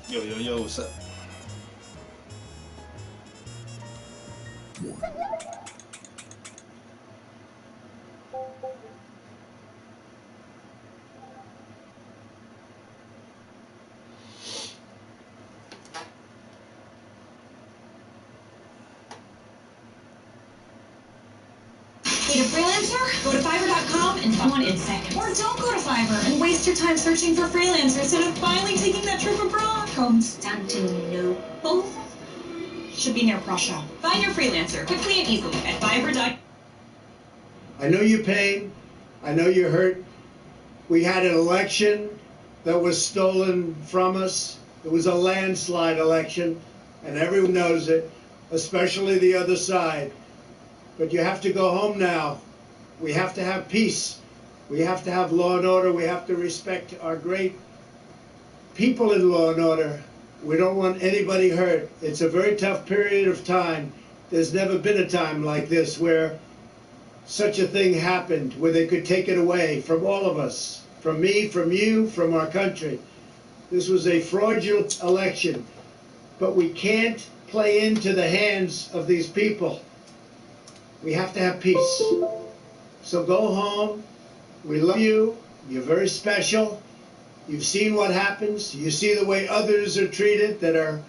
Yo, what's up? Need a freelancer? Go to Fiverr.com and find one in seconds. Or don't go to Fiverr and waste your time searching for freelancers instead of finally taking that trip abroad. Constantinople should be near Prussia. Find your freelancer quickly and easily at Fiverr.com. I know your pain. I know you're hurt. We had an election that was stolen from us. It was a landslide election, and everyone knows it, especially the other side. But you have to go home now. We have to have peace. We have to have law and order. We have to respect our great people in law and order. We don't want anybody hurt. It's a very tough period of time. There's never been a time like this where such a thing happened, where they could take it away from all of us, from me, from you, from our country. This was a fraudulent election, but we can't play into the hands of these people. We have to have peace. So go home. We love you. You're very special. You've seen what happens. You see the way others are treated that are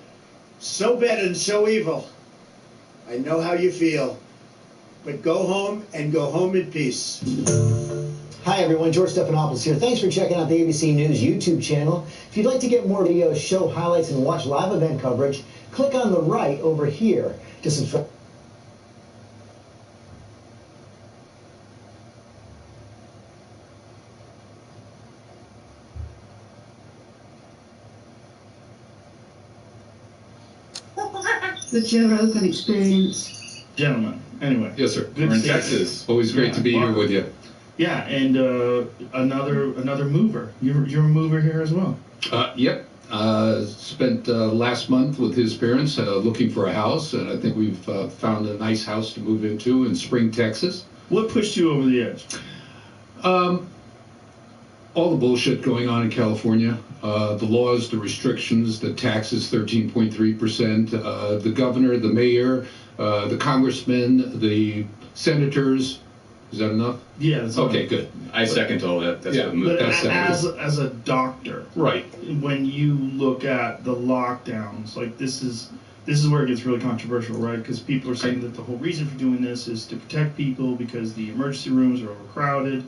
so bad and so evil. I know how you feel. But go home and go home in peace. Hi everyone, George Stephanopoulos here. Thanks for checking out the ABC News YouTube channel. If you'd like to get more videos, show highlights, and watch live event coverage, click on the right over here to subscribe. The Joe Rogan Experience. Gentlemen, anyway. Yes, sir. Good We're in to see you. Texas. Always great to be here with you. Yeah, and another mover. You're a mover here as well. Yep. Spent last month with his parents looking for a house, and I think we've found a nice house to move into in Spring, Texas. What pushed you over the edge? All the bullshit going on in California, the laws, the restrictions, the taxes, 13.3%, the governor, the mayor, the congressmen, the senators. Is that enough? Yeah. That's okay, good. I second all that. That's Yeah, what but as a doctor, right? When you look at the lockdowns, like this is where it gets really controversial, right? Because people are saying that the whole reason for doing this is to protect people because the emergency rooms are overcrowded,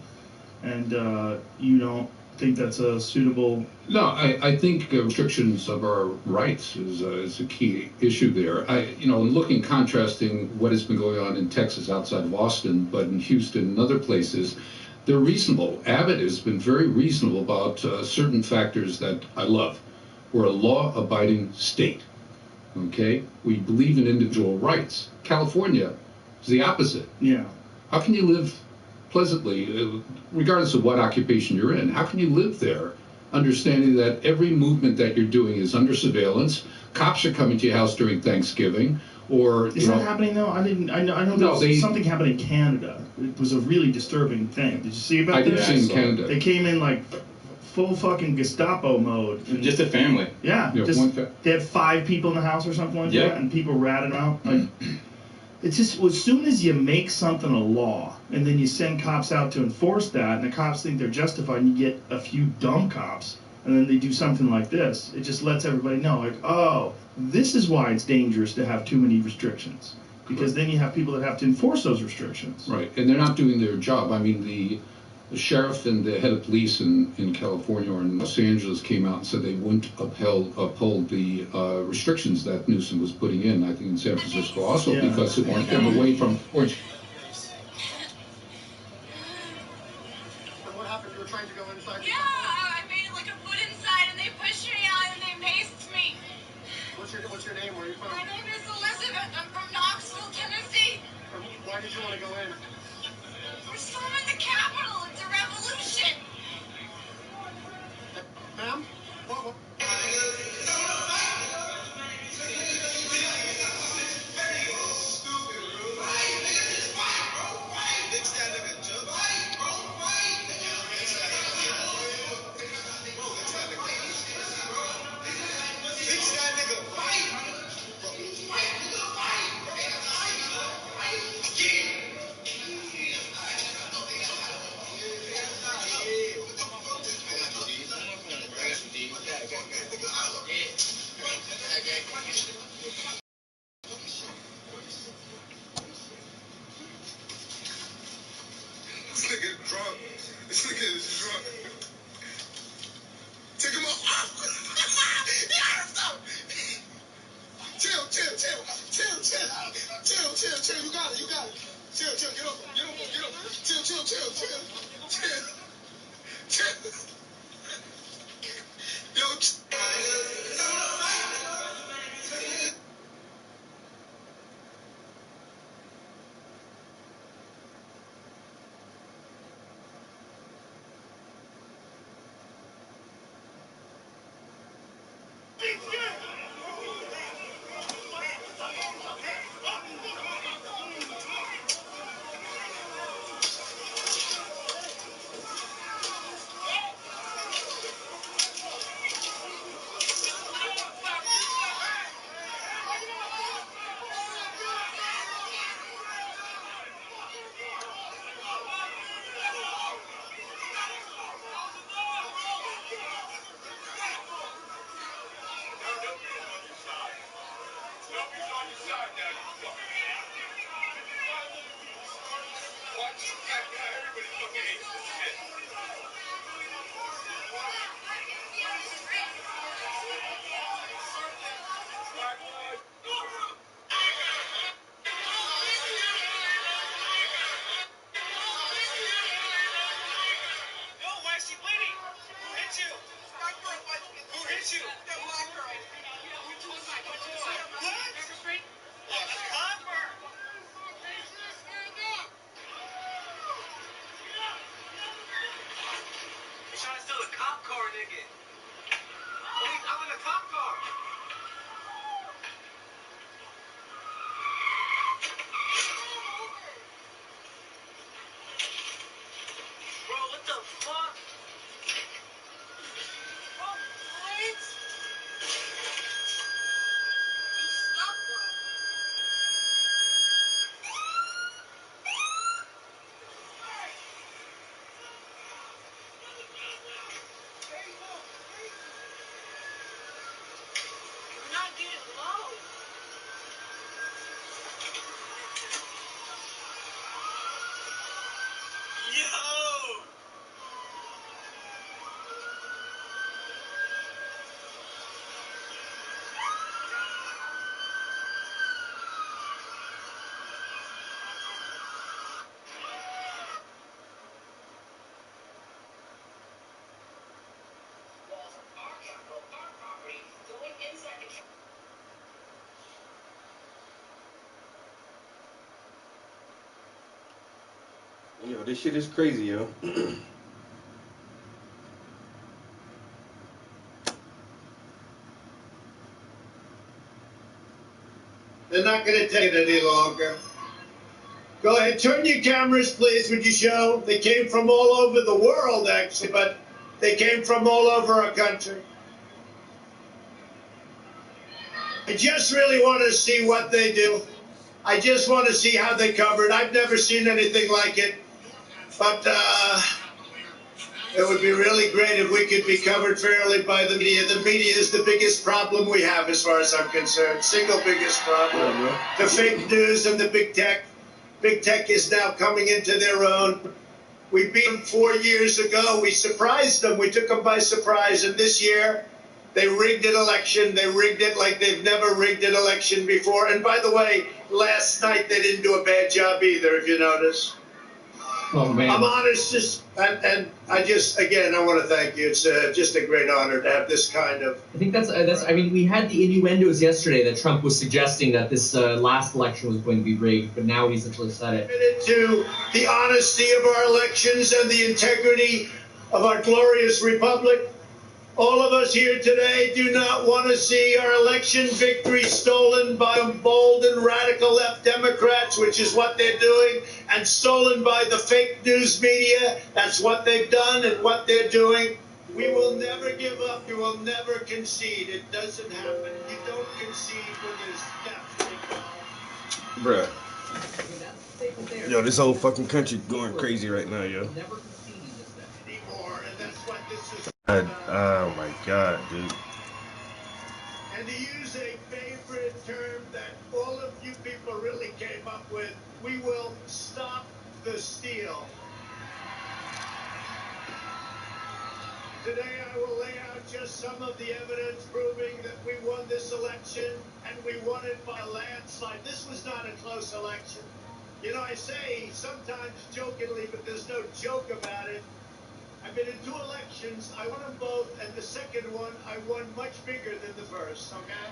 and you don't think that's a suitable. No, I think restrictions of our rights is a key issue there. Looking, contrasting what has been going on in Texas outside of Austin, but in Houston and other places, they're reasonable. Abbott has been very reasonable about certain factors that I love. We're a law-abiding state, okay? We believe in individual rights. California is the opposite. Yeah. How can you live pleasantly, regardless of what occupation you're in? How can you live there understanding that every movement that you're doing is under surveillance? Cops are coming to your house during Thanksgiving, or is that happening though? I know there's something happened in Canada. It was a really disturbing thing. Did you see about that? I did see in Canada. They came in like full fucking Gestapo mode. Just a family. Yeah. They had 5 people in the house or something like that, and people ratted them out. Like, it's just, as soon as you make something a law and then you send cops out to enforce that, and the cops think they're justified, and you get a few dumb cops, and then they do something like this, it just lets everybody know, like, oh, this is why it's dangerous to have too many restrictions. Because then you have people that have to enforce those restrictions. Right, and they're not doing their job. I mean, the sheriff and the head of police in California or in Los Angeles came out and said they wouldn't uphold the restrictions that Newsom was putting in, I think in San Francisco also, because it wanted them away from Orange. What happened? You were trying to go inside? Yeah, I made like a foot inside and they pushed me out and they maced me. What's your name? Where are you from? My name is Elizabeth. I'm from Knoxville, Tennessee. Why did you want to go in? We're storming the Capitol. It's a revolution. Ma'am? What? Why is she bleeding? Who hit you? Who hit you? The black girl. What? Copper. You're trying to steal a cop car, nigga. I'm in a cop car. Bro, what the fuck? Bro, what? Stop, bro. You're not getting low. Yo! Yo, this shit is crazy, yo. They're not going to take it any longer. Go ahead, turn your cameras, please, would you show? They came from all over the world, actually, but they came from all over our country. I just really want to see what they do. I just want to see how they cover it. I've never seen anything like it. But it would be really great if we could be covered fairly by the media. The media is the biggest problem we have as far as I'm concerned. Single biggest problem. The fake news and the big tech. Big tech is now coming into their own. We beat them 4 years ago. We surprised them. We took them by surprise. And this year, they rigged an election. They rigged it like they've never rigged an election before. And by the way, last night they didn't do a bad job either, if you notice. Oh, man. I'm honest, and I just, again, I want to thank you. It's just a great honor to have this kind of. I think that's. I mean, we had the innuendos yesterday that Trump was suggesting that this last election was going to be rigged, but now he essentially said it. Committed to the honesty of our elections and the integrity of our glorious republic. All of us here today do not want to see our election victory stolen by bold and radical left Democrats, which is what they're doing, and stolen by the fake news media. That's what they've done and what they're doing. We will never give up. We will never concede. It doesn't happen. You don't concede when there's theft involved. Bruh. Yo, this whole fucking country going crazy right now, yo. Anymore, and that's what this is. Oh my god, dude. And to use a favorite term that all of you people really came up with, we will stop the steal. Today I will lay out just some of the evidence proving that we won this election, and we won it by a landslide. This was not a close election. You know, I say sometimes jokingly, but there's no joke about it. I've been in 2 elections. I won them both, and the second one, I won much bigger than the first, okay?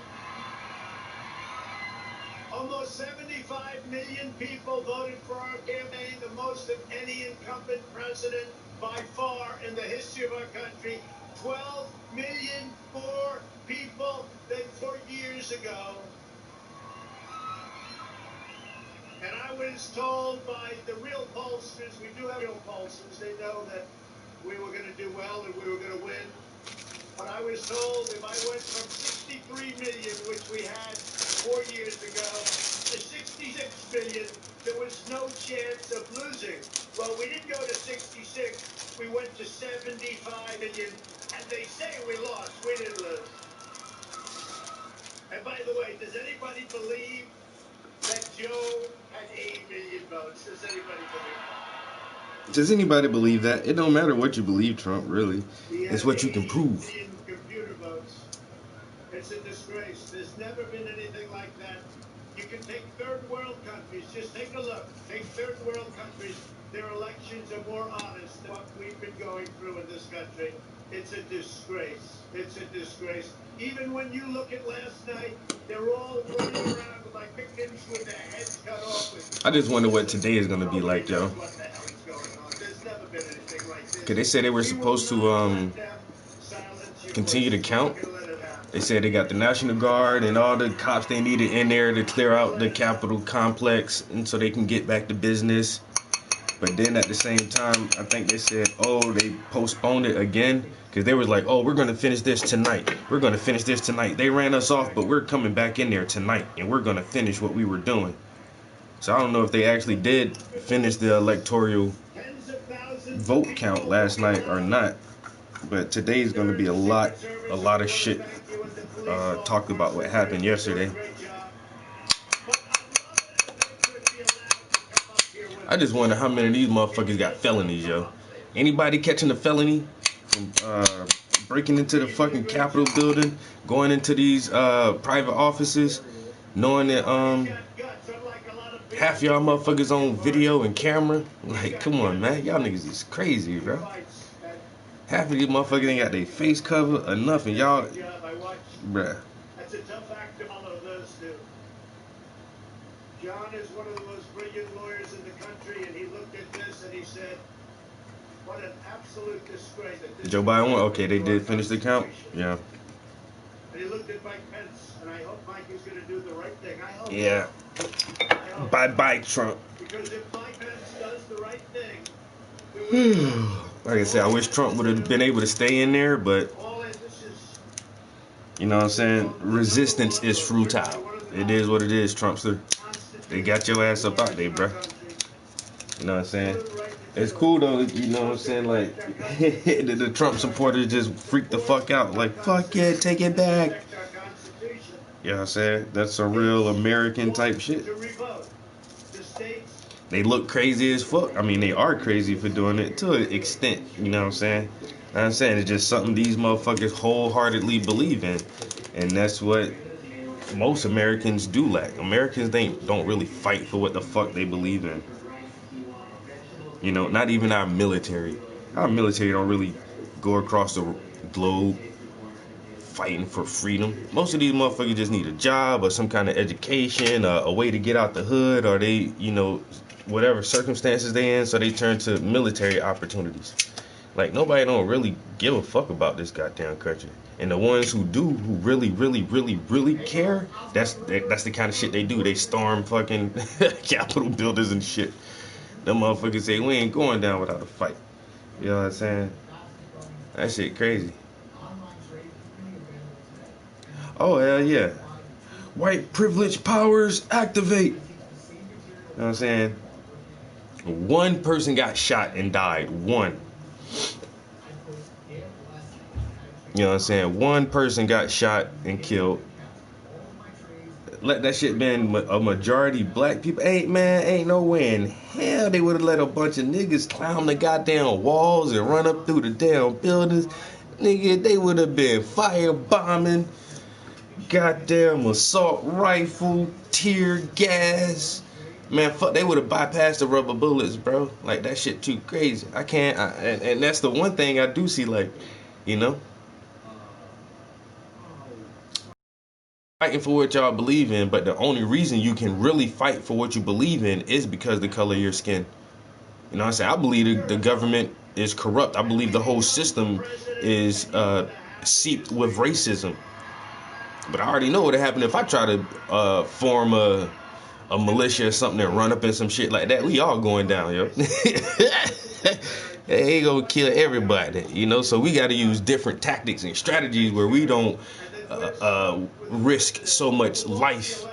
Almost 75 million people voted for our campaign, the most of any incumbent president by far in the history of our country. 12 million more people than 4 years ago. And I was told by the real pollsters, we do have real pollsters, they know that we were going to do well and we were going to win. But I was told if I went from 63 million, which we had 4 years ago, to 66 million, there was no chance of losing. Well, we didn't go to 66. We went to 75 million. And they say we lost. We didn't lose. And by the way, does anybody believe that Joe had 80 million votes. Does anybody believe that? Does anybody believe that? It don't matter what you believe, Trump, really. It's what you can prove. Computer votes. It's a disgrace. There's never been anything like that. You can take third world countries. Just take a look. Take third world countries. Their elections are more honest than what we've been going through in this country. It's a disgrace. It's a disgrace. Even when you look at last night, they're all running around like pickings with their heads cut off. I just wonder what today is going to be like, yo. What the hell is going on? There's never been anything like this. Because they said they were supposed to continue to count. They said they got the National Guard and all the cops they needed in there to clear out the Capitol complex and so they can get back to business. But then at the same time, I think they said, oh, they postponed it again. Because they was like, oh, we're going to finish this tonight. We're going to finish this tonight. They ran us off, but we're coming back in there tonight. And we're going to finish what we were doing. So I don't know if they actually did finish the electoral vote count last night or not. But today's going to be a lot of shit talked about what happened yesterday. I just wonder how many of these motherfuckers got felonies, yo. Anybody catching a felony from breaking into the fucking Capitol building, going into these private offices, knowing that half y'all motherfuckers on video and camera? Like, come on, man. Y'all niggas is crazy, bro. Half of these motherfuckers ain't got their face covered or nothing. Y'all, bruh. That's a tough act to follow those two. John is one of the most brilliant lawyers in the country, and he looked at this and he said, what an absolute disgrace. Joe Biden won. Okay, they did finish the count. Yeah. And he looked at Mike Pence, and I hope Mike is going to do the right thing. I hope. Yeah. Bye-bye, Trump. Because if Mike Pence does the right thing, like I said, I wish Trump would have been able to stay in there, but you know what I'm saying? Resistance is futile. It is what it is, Trumpster. They got your ass up out there, bro. You know what I'm saying? It's cool though, you know what I'm saying? Like the Trump supporters just freak the fuck out. Like, fuck yeah, take it back. You know what I'm saying? That's a real American type shit. They look crazy as fuck. I mean, they are crazy for doing it to an extent. You know what I'm saying? I'm saying it's just something these motherfuckers wholeheartedly believe in. And that's what most Americans do lack. Americans don't really fight for what the fuck they believe in. You know, not even our military. Our military don't really go across the globe fighting for freedom. Most of these motherfuckers just need a job or some kind of education, a way to get out the hood, or they, you know, whatever circumstances they in, so they turn to military opportunities. Like, nobody don't really give a fuck about this goddamn country. And the ones who do, who really care, that's the kind of shit they do. They storm fucking Capitol buildings and shit. Them motherfuckers say, we ain't going down without a fight. You know what I'm saying? That shit crazy. Oh, hell yeah. White privilege powers activate. You know what I'm saying? One person got shot and died. One. You know what I'm saying? One person got shot and killed. Let that shit been a majority black people. Ain't no way in hell they would have let a bunch of niggas climb the goddamn walls and run up through the damn buildings. Nigga, they would have been firebombing, goddamn assault rifle, tear gas. Man, fuck, they would have bypassed the rubber bullets, bro. Like, that shit too crazy. I can't, and that's the one thing I do see, like, you know, fighting for what y'all believe in, but the only reason you can really fight for what you believe in is because of the color of your skin. You know what I'm saying? I believe the government is corrupt. I believe the whole system is seeped with racism. But I already know what would happen if I try to form a militia or something and run up in some shit like that. We all going down, yo. They gonna kill everybody, you know? So we got to use different tactics and strategies where we don't risk so much life.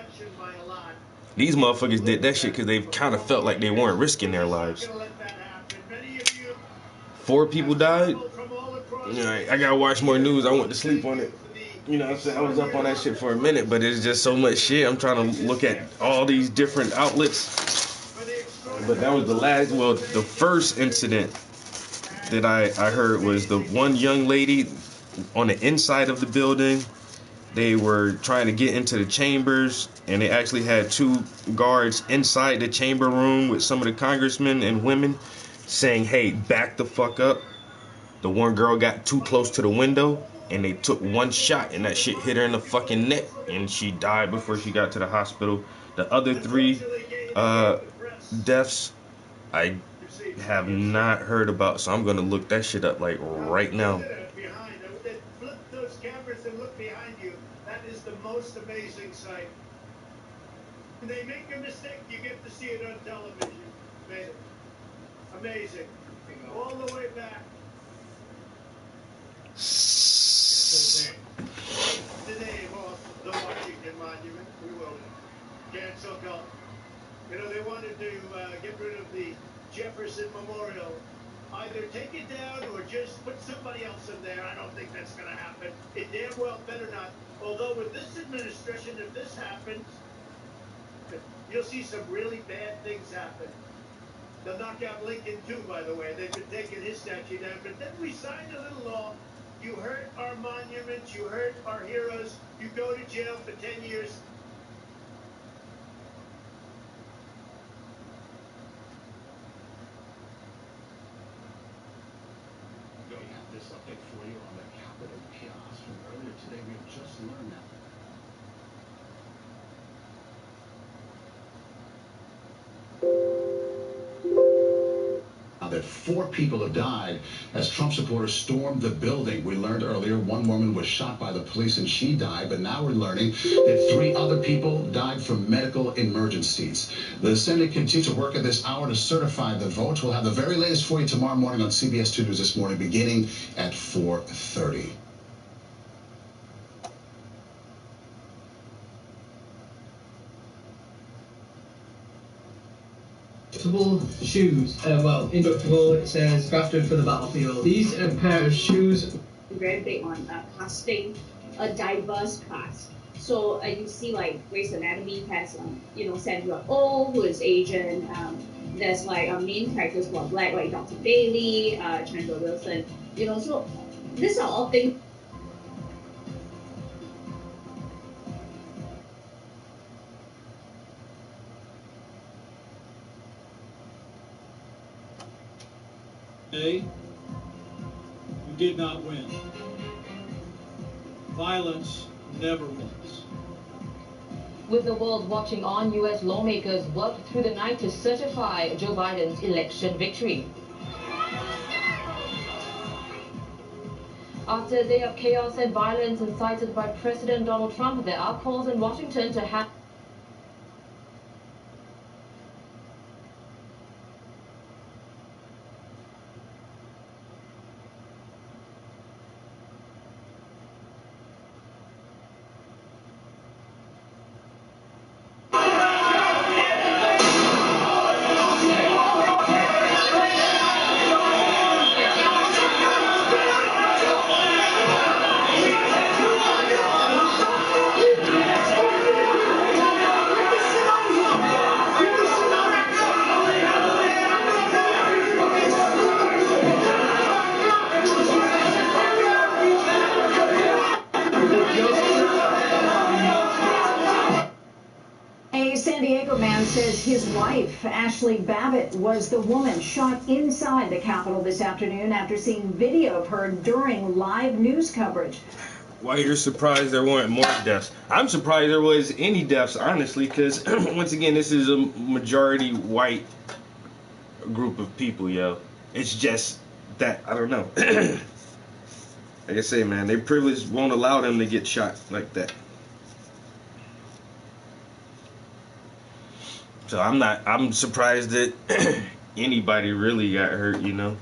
These motherfuckers did that shit because they kind of felt like they weren't risking their lives. 4 people died. All right, I gotta watch more news. I went to sleep on it. You know what I'm saying? I was up on that shit for a minute, but it's just so much shit. I'm trying to look at all these different outlets. But that was the first incident that I heard was the one young lady on the inside of the building. They were trying to get into the chambers, and they actually had 2 guards inside the chamber room with some of the congressmen and women saying, hey, back the fuck up. The one girl got too close to the window, and they took 1 shot, and that shit hit her in the fucking neck, and she died before she got to the hospital. The other 3 deaths, I have not heard about, so I'm gonna look that shit up like right now. Flip those cameras and look behind you. That is the most amazing sight. When they make a mistake, you get to see it on television. Amazing. All the way back. Today, the Washington Monument, we will cancel golf. You know, they wanted to get rid of the Jefferson Memorial. Either take it down or just put somebody else in there. I don't think that's going to happen. It damn well better not. Although with this administration, if this happens, you'll see some really bad things happen. They'll knock out Lincoln too, by the way. They've been taking his statue down. But then we signed a little law. You hurt our monuments. You hurt our heroes. You go to jail for 10 years. This update for you on the Capitol chaos from earlier today. We have just learned that. That 4 people have died as Trump supporters stormed the building. We learned earlier 1 woman was shot by the police and she died, but now we're learning that 3 other people died from medical emergencies. The Senate continues to work at this hour to certify the votes. We'll have the very latest for you tomorrow morning on CBS 2 News this morning, beginning at 4:30. Shoes. Indestructible, it says, crafted for the battlefield. These pair of shoes. Very big on casting a diverse cast. So you see, like, Grey's Anatomy has, Sandra Oh, who is Asian. There's like main characters who are black, like Dr. Bailey, Chandler Wilson. So these are all things. You did not win. Violence never wins. With the world watching on, U.S. lawmakers worked through the night to certify Joe Biden's election victory. After a day of chaos and violence incited by President Donald Trump, there are calls in Washington to have A San Diego man says his wife, Ashley Babbitt, was the woman shot inside the Capitol this afternoon after seeing video of her during live news coverage. Why you're surprised there weren't more deaths? I'm surprised there was any deaths, honestly, because once again, this is a majority white group of people, yo. It's just that, I don't know. Like I say, man, their privilege won't allow them to get shot like that. So I'm surprised that anybody really got hurt, you know.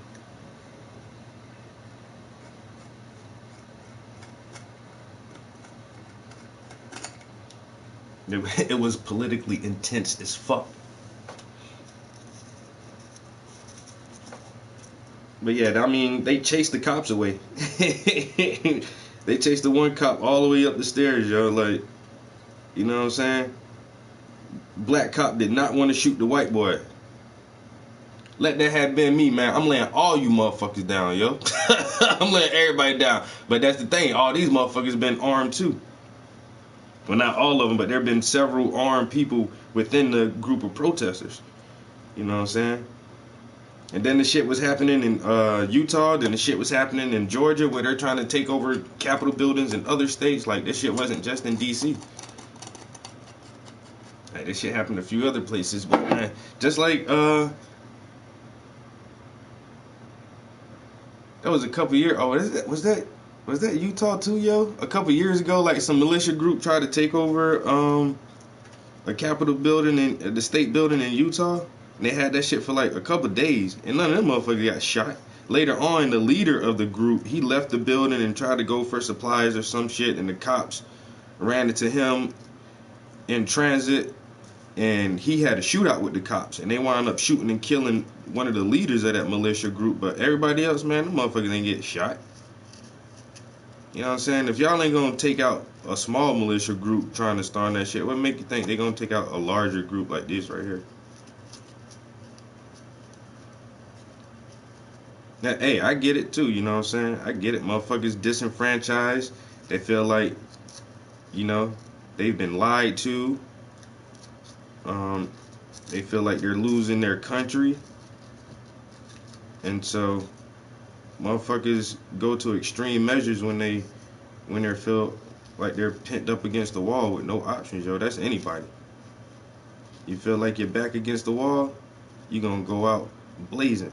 It was politically intense as fuck. But yeah, I mean, they chased the cops away. They chased the one cop all the way up the stairs, yo. Like, you know what I'm saying? Black cop did not want to shoot the white boy. Let that have been me, man. I'm laying all you motherfuckers down, yo. I'm laying everybody down. But that's the thing. All these motherfuckers been armed too. Well, not all of them, but there have been several armed people within the group of protesters. You know what I'm saying? And then the shit was happening in Utah. Then the shit was happening in Georgia, where they're trying to take over Capitol buildings in other states. Like, this shit wasn't just in D.C. Like, this shit happened a few other places. But, man, just like, that was a couple years. Oh, was that Utah too, yo? A couple years ago, like, some militia group tried to take over a Capitol building in the state building in Utah. And they had that shit for like a couple days, and none of them motherfuckers got shot. Later on, the leader of the group, he left the building and tried to go for supplies or some shit, and the cops ran into him in transit, and he had a shootout with the cops, and they wound up shooting and killing one of the leaders of that militia group. But everybody else, man, the motherfuckers ain't get shot. You know what I'm saying? If y'all ain't gonna take out a small militia group trying to storm that shit, what make you think they gonna take out a larger group like this right here? Now, hey, I get it too, you know what I'm saying? I get it. Motherfuckers disenfranchised. They feel like, you know, they've been lied to. They feel like they're losing their country. And so motherfuckers go to extreme measures when they feel like they're pent up against the wall with no options, yo. That's anybody. You feel like you're back against the wall, you're gonna go out blazing.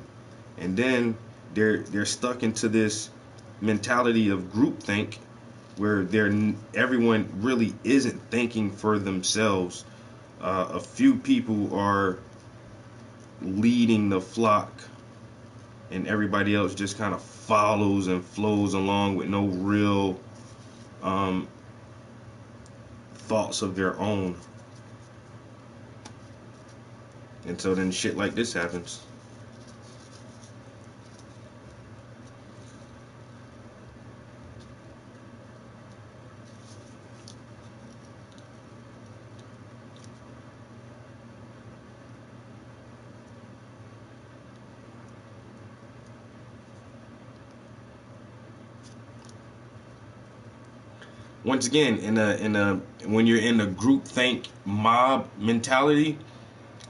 And then they're stuck into this mentality of groupthink, where everyone really isn't thinking for themselves. A few people are leading the flock, and everybody else just kind of follows and flows along with no real thoughts of their own. And so then shit like this happens. Once again, when you're in a groupthink mob mentality,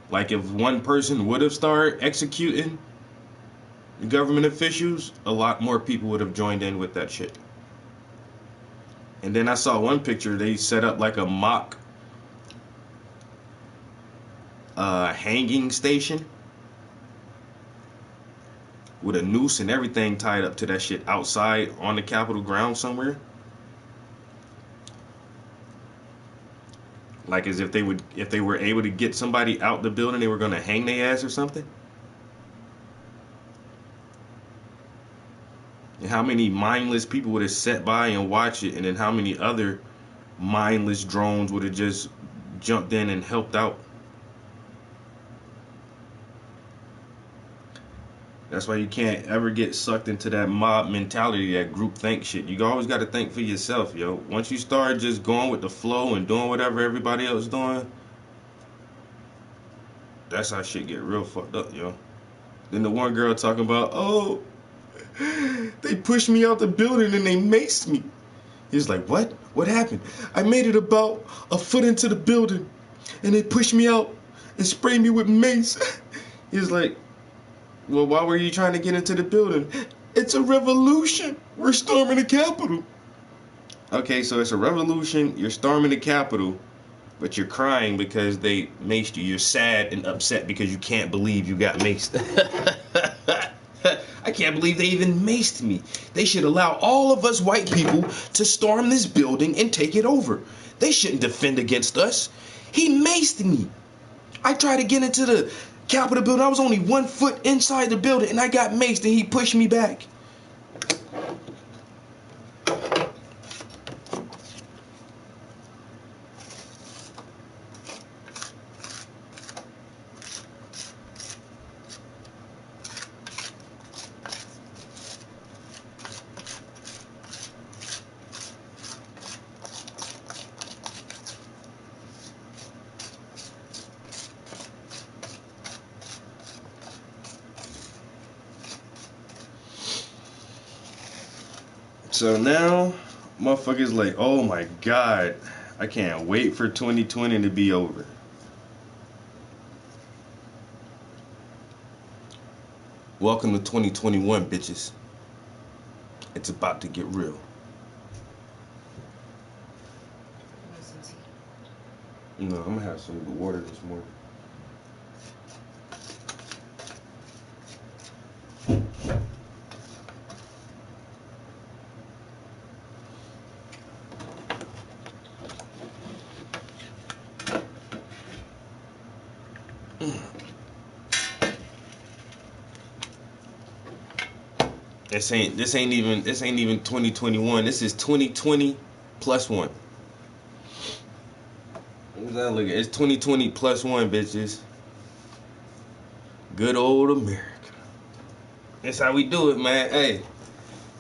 like if one person would have started executing government officials, a lot more people would have joined in with that shit. And then I saw one picture, they set up like a mock hanging station with a noose and everything tied up to that shit outside on the Capitol ground somewhere. Like as if they were able to get somebody out the building, they were gonna hang their ass or something. And how many mindless people would have sat by and watched it, and then how many other mindless drones would have just jumped in and helped out. That's why you can't ever get sucked into that mob mentality, that group think shit. You always got to think for yourself, yo. Once you start just going with the flow and doing whatever everybody else doing, that's how shit get real fucked up, yo. Then the one girl talking about, oh, they pushed me out the building and they maced me. He's like, what? What happened? I made it about a foot into the building and they pushed me out and sprayed me with mace. He's like, well, why were you trying to get into the building? It's a revolution. We're storming the Capitol. Okay, so it's a revolution. You're storming the Capitol, but you're crying because they maced you. You're sad and upset because you can't believe you got maced. I can't believe they even maced me. They should allow all of us white people to storm this building and take it over. They shouldn't defend against us. He maced me. I tried to get into the Capitol building. I was only 1 foot inside the building and I got maced and he pushed me back. So now, motherfuckers like, oh my God, I can't wait for 2020 to be over. Welcome to 2021, bitches. It's about to get real. No, I'm gonna have some water this morning. This ain't even 2021. This is 2020 plus one. What does that look at? It's 2020 plus one, bitches. Good old America. That's how we do it, man. Hey,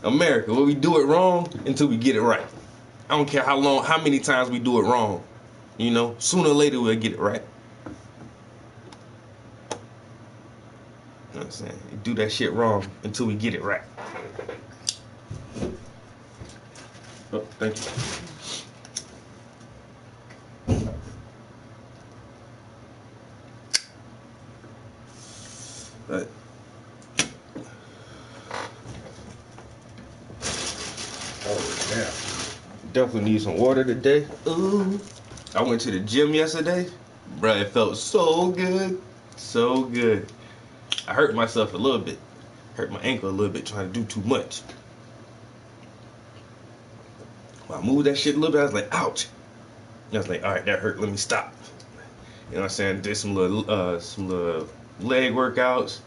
America, well, we do it wrong until we get it right. I don't care how many times we do it wrong. You know, sooner or later we'll get it right. You know what I'm saying? We do that shit wrong until we get it right. Oh, thank you. But oh yeah, definitely need some water today. Ooh, I went to the gym yesterday, bruh. It felt so good, so good. I hurt myself a little bit, hurt my ankle a little bit trying to do too much. When I moved that shit a little bit, I was like, ouch. And I was like, all right, that hurt. Let me stop. You know what I'm saying? Did some little leg workouts.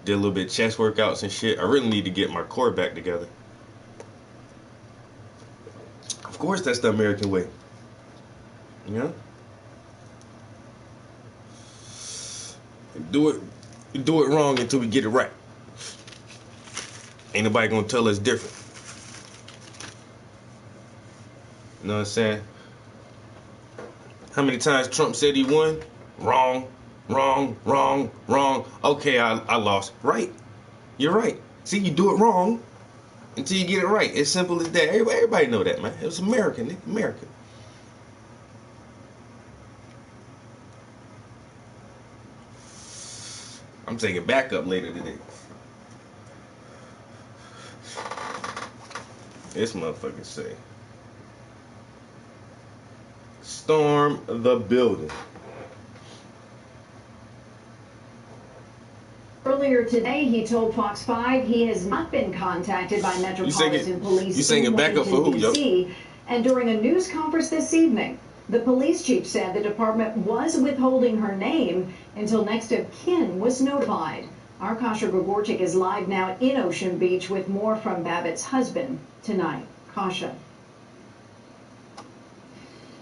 Did a little bit of chest workouts and shit. I really need to get my core back together. Of course, that's the American way. You know? Do it wrong until we get it right. Ain't nobody gonna tell us different. You know what I'm saying? How many times Trump said he won? Wrong, wrong, wrong, wrong. Okay, I lost. Right. You're right. See, you do it wrong until you get it right. It's simple as that. Everybody know that, man. It was American. American. I'm taking backup later today. This motherfucker say, storm the building. Earlier today, he told Fox 5 he has not been contacted by Metropolitan Police you singing in backup for who, yo? DC. And during a news conference this evening, the police chief said the department was withholding her name until next of kin was notified. Our Kasha Gregorczyk is live now in Ocean Beach with more from Babbitt's husband tonight. Kasha.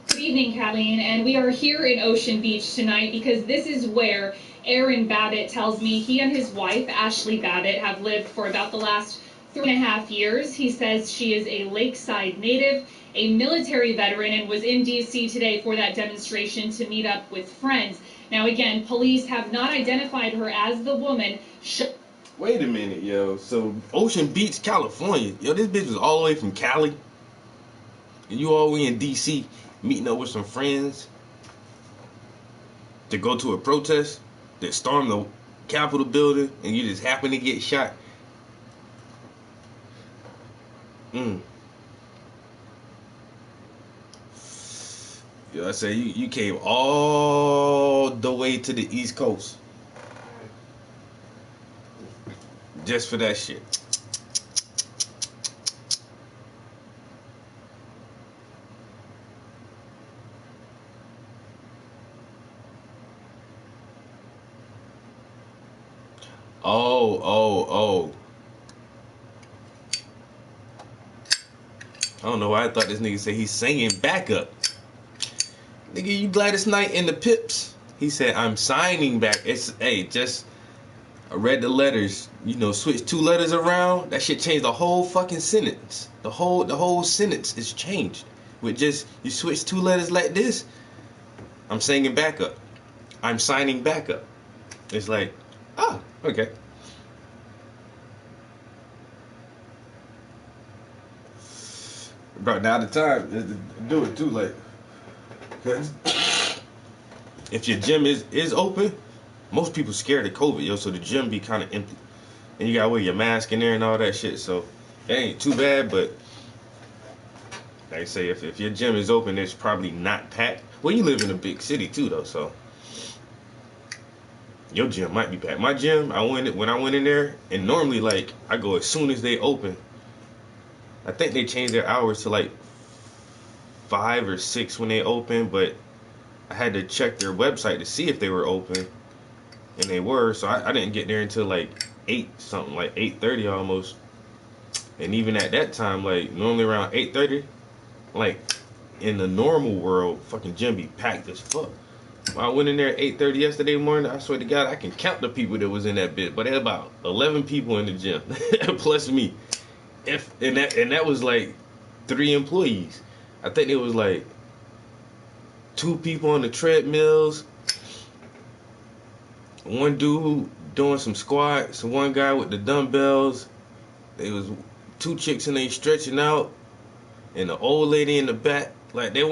Good evening, Kathleen, and we are here in Ocean Beach tonight because this is where Aaron Babbitt tells me he and his wife, Ashley Babbitt, have lived for about the last 3.5 years. He says she is a Lakeside native, a military veteran, and was in D.C. today for that demonstration to meet up with friends. Now, again, police have not identified her as the woman. Wait a minute, yo. So, Ocean Beach, California. Yo, this bitch was all the way from Cali. And you all the way in D.C. meeting up with some friends to go to a protest that stormed the Capitol building and you just happen to get shot. Yo, I say you came all the way to the East Coast just for that shit. Oh. I don't know why I thought this nigga said he's singing backup. Nigga, you Gladys Knight in the Pips. He said, I'm signing back. I read the letters. You know, switch 2 letters around. That shit changed the whole fucking sentence. The whole sentence is changed. With just, you switch 2 letters like this. I'm singing backup. I'm signing backup. It's like, oh, okay. Bro, now the time is to do it too late. Cause if your gym is open, most people scared of COVID, yo. So the gym be kind of empty, and you gotta wear your mask in there and all that shit. So it ain't too bad, but like I say, if your gym is open, it's probably not packed. Well, you live in a big city too, though, so your gym might be packed. My gym, when I went in there, and normally like I go as soon as they open. I think they changed their hours to like 5 or 6 when they open, but I had to check their website to see if they were open, and they were. So I didn't get there until like 8 something, like 8:30 almost. And even at that time, like normally around 8:30, like in the normal world, fucking gym be packed as fuck. When I went in there at 8:30 yesterday morning, I swear to God, I can count the people that was in that bit, but there about 11 people in the gym, plus me. And that was like 3 employees. I think it was like 2 people on the treadmills, 1 dude doing some squats, 1 guy with the dumbbells. There was 2 chicks in there stretching out, and the old lady in the back. Like there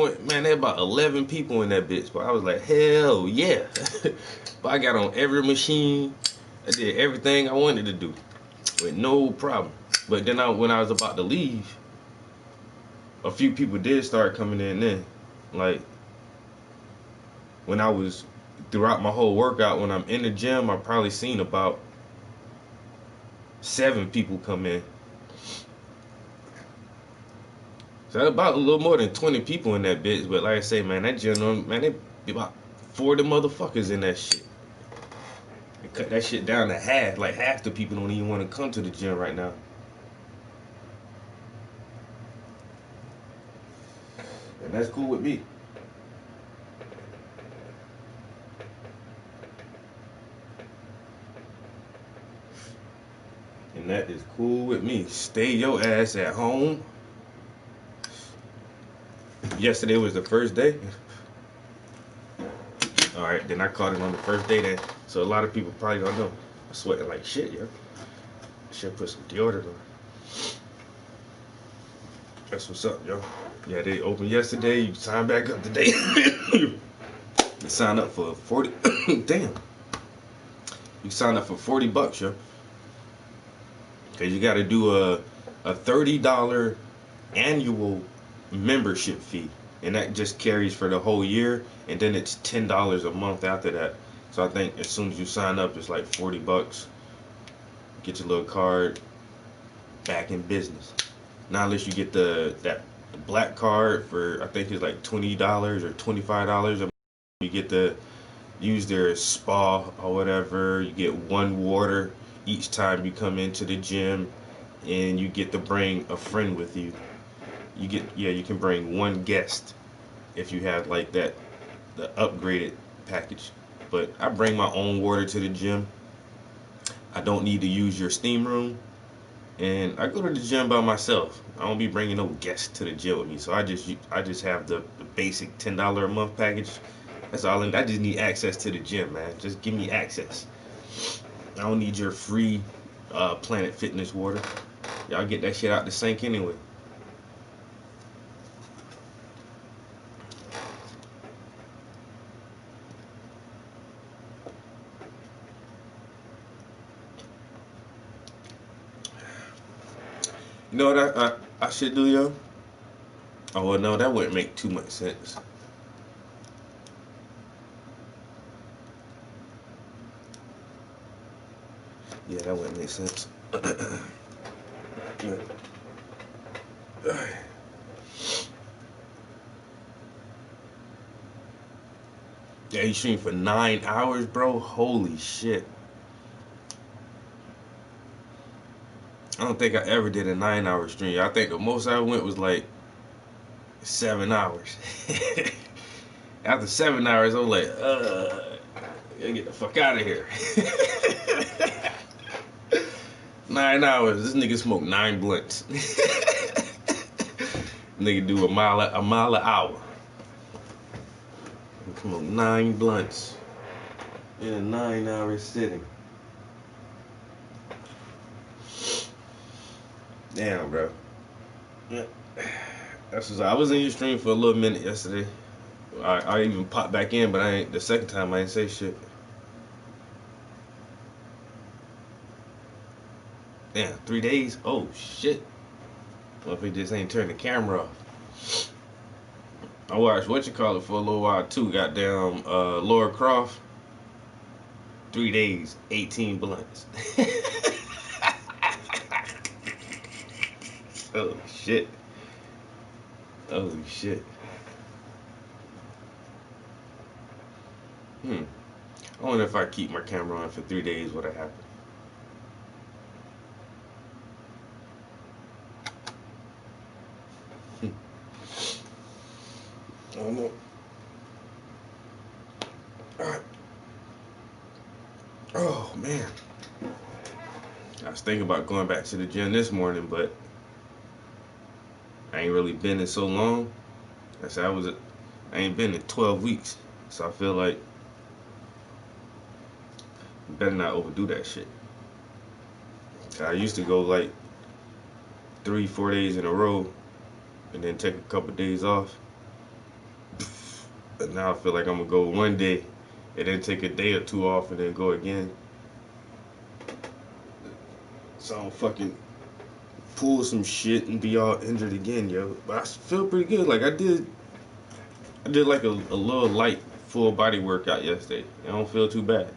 about 11 people in that bitch. But I was like, hell yeah. But I got on every machine. I did everything I wanted to do with no problem. But then when I was about to leave, a few people did start coming in then. Like when I was throughout my whole workout, when I'm in the gym, I've probably seen about 7 people come in. So that's about a little more than 20 people in that bitch. But like I say, man, that gym, man, they be about 40 motherfuckers in that shit. They cut that shit down to half. Like half the people don't even want to come to the gym right now. And that's cool with me. And that is cool with me. Stay your ass at home. Yesterday was the first day. Alright, then I caught it on the first day then. So a lot of people probably don't know. I'm sweating like shit, yo. Should put some deodorant on. That's what's up, yo. Yeah, they opened yesterday. You sign back up today. You sign up for 40. Damn. You sign up for $40, yo. Cause you got to do a $30 annual membership fee, and that just carries for the whole year, and then it's $10 a month after that. So I think as soon as you sign up, it's like $40. Get your little card, back in business. Now unless you get that black card for, I think it's like $20 or $25. You get to use their spa or whatever. You get 1 water each time you come into the gym, and you get to bring a friend with you. You can bring 1 guest if you have like the upgraded package. But I bring my own water to the gym. I don't need to use your steam room, and I go to the gym by myself. I don't be bringing no guests to the gym with me. So I just have the basic $10 a month package. That's all. I just need access to the gym, man. Just give me access. I don't need your free Planet Fitness water. Y'all get that shit out the sink anyway. You know what I should do, yo? Oh, well, no, that wouldn't make too much sense. Yeah, that wouldn't make sense. Yeah, you stream for 9 hours, bro? Holy shit. I don't think I ever did a 9-hour stream. I think the most I went was like 7 hours. After 7 hours, I was like, get the fuck out of here. 9 hours. This nigga smoked 9 blunts. Nigga do a mile an hour. Smoke 9 blunts in a 9-hour sitting. Damn, bro. I was in your stream for a little minute yesterday. I even popped back in, but the second time I didn't say shit. Damn, 3 days? Oh shit. Well, if he just ain't turned the camera off. I watched whatchamacallit for a little while too. Goddamn Laura Croft. 3 days, 18 blunts. Oh shit. Holy shit. I wonder if I keep my camera on for 3 days, what'll happen. I don't know. Alright. Oh man. I was thinking about going back to the gym this morning, but I ain't really been in so long. I said I ain't been in 12 weeks. So I feel like you better not overdo that shit. I used to go like 3-4 days in a row and then take a couple days off. But now I feel like I'm gonna go one day and then take a day or two off and then go again. So I don't fucking pull some shit and be all injured again, yo. But I feel pretty good. Like I did like a little light full body workout yesterday. I don't feel too bad.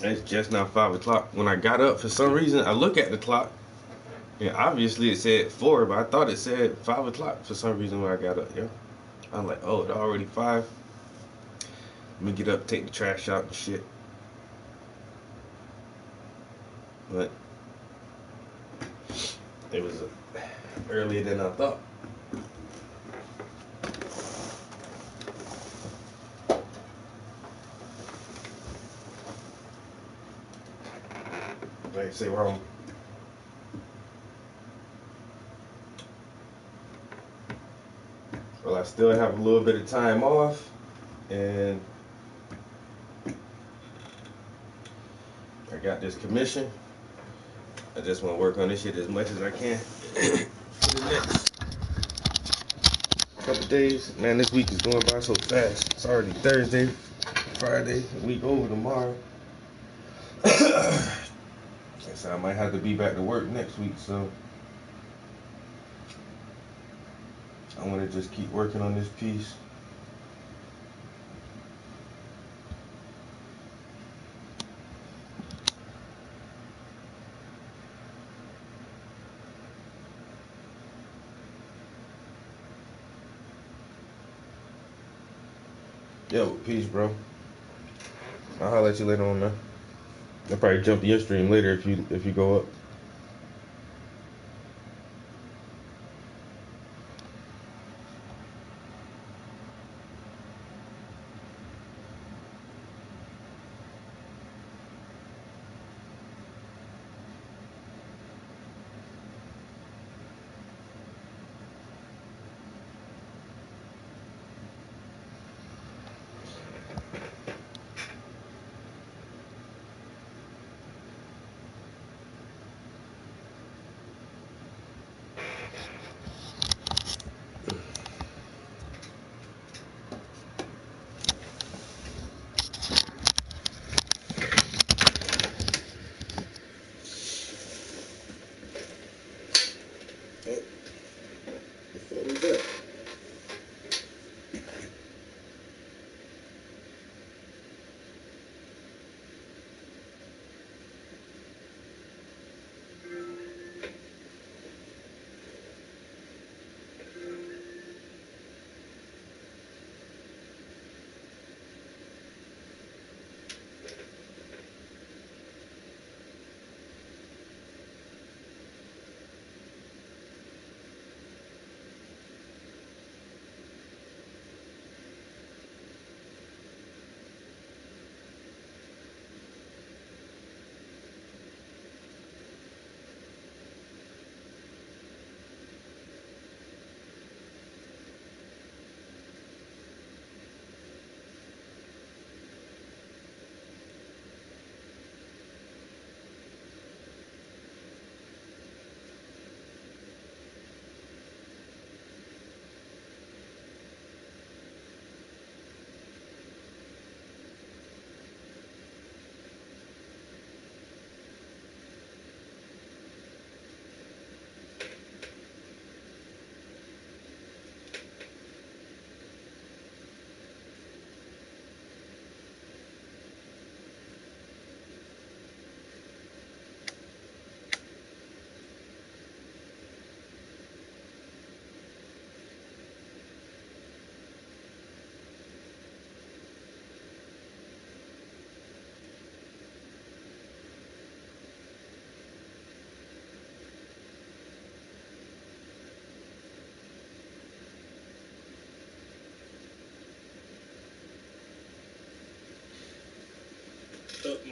It's just now 5 o'clock. When I got up, for some reason, I look at the clock, and obviously it said 4, but I thought it said 5 o'clock for some reason when I got up, yo. I'm like, oh, it's already 5. Let me get up, take the trash out and shit. But it was earlier than I thought. Like I say, wrong. Well, I still have a little bit of time off, and I got this commission. I just want to work on this shit as much as I can for the next couple days. Man, this week is going by so fast. It's already Thursday, Friday, a week over tomorrow. So I might have to be back to work next week, so I want to just keep working on this piece. Yo, peace, bro. I'll holler at you later on, man. I'll probably jump to your stream later if you go up.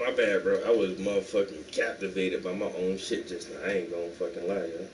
My bad, bro. I was motherfucking captivated by my own shit just now. I ain't gonna fucking lie, yo.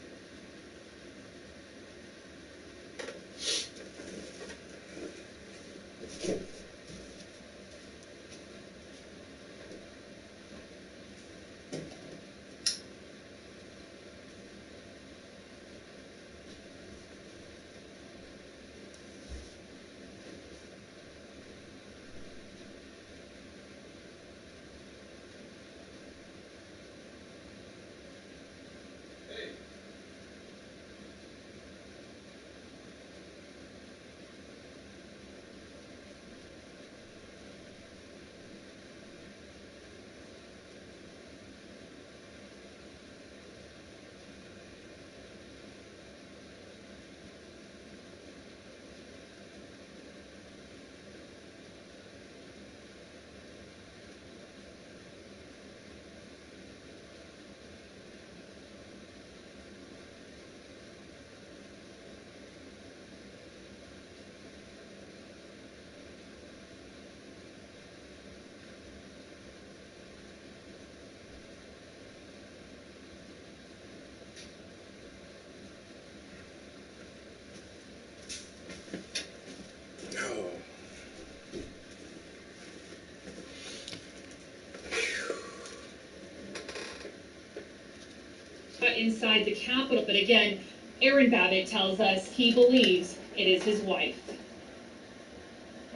Inside the Capitol, but again, Aaron Babbitt tells us he believes it is his wife.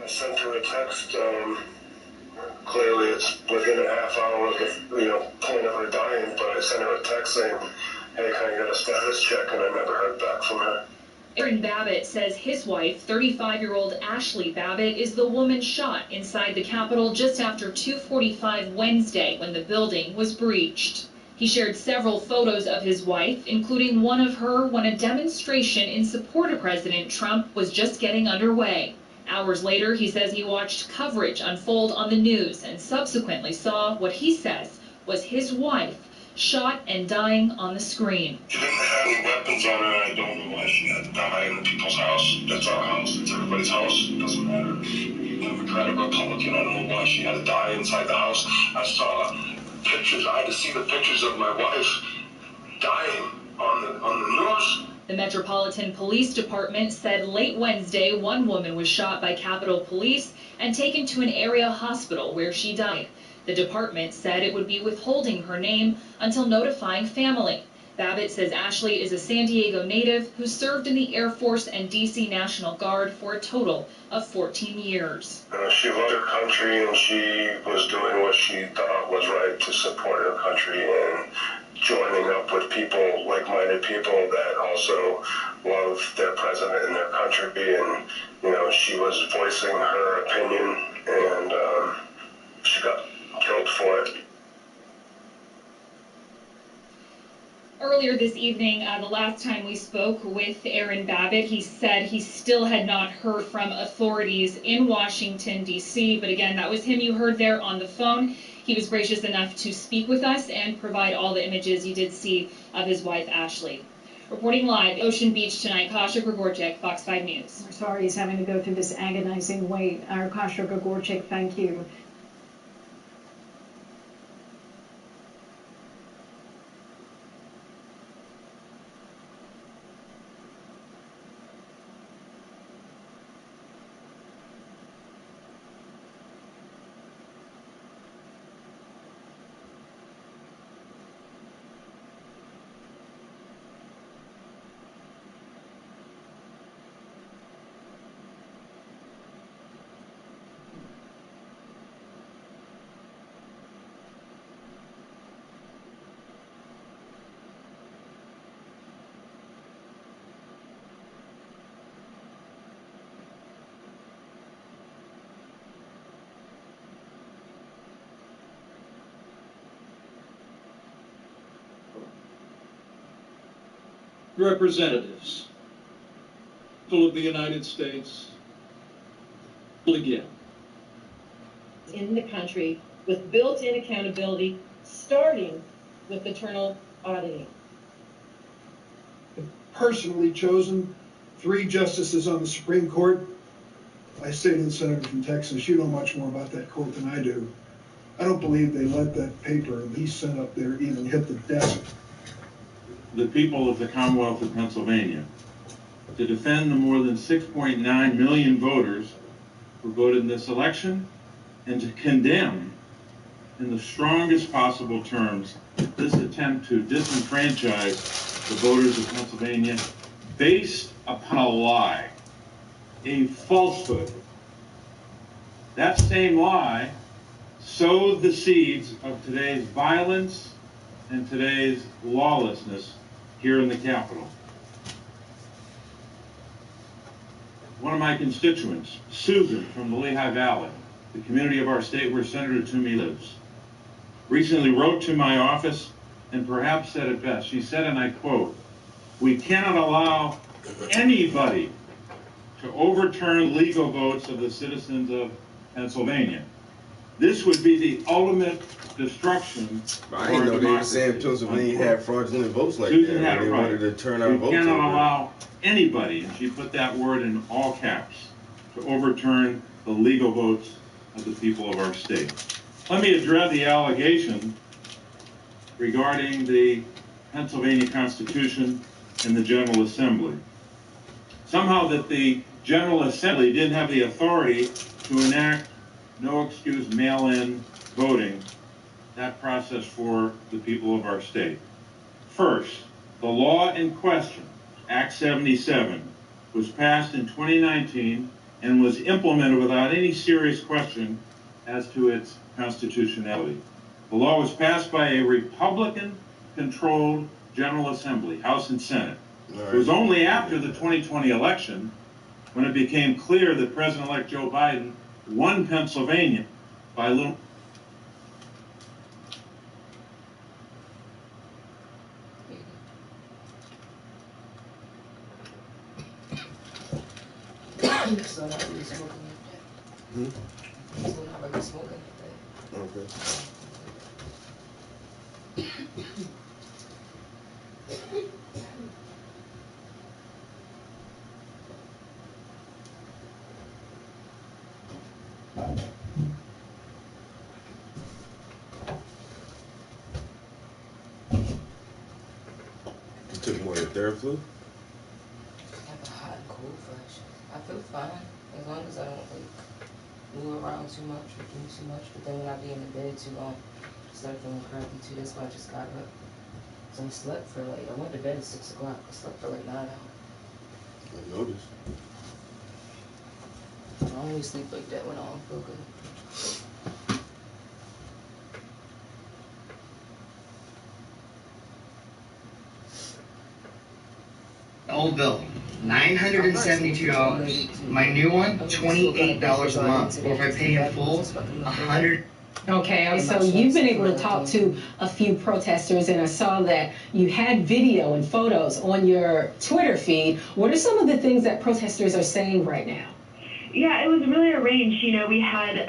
I sent her a text. Clearly, it's within a half hour of the point of her dying, but I sent her a text saying, "Hey, can I get a status check?" And I never heard back from her. Aaron Babbitt says his wife, 35-year-old Ashley Babbitt, is the woman shot inside the Capitol just after 2:45 Wednesday when the building was breached. He shared several photos of his wife, including one of her when a demonstration in support of President Trump was just getting underway. Hours later, he says he watched coverage unfold on the news and subsequently saw what he says was his wife shot and dying on the screen. She didn't have any weapons on her. I don't know why she had to die in the people's house. That's our house. It's everybody's house. It doesn't matter. Democrat or Republican. I don't know why she had to die inside the house. I saw pictures. I had to see the pictures of my wife dying on the news. The Metropolitan Police Department said late Wednesday one woman was shot by Capitol Police and taken to an area hospital where she died. The department said it would be withholding her name until notifying family. Babbitt says Ashley is a San Diego native who served in the Air Force and D.C. National Guard for a total of 14 years. She loved her country and she was doing what she thought was right to support her country and joining up with people, like-minded people that also love their president and their country. And, she was voicing her opinion and she got killed for it. Earlier this evening, the last time we spoke with Aaron Babbitt, he said he still had not heard from authorities in Washington, D.C. But again, that was him you heard there on the phone. He was gracious enough to speak with us and provide all the images you did see of his wife, Ashley. Reporting live, Ocean Beach tonight, Kasia Gregorczyk, Fox 5 News. We're sorry he's having to go through this agonizing wait. Our Kasia Gregorczyk, thank you. Representatives, people of the United States, again. In the country with built-in accountability, starting with internal auditing. Personally chosen 3 justices on the Supreme Court. I say to the senator from Texas, you know much more about that court than I do. I don't believe they let that paper that he sent up there even hit the desk. The people of the Commonwealth of Pennsylvania to defend the more than 6.9 million voters who voted in this election and to condemn in the strongest possible terms this attempt to disenfranchise the voters of Pennsylvania based upon a lie, a falsehood. That same lie sowed the seeds of today's violence and today's lawlessness here in the Capitol. One of my constituents, Susan from the Lehigh Valley, the community of our state where Senator Toomey lives, recently wrote to my office and perhaps said it best. She said, and I quote, "We cannot allow anybody to overturn legal votes of the citizens of Pennsylvania. This would be the ultimate destruction of I our didn't know they were democracy." saying Pennsylvania had fraudulent votes like Susan that. had They it right. wanted to turn our We votes cannot over. allow anybody, and she put that word in all caps, to overturn the legal votes of the people of our state. Let me address the allegation regarding the Pennsylvania Constitution and the General Assembly. Somehow that the General Assembly didn't have the authority to enact no excuse mail-in voting, that process for the people of our state. First, the law in question, Act 77, was passed in 2019 and was implemented without any serious question as to its constitutionality. The law was passed by a Republican-controlled General Assembly, House and Senate. It was only after the 2020 election when it became clear that President-elect Joe Biden won Pennsylvania by a little. So not really smoking like that. So not really smoking like that. Okay. You took more than Theraflu? I have a hot and cold flash. I feel fine as long as I don't like move around too much or do too much. But then when I be in the bed too long, I start feeling crappy too. That's why I just got up. So I slept for like, I went to bed at 6 o'clock. I slept for like 9 hours. I noticed. I only sleep like that when I don't feel good. Old bill, $972. My new one, $28 a month. Or if I pay in full, $100. Okay, so you've been able to talk to a few protesters, and I saw that you had video and photos on your Twitter feed. What are some of the things that protesters are saying right now? Yeah, it was really arranged. You know, we had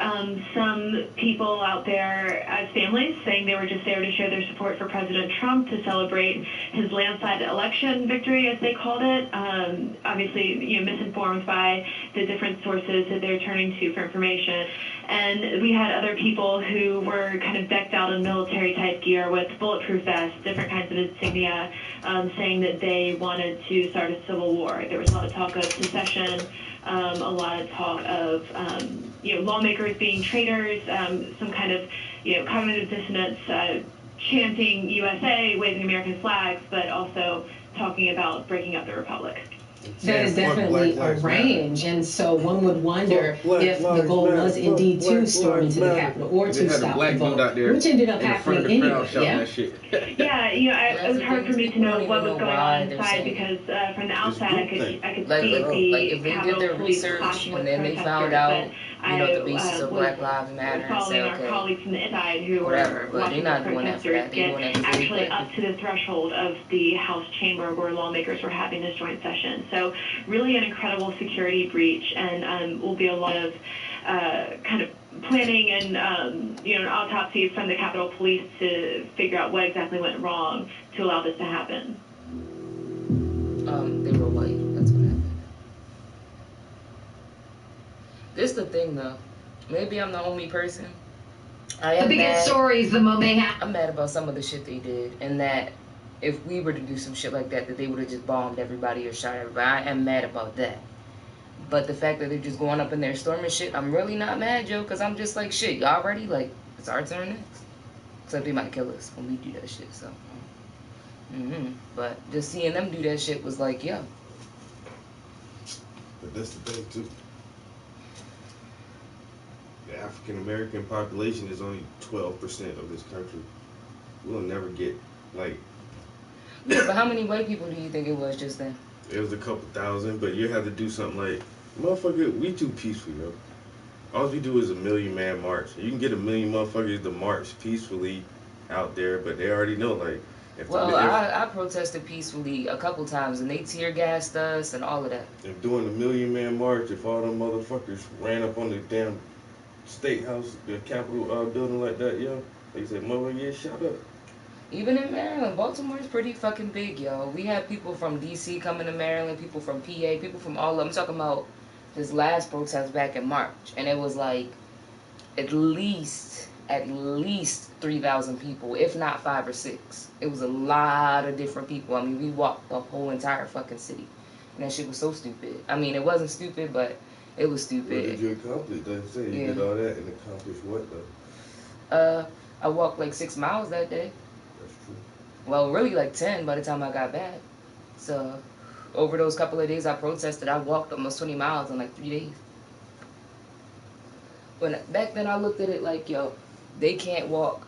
some people out there as families saying they were just there to show their support for President Trump, to celebrate his landslide election victory, as they called it. Obviously, you know, misinformed by the different sources that they're turning to for information. And we had other people who were kind of decked out in military-type gear with bulletproof vests, different kinds of insignia, saying that they wanted to start a civil war. There was a lot of talk of secession. A lot of talk of, you know, lawmakers being traitors, some kind of, you know, cognitive dissonance, chanting USA, waving American flags, but also talking about breaking up the republic. That is definitely a range, and so one would wonder if the goal was indeed to storm into the Capitol or to stop the vote, which ended up happening anyway. Yeah. Yeah, you know, it was hard for me to know what was going on inside because from the outside I could see the Capitol Police clashing with protesters, you know, the basis of Black Lives Matter and say, our okay, colleagues from the inside who whatever, were watching the protesters get actually up to the threshold of the House chamber where lawmakers were having this joint session. So really an incredible security breach, and will be a lot of kind of planning and you know, an autopsy from the Capitol Police to figure out what exactly went wrong to allow this to happen. They were white. That's what happened. This the thing though. Maybe I'm the only person. The biggest stories, the mayhem. I'm mad about some of the shit they did, and that if we were to do some shit like that, that they would have just bombed everybody or shot everybody. I am mad about that. But the fact that they're just going up in there storming shit, I'm really not mad, Joe, because I'm just like, shit, y'all ready? Like, it's our turn next. Except they might kill us when we do that shit, so. But just seeing them do that shit was like, yo. But that's the thing, too. The African American population is only 12% of this country. We'll never get, like... Yeah, but how many white people do you think it was just then? It was a couple thousand, but you have to do something like, motherfucker, we too peaceful, yo. All we do is a 1,000,000-man march. You can get 1,000,000 motherfuckers to march peacefully out there, but they already know, like... I protested peacefully a couple times, and they tear gassed us and all of that. If doing a 1,000,000-man march, if all them motherfuckers ran up on the damn State House, the Capitol building like that, yo, they said, motherfucker, get shot up. Even in Maryland, Baltimore is pretty fucking big, yo. We had people from D.C. coming to Maryland, people from PA, people from all of them. I'm talking about this last protest back in March, and it was like at least 3,000 people, if not 5 or 6. It was a lot of different people. I mean, we walked the whole entire fucking city, and that shit was so stupid. I mean, it wasn't stupid, but it was stupid. What did you accomplish? They say you did all that and accomplish what, though? I walked like 6 miles that day. That's true. Well, really like 10 by the time I got back. So, over those couple of days I protested, I walked almost 20 miles in like 3 days. But back then I looked at it like, yo, they can't walk.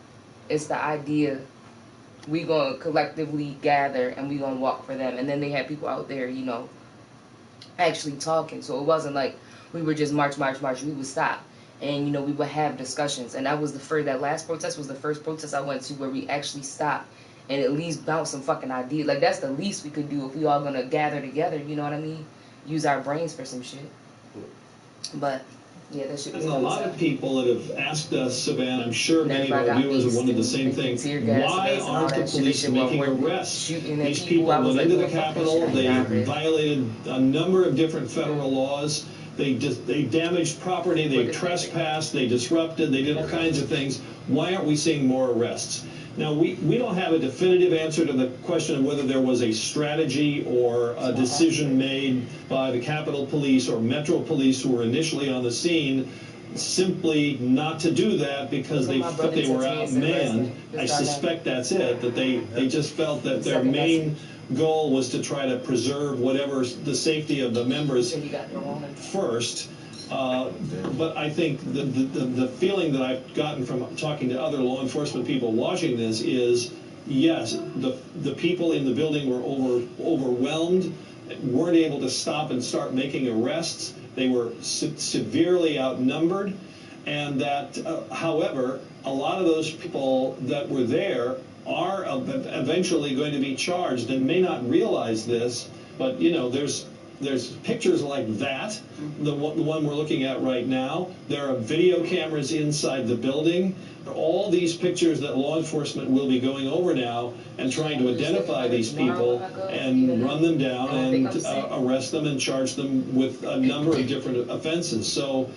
It's the idea. We gonna collectively gather and we gonna walk for them. And then they had people out there, you know, actually talking. So it wasn't like we were just march. We would stop. And, you know, we would have discussions. And that was that last protest was the first protest I went to where we actually stopped and at least bounce some fucking ideas. Like, that's the least we could do if we all gonna gather together, you know what I mean? Use our brains for some shit. But, yeah, that shit was And a lot of people that have asked us, Savannah, I'm sure many of our viewers have wondered the same thing. Why aren't the police making arrests? These people went into the Capitol, they violated a number of different federal laws. They damaged property, they trespassed, they disrupted, they did all kinds of things. Why aren't we seeing more arrests? Now, we don't have a definitive answer to the question of whether there was a strategy or a decision made by the Capitol Police or Metro Police who were initially on the scene simply not to do that because they thought they were outmanned. I suspect that's it, that they just felt that their main goal was to try to preserve whatever the safety of the members first. But I think the feeling that I've gotten from talking to other law enforcement people watching this is, yes, the people in the building were overwhelmed, weren't able to stop and start making arrests. They were severely outnumbered, and that, however, a lot of those people that were there are eventually going to be charged and may not realize this, but, you know, there's pictures like that, the one we're looking at right now. There are video cameras inside the building. All these pictures that law enforcement will be going over now and trying to identify these people and run them down and arrest them and charge them with a number of different offenses. So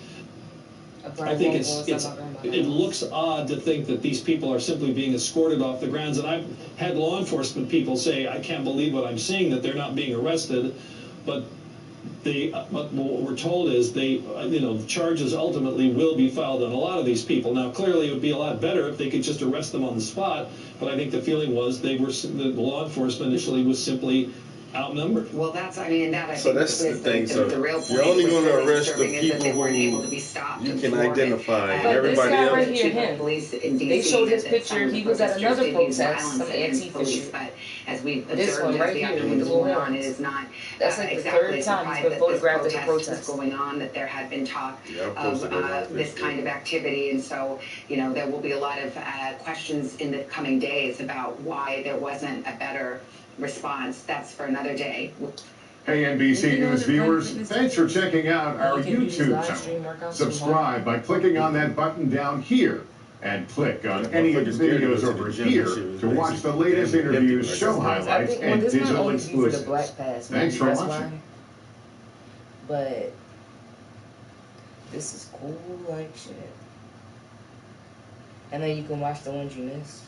I think it looks odd to think that these people are simply being escorted off the grounds. And I've had law enforcement people say, I can't believe what I'm seeing, that they're not being arrested. But what we're told is charges ultimately will be filed on a lot of these people. Now, clearly, it would be a lot better if they could just arrest them on the spot. But I think the feeling was the law enforcement initially was simply outnumbered. Well, that's the thing. The real point. You're only going to arrest the people they who weren't able to be stopped you can identify. But Everybody this guy else. right here, him. They showed his picture. He was at another protest, some Antifa shit. But as we've This observed one right as the here with the afternoon's little going on, horns. it is not That's like the exactly third time he's surprised been that photographed this at the protest protest. was going on, that there had been talk Yeah, I posted that of this kind of activity, and so there will be a lot of questions in the coming days about why there wasn't a better response. That's for another day. Hey, NBC News viewers, thanks for checking out our YouTube channel. Subscribe by clicking on that button down here and click on any of the videos over here to watch the latest interviews, show highlights, and digital exclusives. Thanks for watching. But this is cool like shit. And then you can watch the ones you missed.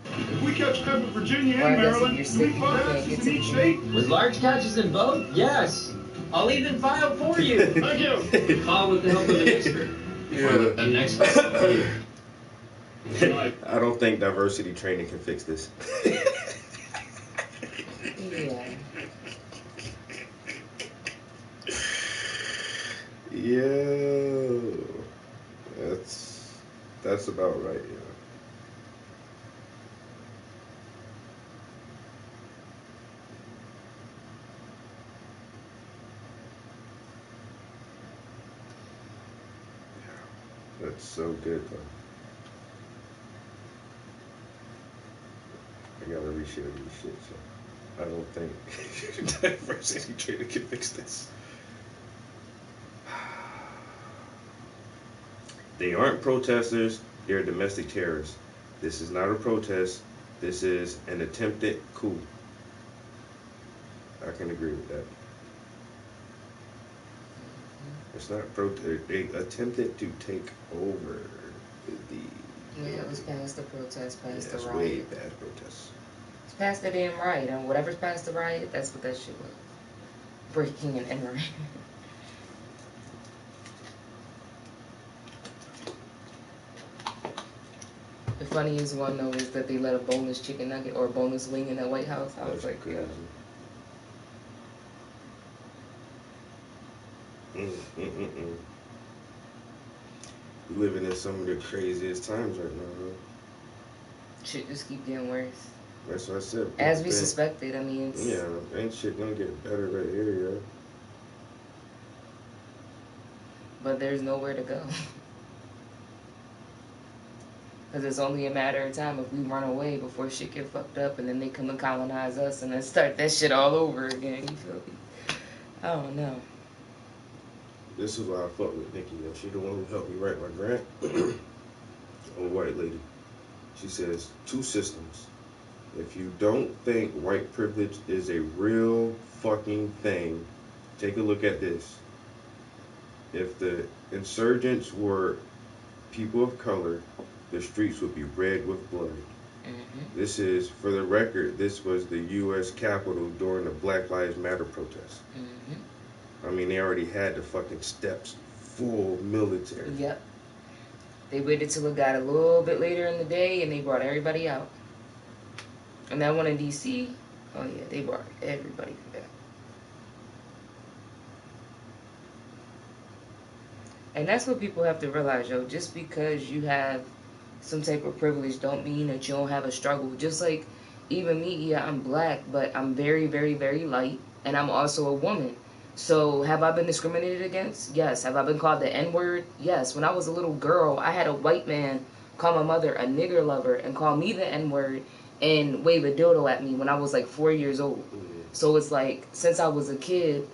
If we catch crab in Virginia Or I and guess if Maryland, you're do sick, we you file can't taxes get in to each state? With large catches in both? Yes. I'll even file for you. Thank you. Call with the help of an expert. Yeah. An expert. I don't think diversity training can fix this. Yeah. Yeah. That's about right, yeah. That's so good, though. I gotta reshare these shit, so I don't think diversity training can fix this. They aren't protesters, they're domestic terrorists. This is not a protest, this is an attempted coup. I can agree with that. It's not they attempted to take over the... Yeah, it was past the protest, past the it's riot. way past protest. It's past the damn riot, and whatever's past the riot, that's what that shit was. Breaking and entering. The funniest one though is that they let a boneless chicken nugget or a boneless wing in the White House. I was like, yeah. We're living in some of the craziest times right now, bro. Shit just keep getting worse. That's what I said. As we suspected, I mean, it's... Yeah, ain't shit gonna get better right here, yo. But there's nowhere to go. Because it's only a matter of time if we run away before shit get fucked up and then they come and colonize us and then start that shit all over again, you feel me? I don't know. This is why I fuck with Nikki, yo. She the one who helped me write my grant. Old white lady. She says, 2 systems. If you don't think white privilege is a real fucking thing, take a look at this. If the insurgents were people of color, the streets would be red with blood. Mm-hmm. This is, for the record, this was the U.S. Capitol during the Black Lives Matter protest. Mm-hmm. I mean, they already had the fucking steps full military. Yep. They waited till it got a little bit later in the day and they brought everybody out. And that one in D.C., oh yeah, they brought everybody back. And that's what people have to realize, yo. Just because you have some type of privilege don't mean that you don't have a struggle. Just like, even me, yeah, I'm black, but I'm very, very, very light. And I'm also a woman. So, have I been discriminated against? Yes. Have I been called the N-word? Yes. When I was a little girl, I had a white man call my mother a nigger lover and call me the N-word and wave a dildo at me when I was like 4 years old. So it's like, since I was a kid,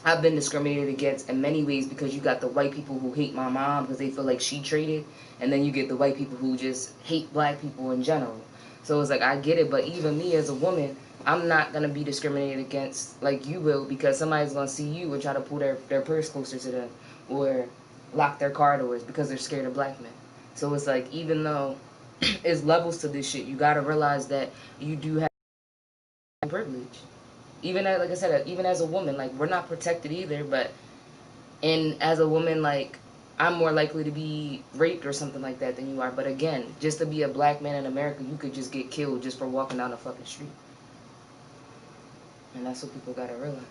I've been discriminated against in many ways because you got the white people who hate my mom because they feel like she traded, and then you get the white people who just hate black people in general. So it's like, I get it, but even me as a woman, I'm not going to be discriminated against like you will because somebody's going to see you and try to pull their purse closer to them or lock their car doors because they're scared of black men. So it's like, even though it's levels to this shit, you got to realize that you do have privilege. Even as, like I said, even as a woman, like, we're not protected either, but as a woman, like, I'm more likely to be raped or something like that than you are. But again, just to be a black man in America, you could just get killed just for walking down the fucking street. And that's what people gotta realize.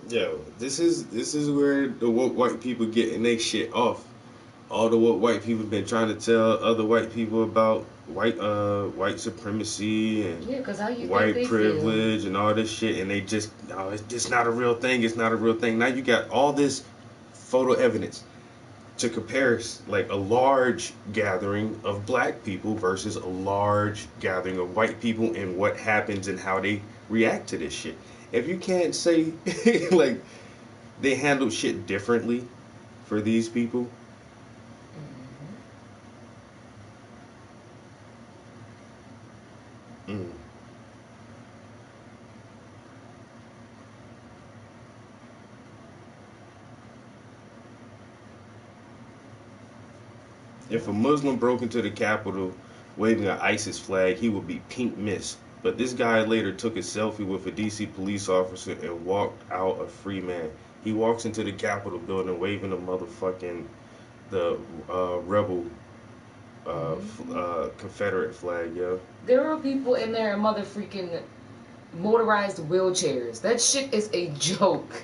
Yo, this is where the woke white people getting their shit off. All the woke white people been trying to tell other white people about white supremacy and white privilege and all this shit, and they just, no, it's just not a real thing. It's not a real thing. Now you got all this photo evidence to compare, like a large gathering of black people versus a large gathering of white people and what happens and how they react to this shit. If you can't say like they handle shit differently for these people, If a Muslim broke into the Capitol waving an ISIS flag, he would be pink mist. But this guy later took a selfie with a DC police officer and walked out a free man. He walks into the Capitol building waving the rebel Confederate flag, yo. There are people in there in motherfucking motorized wheelchairs. That shit is a joke.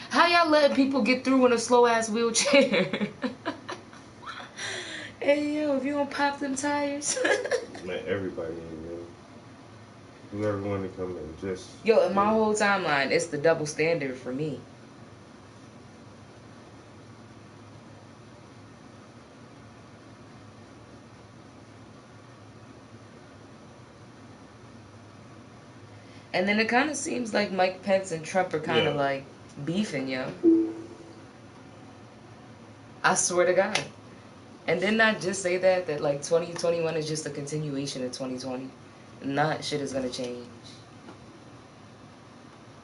How y'all letting people get through in a slow ass wheelchair? Hey yo, if you don't pop them tires. Man, everybody in there. Whoever wanted to come in, just. Yo, in my whole timeline, it's the double standard for me. And then it kind of seems like Mike Pence and Trump are kind of like beefing, yo. I swear to God. And didn't I just say that like 2021 is just a continuation of 2020? Not shit is gonna change.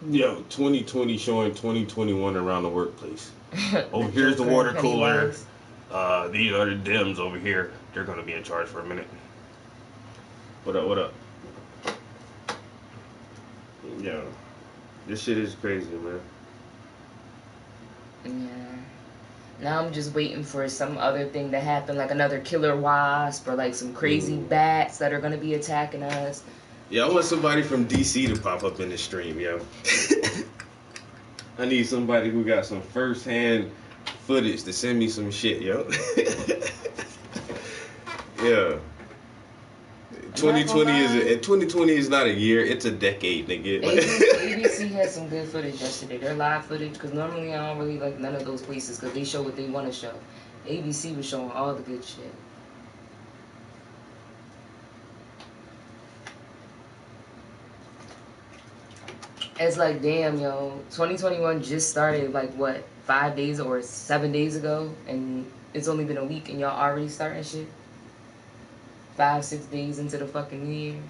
Yo, 2020 showing 2021 around the workplace. Oh, here's the water cooler. These are the Dems over here. They're gonna be in charge for a minute. What up, what up? Yo, this shit is crazy, man. Yeah. Now I'm just waiting for some other thing to happen, like another killer wasp or like some crazy bats that are gonna be attacking us. Yeah, I want somebody from DC to pop up in the stream, yo. I need somebody who got some first-hand footage to send me some shit, yo. Yeah. 2020 is not a year, it's a decade, nigga. ABC had some good footage yesterday. Their live footage, because normally I don't really like none of those places because they show what they want to show. ABC was showing all the good shit. It's like, damn, yo, 2021 just started like what, 5 days or 7 days ago, and it's only been a week and y'all already starting shit? 5-6 days into the fucking new year.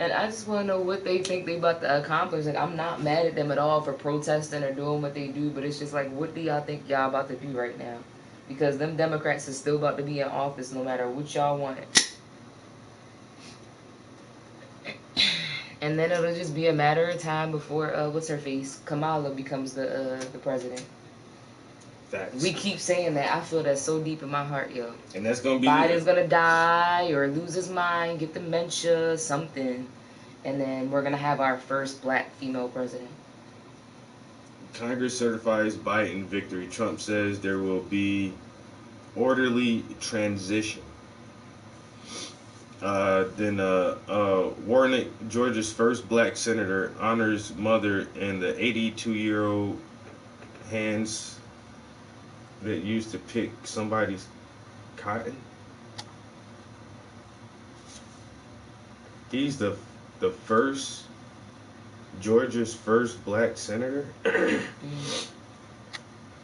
And I just want to know what they think they about to accomplish. Like, I'm not mad at them at all for protesting or doing what they do, but it's just like, what do y'all think y'all about to do right now? Because them Democrats is still about to be in office no matter what y'all want. And then it'll just be a matter of time before, what's her face? Kamala becomes the president. Facts. We keep saying that. I feel that so deep in my heart, yo. And that's gonna be Biden's gonna die or lose his mind, get dementia, something, and then we're gonna have our first black female president. Congress certifies Biden victory. Trump says there will be orderly transition. Then Warnock, Georgia's first black senator, honors mother and the 82-year-old hands that used to pick somebody's cotton. He's the first, Georgia's first black senator.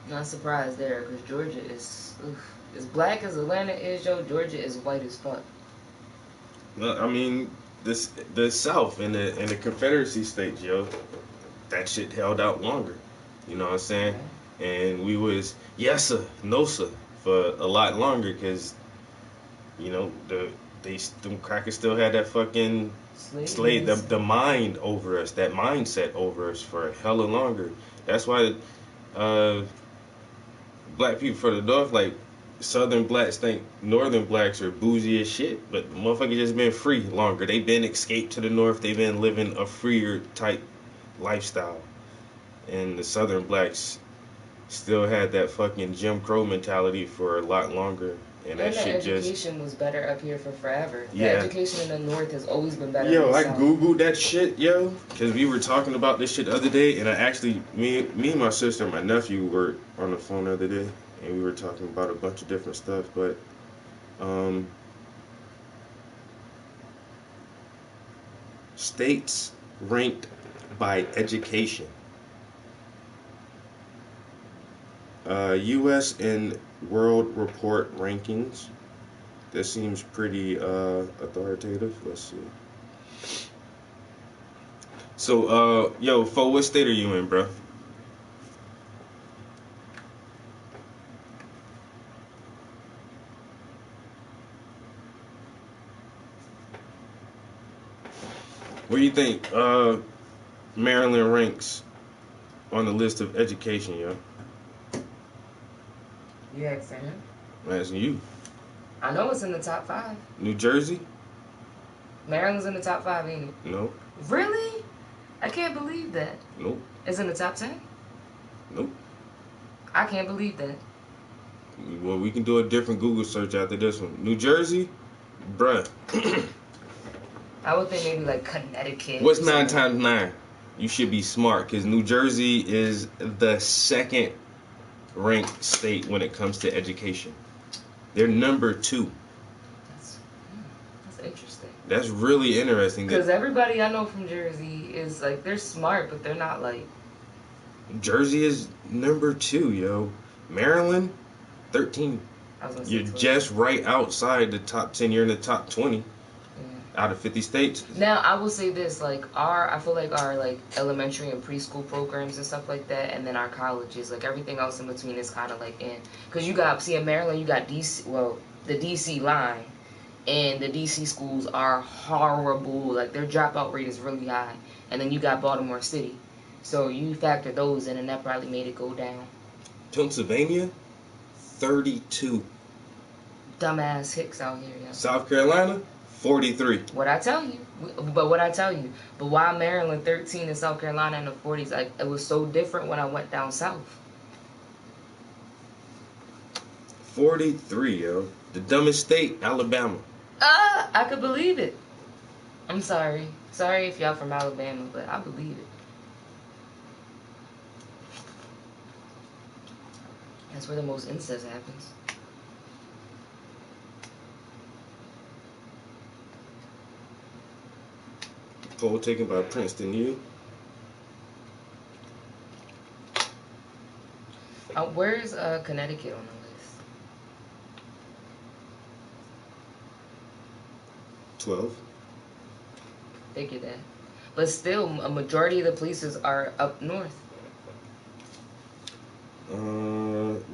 Not surprised there, because Georgia is as black as Atlanta is, yo. Georgia is white as fuck. Well, I mean, the South and the Confederacy states, yo, that shit held out longer. You know what I'm saying? And we was yes sir, no sir for a lot longer because, you know, them crackers still had that fucking slave, the mind over us, that mindset over us for hella longer. That's why black people for the North, like Southern blacks think Northern blacks are bougie as shit, but the motherfuckers just been free longer. They been escaped to the North. They been living a freer type lifestyle, and the Southern blacks still had that fucking Jim Crow mentality for a lot longer, and that shit just. The education was better up here for forever. The Yeah. education in the North has always been better. Yo, than the I South. googled that shit, yo, because we were talking about this shit the other day, and I actually, me and my sister and my nephew were on the phone the other day, and we were talking about a bunch of different stuff, but states ranked by education. U.S. and World Report rankings. That seems pretty authoritative. Let's see. So, yo, Fo, what state are you in, bro? What do you think Maryland ranks on the list of education, yo? You asking him? I'm asking you. I know it's in the top 5. New Jersey? Maryland's in the top 5, ain't it? No. Really? I can't believe that. Nope. It's in the top 10? Nope. I can't believe that. Well, we can do a different Google search after this one. New Jersey? Bruh. I would think maybe like Connecticut. What's 9 times 9? You should be smart, because New Jersey is the 2nd ranked state when it comes to education. They're number 2. That's interesting. That's really interesting. Because everybody I know from Jersey is like, they're smart, but they're not like... Jersey is number 2, yo. Maryland, 13. You're just right outside the top 10. You're in the top 20 out of 50 states. Now, I will say this, like, I feel like our, like, elementary and preschool programs and stuff like that, and then our colleges, like, everything else in between is kind of, like, in. Because you got, see, in Maryland, you got DC, well, the DC line, and the DC schools are horrible. Like, their dropout rate is really high. And then you got Baltimore City. So you factor those in, and that probably made it go down. Pennsylvania, 32. Dumbass Hicks out here, yeah. South Carolina, 43. What I tell you. But why Maryland 13 and South Carolina in the 40s? Like, it was so different when I went down south. 43, yo. The dumbest state, Alabama. I could believe it. I'm sorry. Sorry if y'all from Alabama, but I believe it. That's where the most incest happens. Poll taken by Princeton U. Where's Connecticut on the list? 12. Figure that. But still, a majority of the places are up north.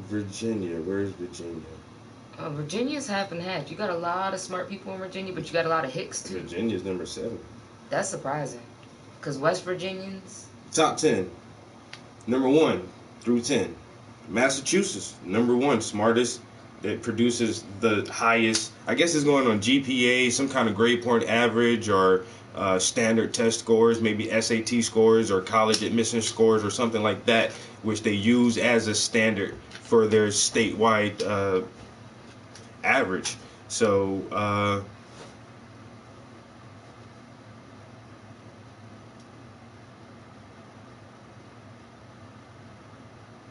Virginia. Where's Virginia? Virginia's half and half. You got a lot of smart people in Virginia, but you got a lot of Hicks too. Virginia's number 7. That's surprising. Because West Virginians... Top 10. Number 1 through 10. Massachusetts, number 1. Smartest. That produces the highest. I guess it's going on GPA, some kind of grade point average, or standard test scores, maybe SAT scores or college admission scores or something like that, which they use as a standard for their statewide average. So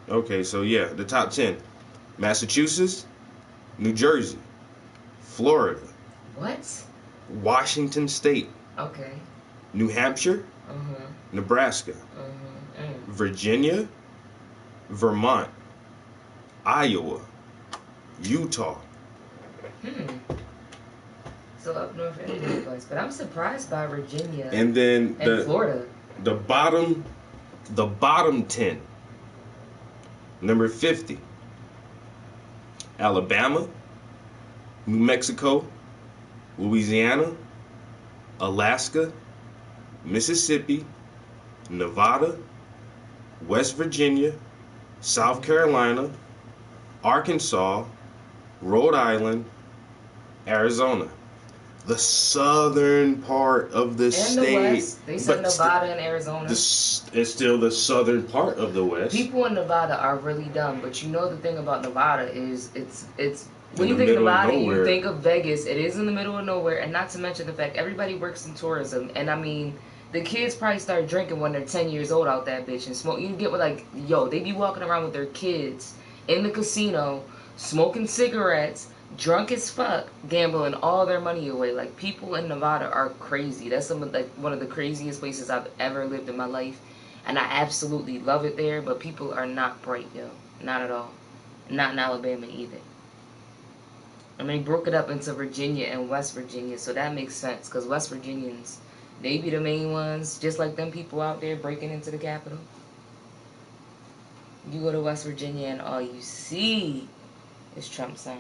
okay, so yeah, the top 10. Massachusetts, New Jersey, Florida. What? Washington State. Okay. New Hampshire, Nebraska, Virginia, Vermont, Iowa, Utah. So up north any place, but I'm surprised by Virginia and then Florida. The bottom 10. Number 50. Alabama, New Mexico, Louisiana, Alaska, Mississippi, Nevada, West Virginia, South Carolina, Arkansas, Rhode Island, Arizona. The southern part of the state. The West. They said Nevada and Arizona. It's still the southern part of the West. People in Nevada are really dumb, but you know the thing about Nevada is it's when you think about it, you think of Vegas. It is in the middle of nowhere, and not to mention the fact everybody works in tourism. And I mean, the kids probably start drinking when they're 10 years old out that bitch and smoke. You get with like, they be walking around with their kids in the casino, smoking cigarettes, drunk as fuck, gambling all their money away. Like, people in Nevada are crazy. That's one of the craziest places I've ever lived in my life, and I absolutely love it there. But people are not bright, not at all. Not in Alabama either. I mean, they broke it up into Virginia and West Virginia, so that makes sense, because West Virginians, they be the main ones, just like them people out there breaking into the Capitol. You go to West Virginia and all you see is Trump signs.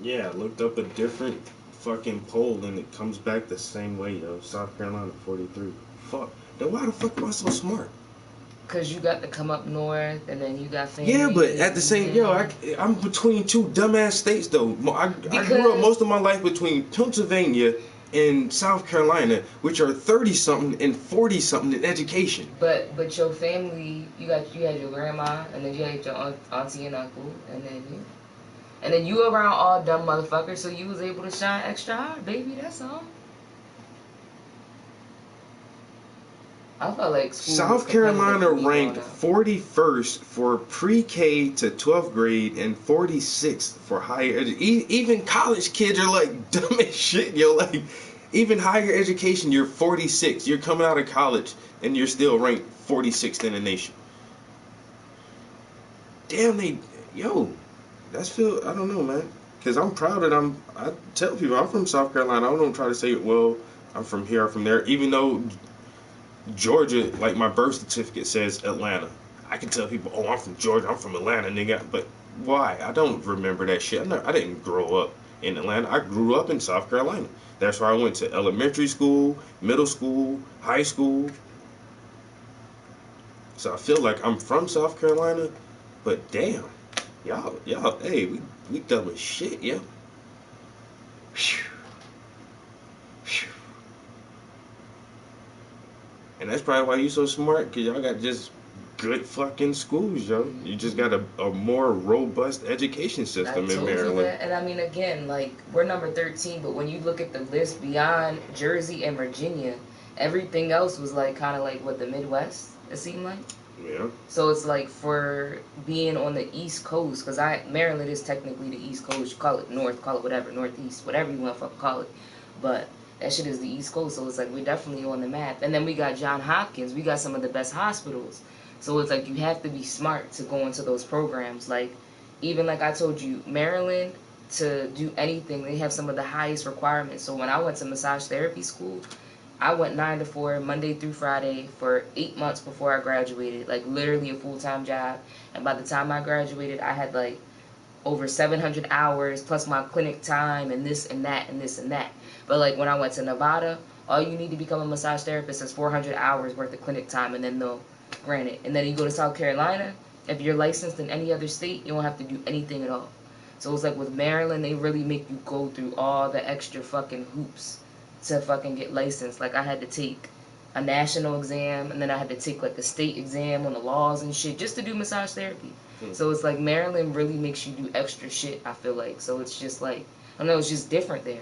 Yeah, I looked up a different fucking poll and it comes back the same way, yo. South Carolina 43. Fuck. Then why the fuck am I so smart? Cause you got to come up north, and then you got family. Yeah, but at the same, I'm between two dumbass states though. I grew up most of my life between Pennsylvania and South Carolina, which are 30-something and 40-something in education. But your family, you had your grandma, and then you had your auntie and uncle, and then you around all dumb motherfuckers, so you was able to shine extra hard, baby. That's all. I felt like South Carolina ranked 41st for pre-K to 12th grade and 46th for higher education. Even college kids are like dumb as shit, yo. Like, even higher education, you're 46. You're coming out of college and you're still ranked 46th in the nation. Damn, that's I don't know, man. Because I'm proud that I tell people I'm from South Carolina. I don't try to say, well, I'm from here, I'm from there. Even though Georgia, like my birth certificate says Atlanta. I can tell people, oh, I'm from Georgia, I'm from Atlanta, nigga. But why? I don't remember that shit. I didn't grow up in Atlanta. I grew up in South Carolina. That's where I went to elementary school, middle school, high school. So I feel like I'm from South Carolina, but damn, y'all, hey, we dumb as shit, yo. And that's probably why you so smart, because y'all got just good fucking schools, yo. You just got a more robust education system in Maryland. And I mean, again, like, we're number 13, but when you look at the list beyond Jersey and Virginia, everything else was like kind of like what the Midwest, it seemed like. Yeah. So it's like for being on the East Coast, because Maryland is technically the East Coast. You call it North, call it whatever, Northeast, whatever you want to fucking call it. But that shit is the East Coast, so it's like we're definitely on the map. And then we got Johns Hopkins. We got some of the best hospitals. So it's like you have to be smart to go into those programs. Like, even like I told you, Maryland, to do anything, they have some of the highest requirements. So when I went to massage therapy school, I went 9 to 4, Monday through Friday, for 8 months before I graduated. Like, literally a full-time job. And by the time I graduated, I had like over 700 hours, plus my clinic time, and this and that, and this and that. But like when I went to Nevada, all you need to become a massage therapist is 400 hours worth of clinic time, and then they'll grant it. And then you go to South Carolina, if you're licensed in any other state, you don't have to do anything at all. So it's like with Maryland, they really make you go through all the extra fucking hoops to fucking get licensed. Like, I had to take a national exam, and then I had to take like a state exam on the laws and shit just to do massage therapy. So it's like Maryland really makes you do extra shit, I feel like. So it's just like, I don't know, it's just different there.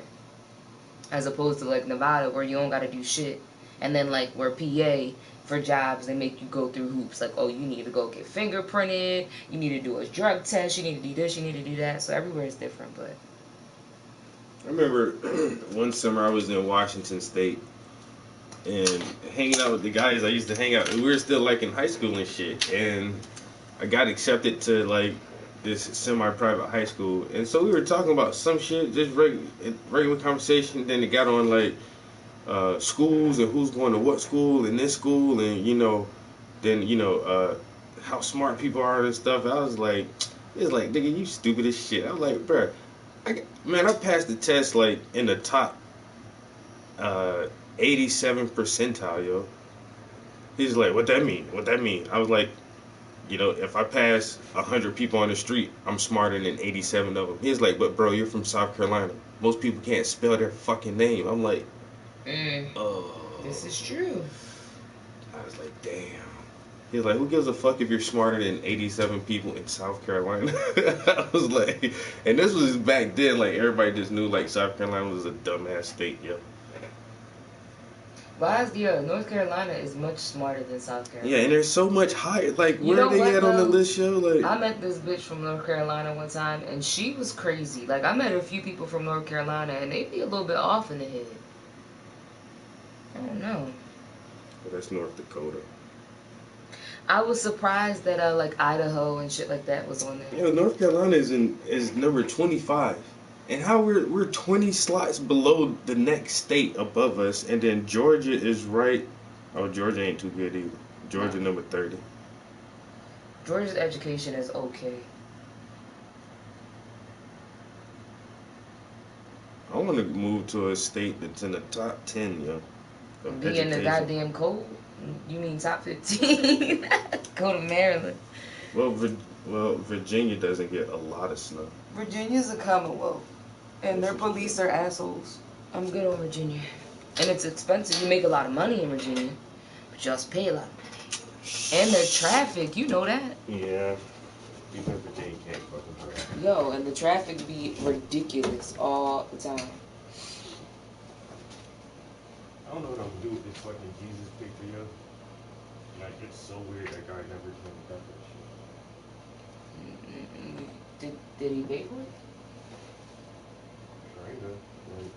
As opposed to like Nevada, where you don't gotta do shit. And then like where PA, for jobs, they make you go through hoops. Like, oh, you need to go get fingerprinted, you need to do a drug test, you need to do this, you need to do that. So everywhere is different, but I remember one summer I was in Washington State and hanging out with the guys I used to hang out. We were still like in high school and shit. And I got accepted to like this semi-private high school. And so we were talking about some shit, just regular conversation. Then it got on like schools and who's going to what school and this school. And, then, how smart people are and stuff. I was like, it's like, nigga, you stupid as shit. I was like, bruh. I passed the test like in the top 87 percentile, yo. He's like, what that mean? What that mean? I was like, if I pass 100 people on the street, I'm smarter than 87 of them. He's like, but bro, you're from South Carolina. Most people can't spell their fucking name. I'm like, this is true. I was like, damn. He's like, who gives a fuck if you're smarter than 87 people in South Carolina? I was like, and this was back then, like, everybody just knew, like, South Carolina was a dumbass state, yo. But North Carolina is much smarter than South Carolina. Yeah, and there's so much higher, like, where are they at on the list, yo? Like, I met this bitch from North Carolina one time, and she was crazy. Like, I met a few people from North Carolina, and they'd be a little bit off in the head. I don't know. Well, that's North Dakota. I was surprised that like Idaho and shit like that was on there. Yeah, North Carolina is number 25, and how we're 20 slots below the next state above us, and then Georgia is right. Oh, Georgia ain't too good either. Georgia number 30. Georgia's education is okay. want to move to a state that's in the top 10, yo. Of Be in the education. goddamn code. You mean top 15? Go to Maryland. Well, Virginia doesn't get a lot of snow. Virginia's a Commonwealth, and their police are assholes. I'm good on Virginia. And it's expensive. You make a lot of money in Virginia, but you also pay a lot of money. And their traffic, you know that. Yeah. Because Virginia can't fucking drive. Yo, and the traffic be ridiculous all the time. I don't know what I'm gonna do with this fucking Jesus picture, yo. Like, it's so weird that guy never came back that shit. Did he pay for it? Kinda. Like,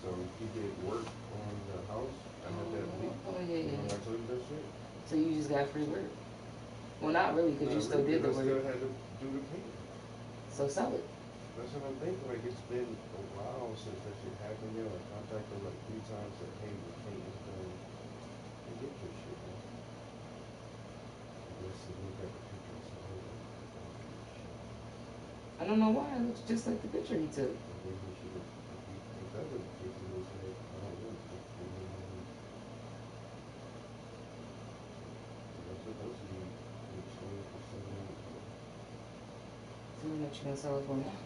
so he did work on the house. I had that leak. Oh, yeah. I told you that shit? So you just got free work? Well, not really, because you still did the work. I still had to do the painting. So sell it. That's what I'm thinking. Like, it's been a while since that shit happened. You know, I contacted them like 3 times. Said, hey, the paint is done. And get your shit, man. I guess to look at the picture and say, hey, I don't know why. It looks just like the picture he took. maybe we should have, if that was the case, he would say, I don't want to take the money. That's supposed to be exchange for something. So how much you gonna sell it for now?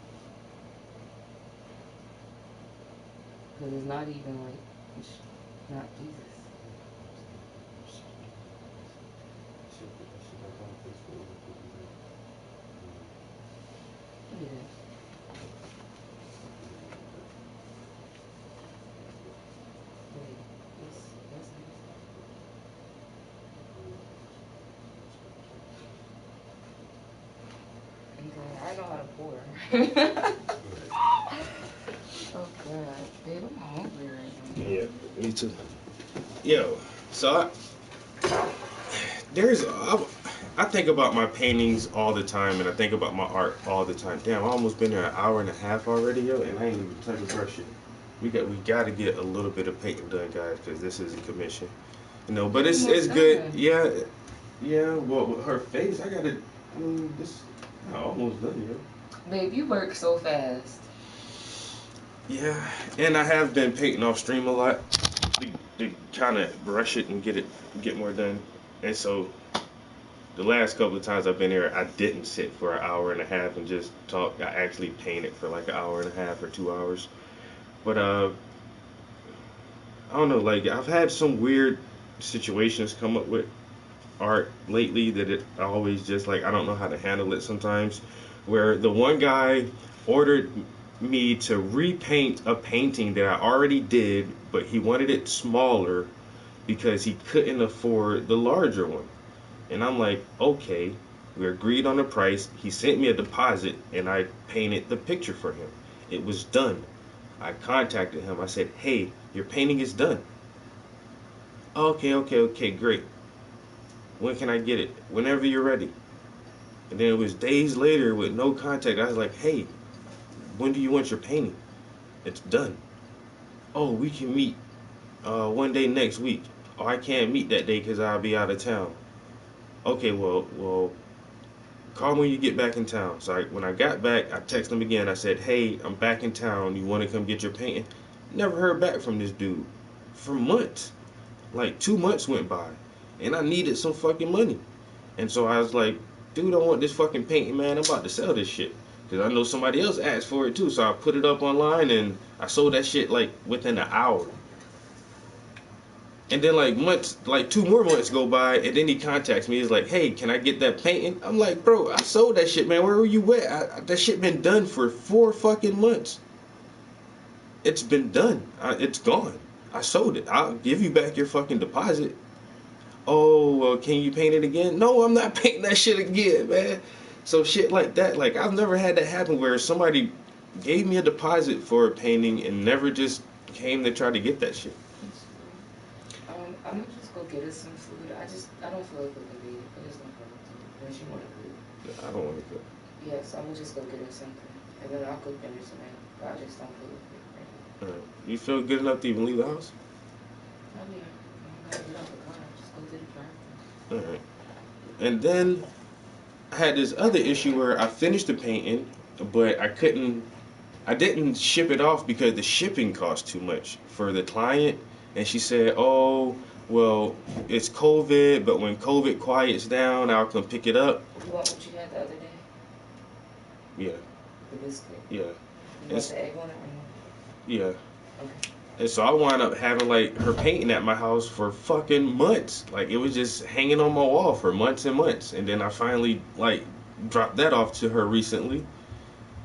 Because it's not even like, it's not Jesus. Look at that. Wait, that's nice. Okay, I know how to pour. Oh god, babe, I'm hungry right now. Yeah, me too. Yo, so I think about my paintings all the time, and I think about my art all the time. Damn, I almost been there an hour and a half already, yo, and I ain't even touched the brush yet. We got to get a little bit of painting done, guys, because this is a commission, you know. But it's good. Yeah. Well, with her face, this almost done, yo. Babe, you work so fast. Yeah, and I have been painting off stream a lot to kind of brush it and get more done. And so the last couple of times I've been here, I didn't sit for an hour and a half and just talk. I actually painted for like an hour and a half or 2 hours. But I don't know, like I've had some weird situations come up with art lately that I always just like, I don't know how to handle it sometimes, where the one guy ordered me to repaint a painting that I already did, but he wanted it smaller because he couldn't afford the larger one. And I'm like, okay, we agreed on the price. He sent me a deposit and I painted the picture for him. It was done. I contacted him. I said, hey, your painting is done. Okay, great. When can I get it? Whenever you're ready. And then it was days later with no contact. I was like, hey, when do you want your painting? It's done. Oh, we can meet one day next week. Oh, I can't meet that day because I'll be out of town. Okay, well, call me when you get back in town. So when I got back, I texted him again. I said, hey, I'm back in town. You want to come get your painting? Never heard back from this dude for months. Like 2 months went by. And I needed some fucking money. And so I was like, dude, I want this fucking painting, man. I'm about to sell this shit. Because I know somebody else asked for it too. So I put it up online and I sold that shit like within an hour. And then like 2 more months go by and then he contacts me. He's like, hey, can I get that painting? I'm like, bro, I sold that shit, man. Where were you at? That shit been done for 4 fucking months. It's been done. It's gone. I sold it. I'll give you back your fucking deposit. Oh, can you paint it again? No, I'm not painting that shit again, man. So shit like that, like I've never had that happen where somebody gave me a deposit for a painting and never just came to try to get that shit. I'm gonna just go get us some food. I don't feel like cooking, babe. I just don't feel like cooking. Unless you want to cook. I don't want to cook. Yes, I'm gonna just go get us something. And then I'll cook dinner tonight. But I just don't feel like cooking. Alright. You feel good enough to even leave the house? Oh yeah. I gotta get out the car. Just go to the drive-thru. Alright. And then I had this other issue where I finished the painting, but I couldn't I didn't ship it off because the shipping cost too much for the client. And she said, oh, well, it's COVID, but when COVID quiets down, I'll come pick it up. You want what you had the other day? Yeah. The biscuit? Yeah. You want the egg on it or no? Yeah. Okay. And so I wound up having like her painting at my house for fucking months. Like it was just hanging on my wall for months and months. And then I finally like dropped that off to her recently,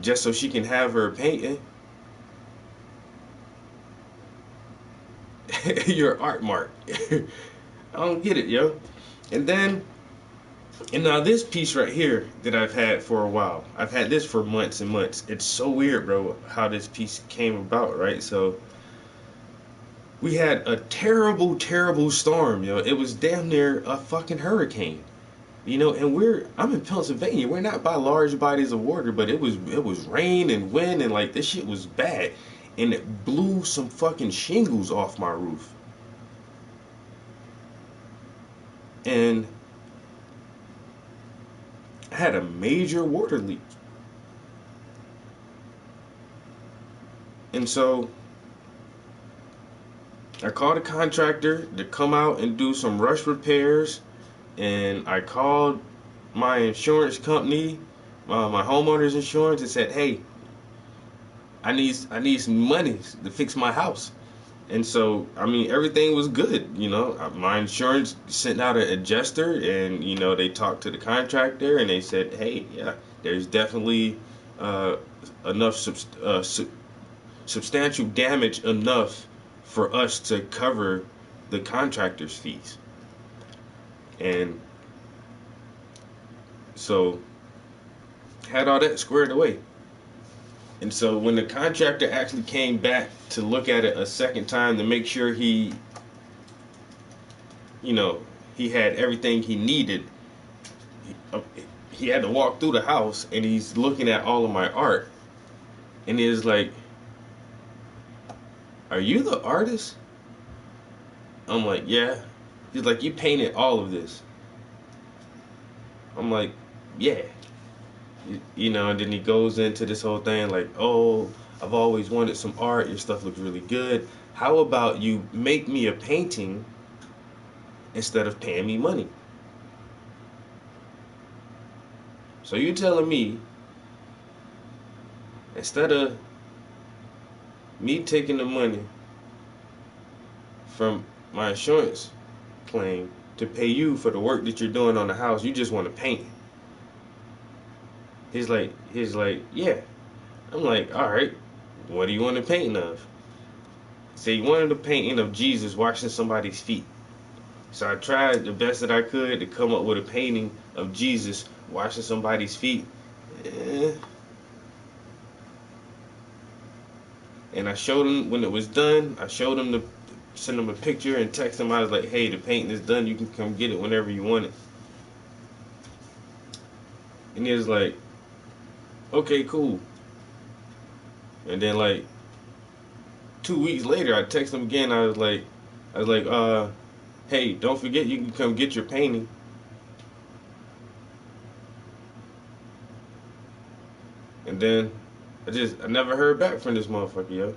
just so she can have her painting. Your art mark. I don't get it, yo. And now this piece right here that I've had for a while. I've had this for months and months. It's so weird, bro, how this piece came about, right? So we had a terrible, terrible storm, yo. It was damn near a fucking hurricane. You know, and I'm in Pennsylvania. We're not by large bodies of water, but it was rain and wind, and like this shit was bad. And it blew some fucking shingles off my roof. And I had a major water leak. And so I called a contractor to come out and do some rush repairs. And I called my insurance company, my homeowner's insurance, and said, hey, I need some money to fix my house. And so, I mean, everything was good, you know. My insurance sent out an adjuster, and, you know, they talked to the contractor, and they said, hey, yeah, there's definitely enough substantial damage enough for us to cover the contractor's fees. And so, had all that squared away. And so when the contractor actually came back to look at it a second time to make sure he had everything he needed, he had to walk through the house, and he's looking at all of my art, and he's like, are you the artist? I'm like, yeah. He's like, you painted all of this. I'm like, yeah. You know, and then he goes into this whole thing like, oh, I've always wanted some art. Your stuff looks really good. How about you make me a painting instead of paying me money? So you're telling me, instead of me taking the money from my insurance claim to pay you for the work that you're doing on the house, you just want to paint? He's like, yeah. I'm like, all right, what do you want a painting of? So he wanted a painting of Jesus washing somebody's feet. So I tried the best that I could to come up with a painting of Jesus washing somebody's feet. And I showed him when it was done. I showed him send him a picture and text him. I was like, hey, the painting is done. You can come get it whenever you want it. And he was like, okay, cool. And then like 2 weeks later, I text him again. I was like, hey, don't forget you can come get your painting. And then I never heard back from this motherfucker, yo.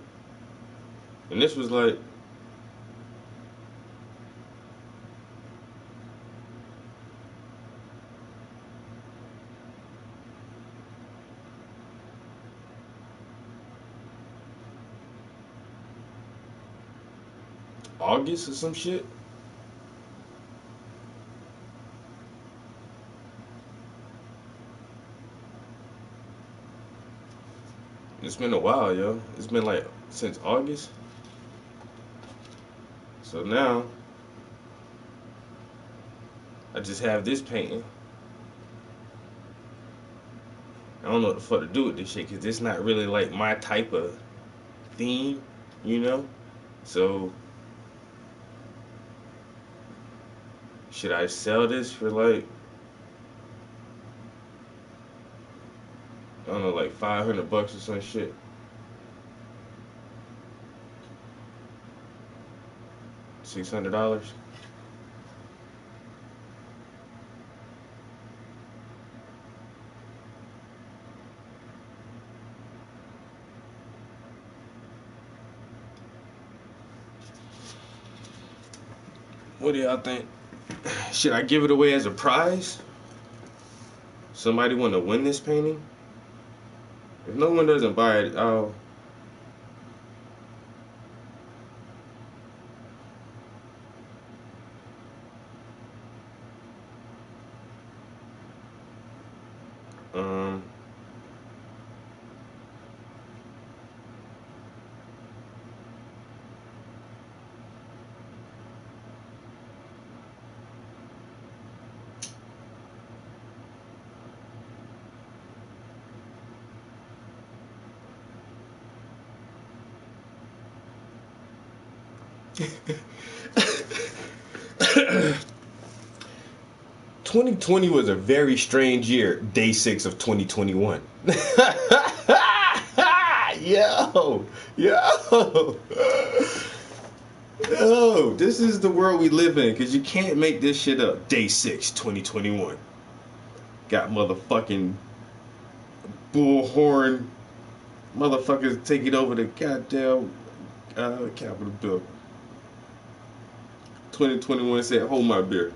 And this was like August or some shit. It's been a while, yo. It's been like since August. So now I just have this painting. I don't know what the fuck to do with this shit, because it's not really like my type of theme, you know? So should I sell this for like, I don't know, like $500 or some shit? $600? What do y'all think? Should I give it away as a prize? Somebody want to win this painting? If no one doesn't buy it, I'll... ...2020 was a very strange year. Day 6 of 2021. Yo, this is the world we live in, because you can't make this shit up. Day 6, 2021. Got motherfucking bullhorn motherfuckers taking over the goddamn Capitol building. 2021 said, hold my beer.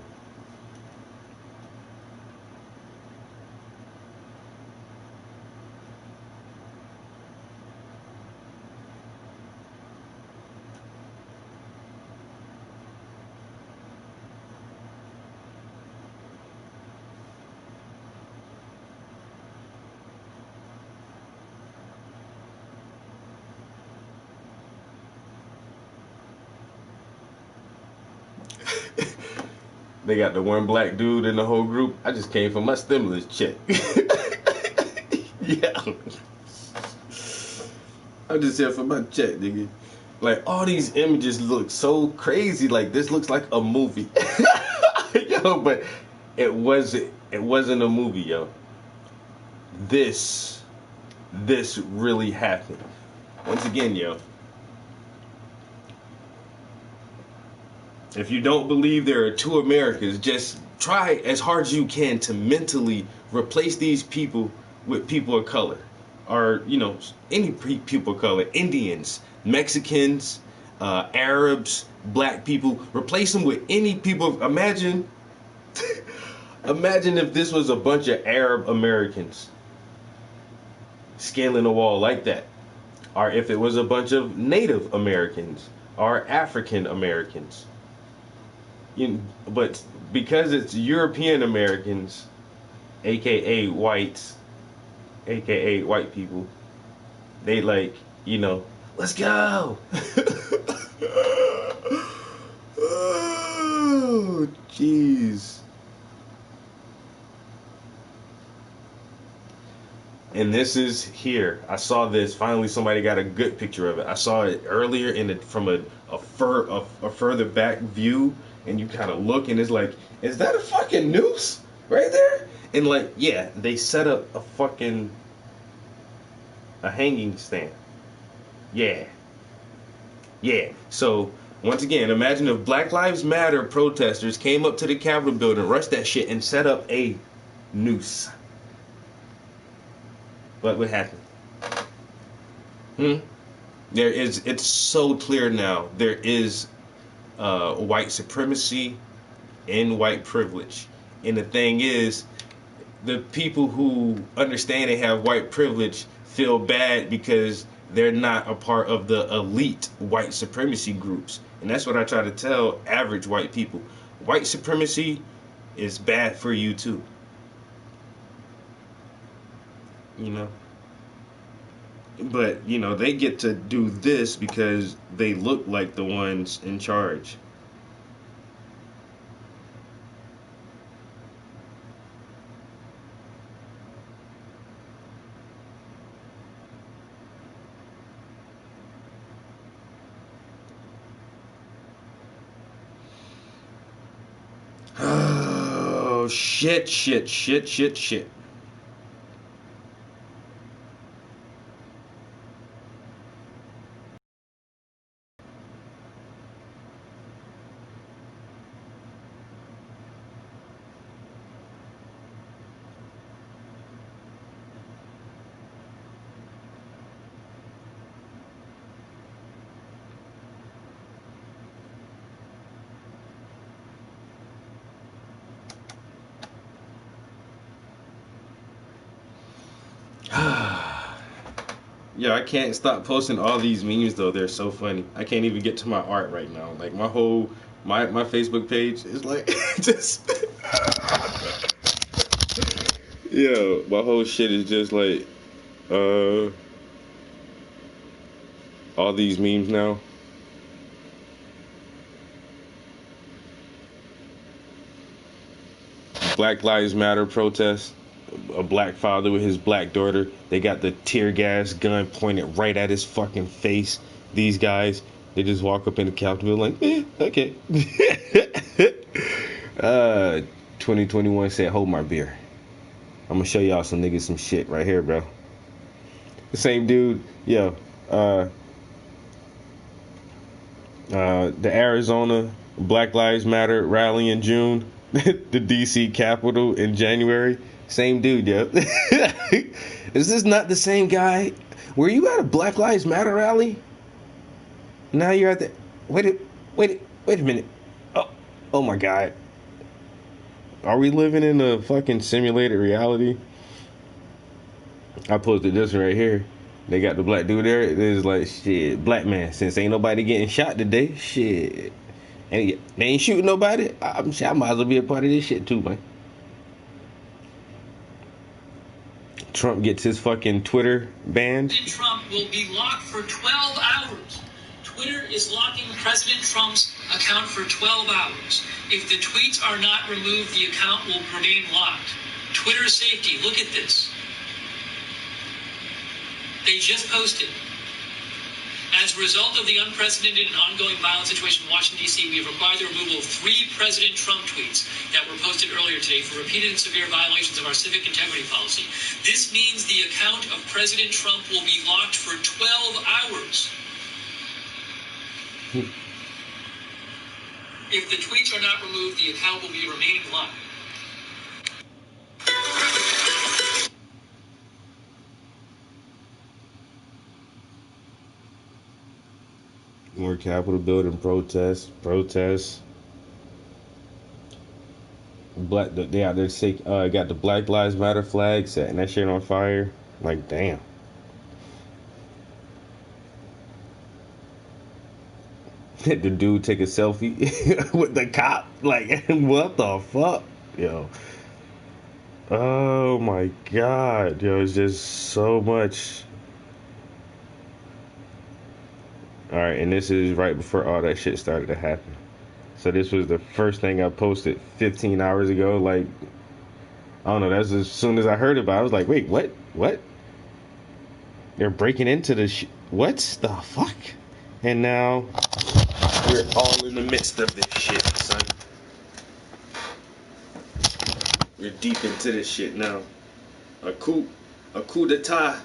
They got the one black dude in the whole group. I just came for my stimulus check. Yeah. I'm just here for my check, nigga. Like, all these images look so crazy. Like, this looks like a movie. Yo, but it wasn't a movie, yo. This really happened. Once again, yo. If you don't believe there are two Americas, just try as hard as you can to mentally replace these people with people of color. Or, you know, any people of color. Indians, Mexicans, Arabs, black people. Replace them with any people. Imagine if this was a bunch of Arab Americans scaling a wall like that. Or if it was a bunch of Native Americans or African Americans. But because it's European Americans, aka whites, aka white people, they like, you know, let's go. Oh, jeez. And this is here. I saw this. Finally, somebody got a good picture of it. I saw it earlier from a further back view. And you kind of look and it's like, is that a fucking noose right there? And like, yeah, they set up a hanging stand. Yeah. So once again, imagine if Black Lives Matter protesters came up to the Capitol building, rushed that shit, and set up a noose. What would happen? It's so clear now. There is white supremacy and white privilege. And the thing is, the people who understand they have white privilege feel bad because they're not a part of the elite white supremacy groups. And that's what I try to tell average white people. White supremacy is bad for you too. You know? But, you know, they get to do this because they look like the ones in charge. Oh, shit. Yo, I can't stop posting all these memes though. They're so funny. I can't even get to my art right now. Like my whole my Facebook page is like just yo, my whole shit is just like all these memes now. Black Lives Matter protest. A black father with his black daughter. They got the tear gas gun pointed right at his fucking face. These guys, they just walk up in the Capitol like, okay. 2021 said, hold my beer. I'm gonna show y'all some niggas some shit right here, bro. The same dude, yo. The Arizona Black Lives Matter rally in June. The DC Capitol in January. Same dude, yo. Is this not the same guy? Were you at a Black Lives Matter rally? Now you're at the... Wait a minute. Oh my God. Are we living in a fucking simulated reality? I posted this right here. They got the black dude there. It is like, shit, black man, since ain't nobody getting shot today, shit. And they ain't shooting nobody. I might as well be a part of this shit too, man. Trump gets his fucking Twitter banned. President Trump will be locked for 12 hours. Twitter is locking President Trump's account for 12 hours. If the tweets are not removed, the account will remain locked. Twitter safety, look at this. They just posted. As a result of the unprecedented and ongoing violent situation in Washington, D.C., we have required the removal of 3 President Trump tweets that were posted earlier today for repeated and severe violations of our civic integrity policy. This means the account of President Trump will be locked for 12 hours. If the tweets are not removed, the account will be remaining locked. More Capitol building protests. They out there say got the Black Lives Matter flag setting that shit on fire. Like, damn. The dude take a selfie with the cop. Like, what the fuck, yo? Oh my God, yo, it's just so much. Alright, and this is right before all that shit started to happen. So this was the first thing I posted 15 hours ago. Like, I don't know, that's as soon as I heard about it, I was like, wait, what? They're breaking into the what the fuck? And now we're all in the midst of this shit, son. We're deep into this shit now. A coup d'etat.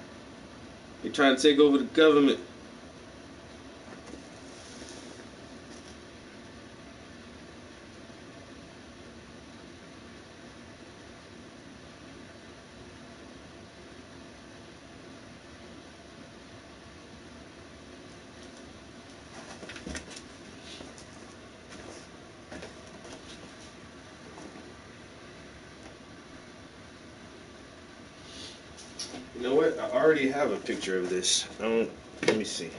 They're trying to take over the government. You know what? I already have a picture of this. Let me see.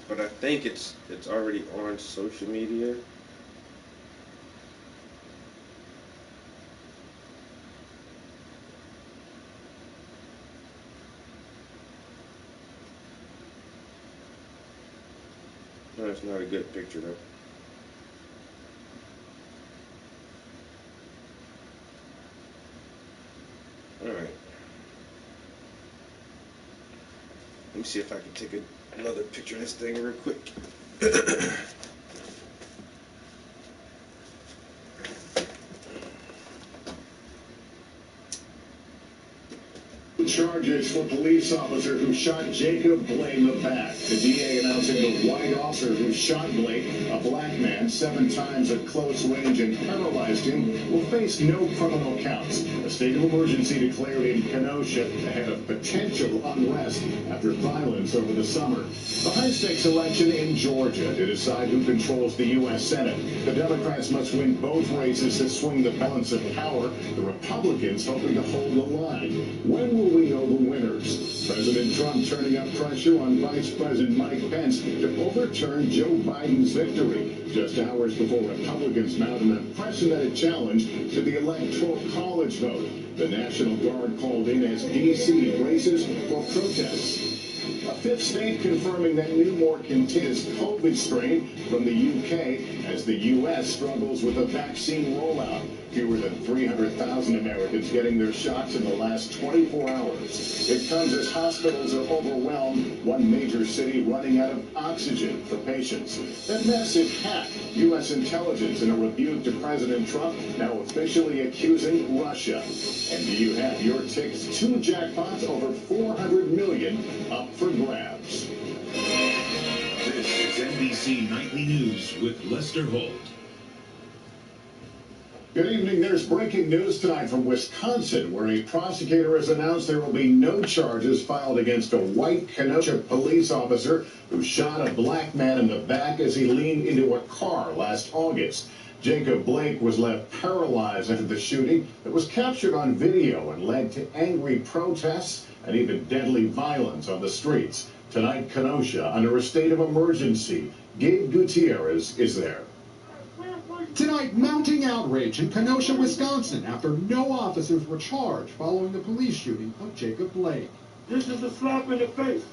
But I think it's already on social media. No, it's not a good picture though. Alright. Let me see if I can take another picture of this thing real quick. Charges for police officer who shot Jacob Blake LeBat. The DA announcing the white officer who shot Blake, a black man, 7 times at close range and paralyzed him, will face no criminal counts. A state of emergency declared in Kenosha ahead of potential unrest after violence over the summer. The high-stakes election in Georgia to decide who controls the U.S. Senate. The Democrats must win both races to swing the balance of power. The Republicans hoping to hold the line. When will we know the winner President Trump turning up pressure on Vice President Mike Pence to overturn Joe Biden's victory just hours before Republicans mount an unprecedented challenge to the Electoral College vote. The National Guard called in as D.C. braces for protests. A fifth state confirming that new, more contagious COVID strain from the UK as the U.S. struggles with a vaccine rollout. Fewer than 300,000 Americans getting their shots in the last 24 hours. It comes as hospitals are overwhelmed, one major city running out of oxygen for patients. That massive hack, U.S. intelligence in a rebuke to President Trump, now officially accusing Russia. And do you have your tickets? 2 jackpots over $400 million up for grabs. This is NBC Nightly News with Lester Holt. Good evening. There's breaking news tonight from Wisconsin, where a prosecutor has announced there will be no charges filed against a white Kenosha police officer who shot a black man in the back as he leaned into a car last August. Jacob Blake was left paralyzed after the shooting that was captured on video and led to angry protests and even deadly violence on the streets. Tonight, Kenosha under a state of emergency. Gabe Gutierrez is there. Tonight, mounting outrage in Kenosha, Wisconsin, after no officers were charged following the police shooting of Jacob Blake. This is a slap in the face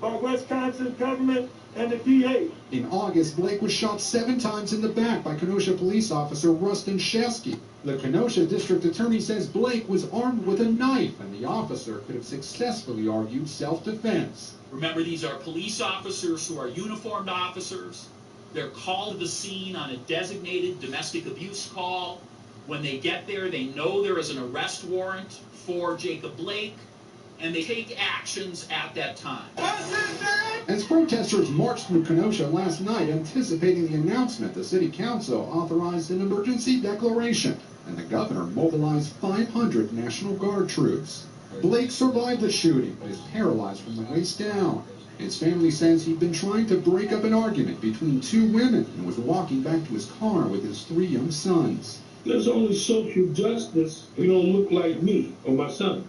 by Wisconsin government and the DA. In August, Blake was shot 7 times in the back by Kenosha police officer Rustin Shesky. The Kenosha district attorney says Blake was armed with a knife, and the officer could have successfully argued self-defense. Remember, these are police officers who are uniformed officers. They're called to the scene on a designated domestic abuse call. When they get there, they know there is an arrest warrant for Jacob Blake, and they take actions at that time. As protesters marched through Kenosha last night anticipating the announcement, the city council authorized an emergency declaration, and the governor mobilized 500 National Guard troops. Blake survived the shooting, but is paralyzed from the waist down. His family says he'd been trying to break up an argument between 2 women and was walking back to his car with his 3 young sons. There's only social justice if you don't look like me or my sons.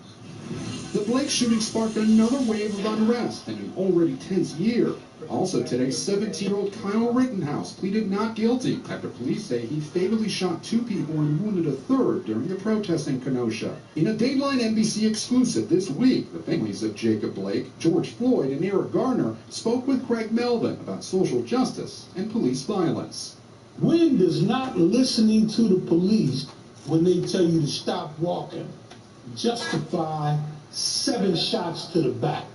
The Blake shooting sparked another wave of unrest in an already tense year. Also today, 17-year-old Kyle Rittenhouse pleaded not guilty after police say he fatally shot 2 people and wounded a 3rd during the protest in Kenosha. In a Dateline NBC exclusive this week, the families of Jacob Blake, George Floyd, and Eric Garner spoke with Craig Melvin about social justice and police violence. When does not listening to the police when they tell you to stop walking justify 7 shots to the back?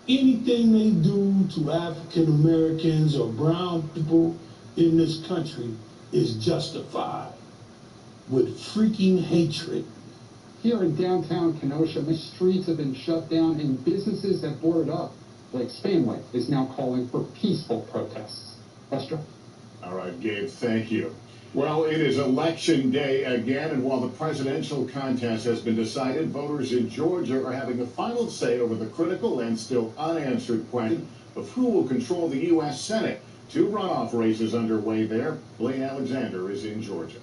Anything they do to African Americans or brown people in this country is justified with freaking hatred. Here in downtown Kenosha, the streets have been shut down and businesses have boarded up. Blake's family is now calling for peaceful protests. Lester? All right, Gabe, thank you. Well, it is election day again, and while the presidential contest has been decided, voters in Georgia are having the final say over the critical and still unanswered question of who will control the U.S. Senate. 2 runoff races underway there. Blaine Alexander is in Georgia.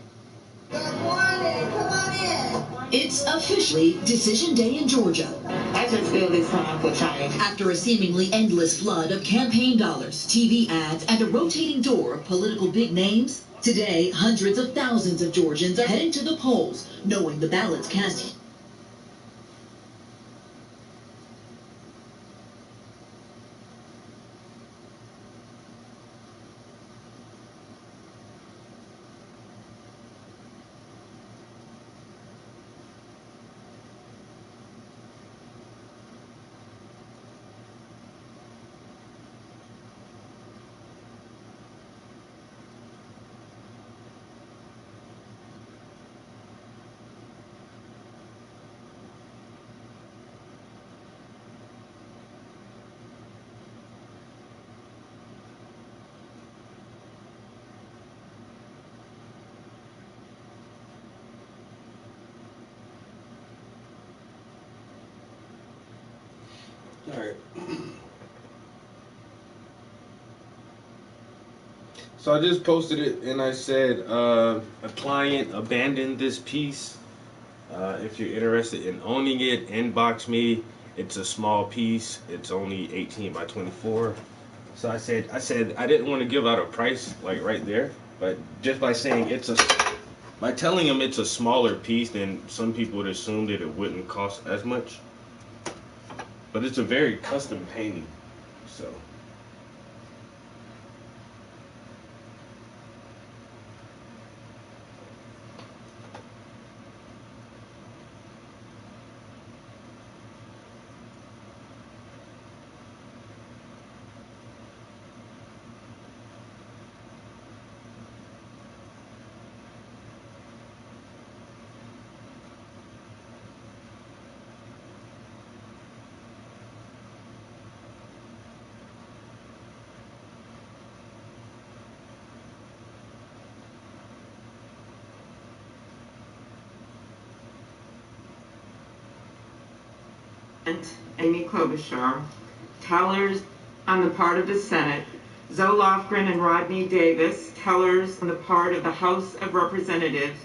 Good morning. Come on in. It's officially decision day in Georgia. I just feel it's time for change. After a seemingly endless flood of campaign dollars, TV ads, and a rotating door of political big names, today, hundreds of thousands of Georgians are heading to the polls, knowing the ballots cast. All right. So I just posted it and I said a client abandoned this piece. If you're interested in owning it, inbox me it's a small piece. It's only 18 by 24. So I said I didn't want to give out a price like right there, but just by saying by telling them it's a smaller piece, then some people would assume that it wouldn't cost as much. But it's a very custom painting, so. Amy Klobuchar, tellers on the part of the Senate, Zoe Lofgren and Rodney Davis, tellers on the part of the House of Representatives,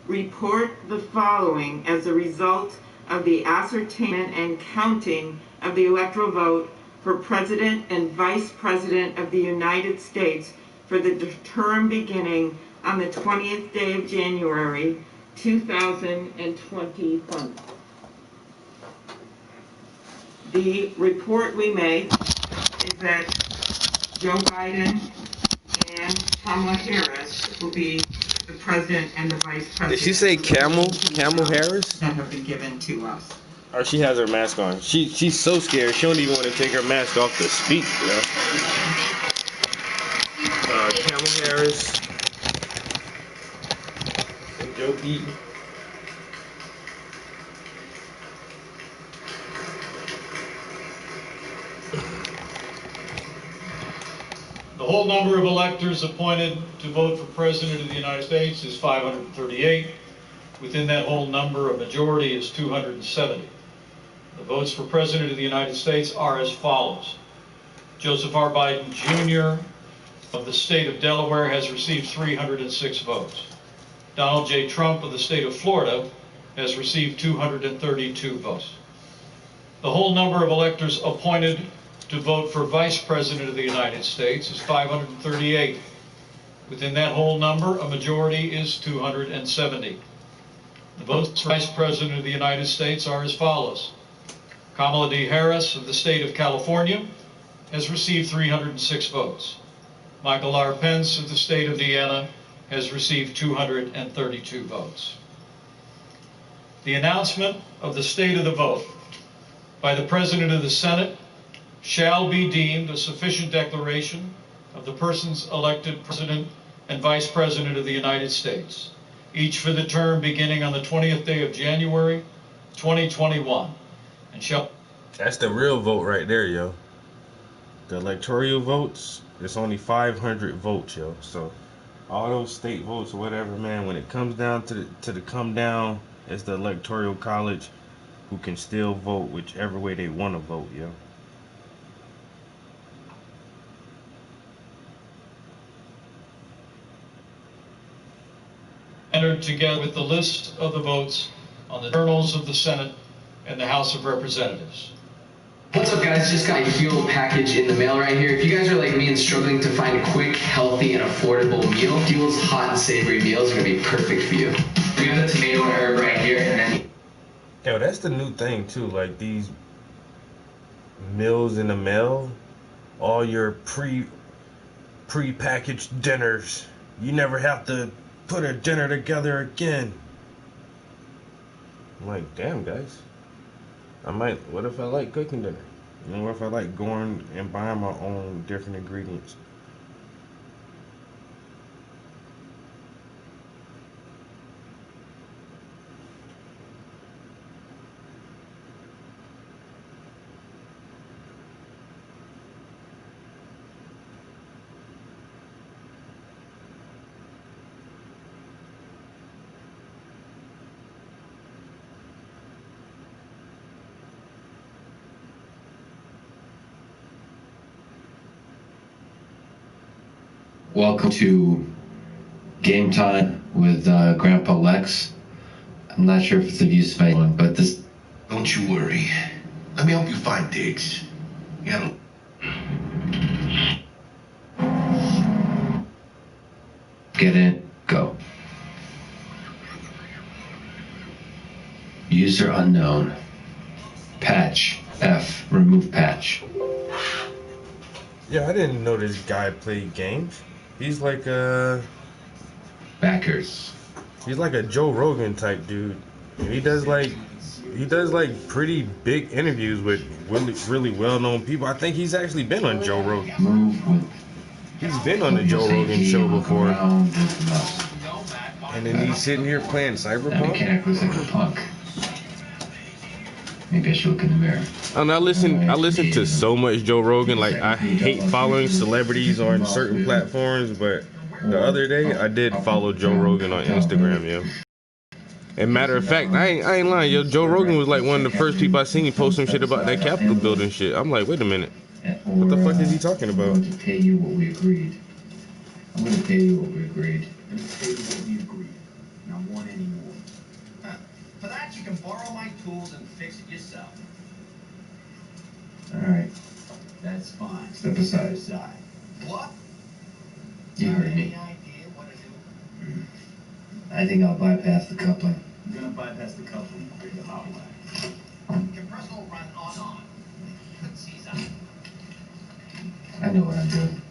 report the following as a result of the ascertainment and counting of the electoral vote for President and Vice President of the United States for the term beginning on the 20th day of January, 2021. The report we make is that Joe Biden and Kamala Harris will be the president and the vice president. Did she say Camel Harris? That have been given to us. Or she has her mask on. She's so scared. She don't even want to take her mask off to speak. Camel Harris and Joe Biden. The whole number of electors appointed to vote for President of the United States is 538. Within that whole number, a majority is 270. The votes for President of the United States are as follows. Joseph R. Biden, Jr. of the state of Delaware has received 306 votes. Donald J. Trump of the state of Florida has received 232 votes. The whole number of electors appointed to vote for Vice President of the United States is 538. Within that whole number, a majority is 270. The votes for Vice President of the United States are as follows. Kamala D. Harris of the state of California has received 306 votes. Michael R. Pence of the state of Indiana has received 232 votes. The announcement of the state of the vote by the President of the Senate shall be deemed a sufficient declaration of the persons elected President and Vice President of the United States, each for the term beginning on the 20th day of January, 2021, and shall... That's the real vote right there, yo. The electoral votes, it's only 500 votes, yo. So all those state votes or whatever, man, when it comes down to the come down, it's the electoral college who can still vote whichever way they want to vote, yo. entered together with the list of the votes on the journals of the Senate and the House of Representatives. What's up, guys? Just got a fuel package in the mail right here. If you guys are like me and struggling to find a quick, healthy, and affordable meal, Fuel's hot and savory meals are going to be perfect for you. We have the tomato and herb right here, and then... Yo, that's the new thing, too. Like, these meals in the mail, all your pre-packaged dinners. You never have to put a dinner together again. I'm like, damn, guys. What if I like cooking dinner? You know, what if I like going and buying my own different ingredients? Welcome to Game Time with Grandpa Lex. I'm not sure if it's of use to anyone, but this... Don't you worry. Let me help you find Diggs. You gotta... Get in. Go. User unknown. Patch. F. Remove patch. Yeah, I didn't know this guy played games. He's like a... Backers. He's like a Joe Rogan type dude. He does like pretty big interviews with really well-known people. I think he's actually been on Joe Rogan. He's been on the Joe Rogan show before. And then he's sitting here playing Cyberpunk. That mechanic looks like a punk. Maybe I should look in the mirror. And I listen to so much Joe Rogan. Like, I hate following celebrities on certain platforms, but the other day I did follow Joe Rogan on Instagram, yo. And matter of fact, I ain't lying, yo. Joe Rogan was like one of the first people I seen post some shit about that Capitol building shit. I'm like, wait a minute, what the fuck is he talking about? I'm going to pay you what we agreed. I'm going to pay you what we agreed. I'm going to pay you what we agreed. Not one anymore. For that, you can borrow my tools and fix it yourself. All right. That's fine. Step aside. What? You heard me. Any idea what to do? I think I'll bypass the coupling. I'm gonna bypass the coupling. Bring the hot line. Compressor will run on. Seize up. I know what I'm doing.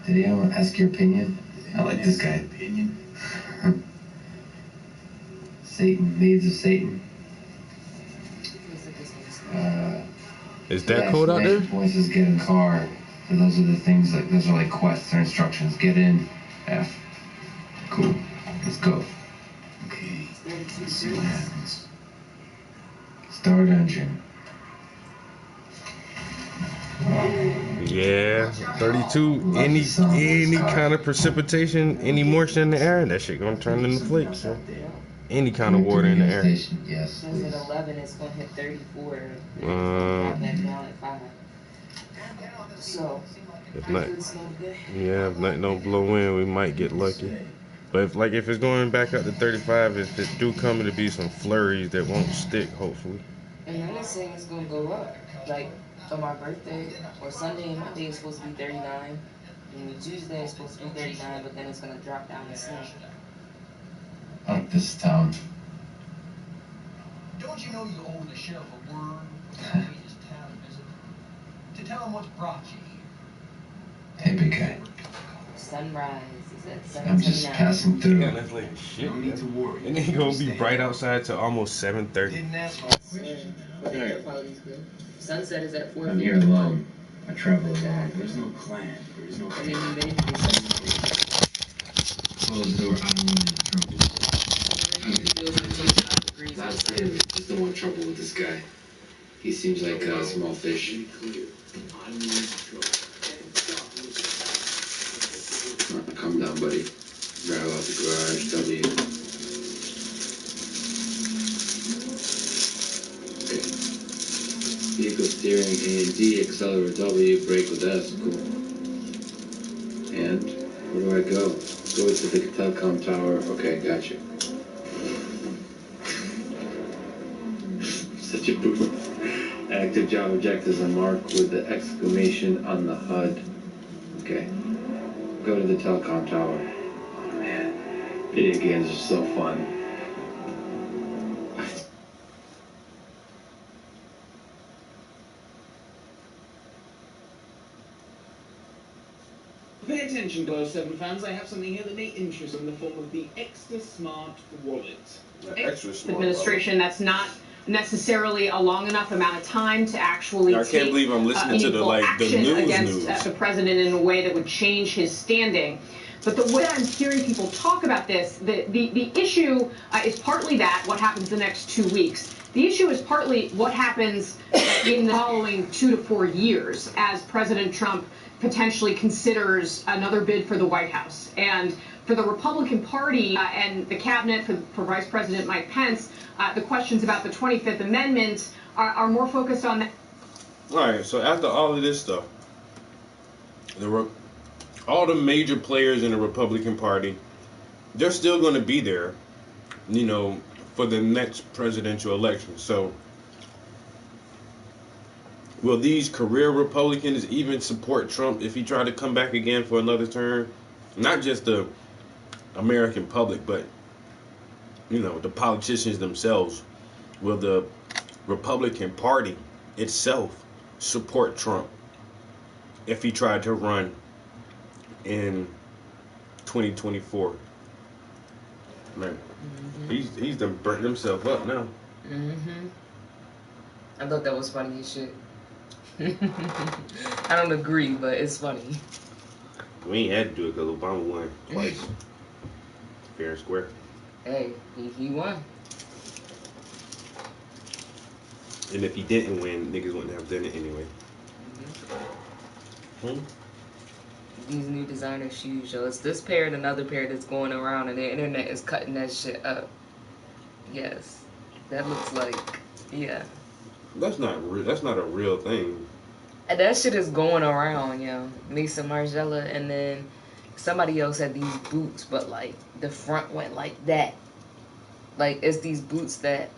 Did anyone ask your opinion? I like this guy. Opinion? Satan, Maids of Satan. Is that code out there? Voices get in car. So those are the things, like those are like quests or instructions. Get in. F. Cool. Let's go. Okay. Let's see what happens. Start engine. Yeah, 32. Any kind of precipitation, any moisture in the air, that shit gonna turn into flakes. So. Any kind of water in the air. Yes. Says at 11 it's gonna hit 34. Back now at 5. So if nothing don't blow in, we might get lucky. But if it's going back up to 35, if it do come to be some flurries that won't stick, hopefully. And then they're saying it's gonna go up. Like on my birthday or Sunday, my day is supposed to be 39. And Tuesday is supposed to be 39, but then it's gonna drop down to 7. I like this town. Don't you know you owe the sheriff a word when you his town visit? To tell him what's brought you here. Hey, big guy. Sunrise is at 7:29. I'm just passing through. Yeah, that's like shit. No need to worry. It ain't gonna be bright outside till almost 7:30. Sunset is at 4. I'm here alone. I travel alone. There's no clan. There's no clan. Close the door. I don't want any trouble. That's it. Just don't want trouble with this guy. He seems like a small fish. Calm down, buddy. Drive out the garage. W. Okay. Vehicle steering A and D, accelerator W, brake with S. Cool. And where do I go? Go to the telecom tower. Okay, gotcha. Such a boomer. Active job objectives are marked with the exclamation on the HUD. Okay. Go to the telecom tower. Oh man. Video games are so fun. Pay attention, Glow 7 fans. I have something here that may interest you in the form of the Extra Smart Wallet. Extra Smart administration wallet. That's not necessarily a long enough amount of time to actually I can't believe I'm listening to the news against the president in a way that would change his standing. But the way I'm hearing people talk about this, the issue is partly that, what happens the next 2 weeks. The issue is partly what happens in the following 2 to 4 years as President Trump potentially considers another bid for the White House. And for the Republican Party and the cabinet, for Vice President Mike Pence, the questions about the 25th Amendment are more focused on that. All right, so after all of this stuff, all the major players in the Republican Party, they're still going to be there, for the next presidential election. So will these career Republicans even support Trump if he tried to come back again for another term? Not just the American public, but the politicians themselves. Will the Republican Party itself support Trump if he tried to run in 2024? Man, he's done burnt himself up now. I thought that was funny as shit. I don't agree, but it's funny. We ain't had to do it because Obama won twice. Fair and square. Hey, he won. And if he didn't win, niggas wouldn't have done it anyway. These new designer shoes, yo. It's this pair and another pair that's going around, and the internet is cutting that shit up. Yes. That looks like, yeah. That's not a real thing. And that shit is going around, yo. Lisa Margella, and then somebody else had these boots, but like the front went like that. Like it's these boots that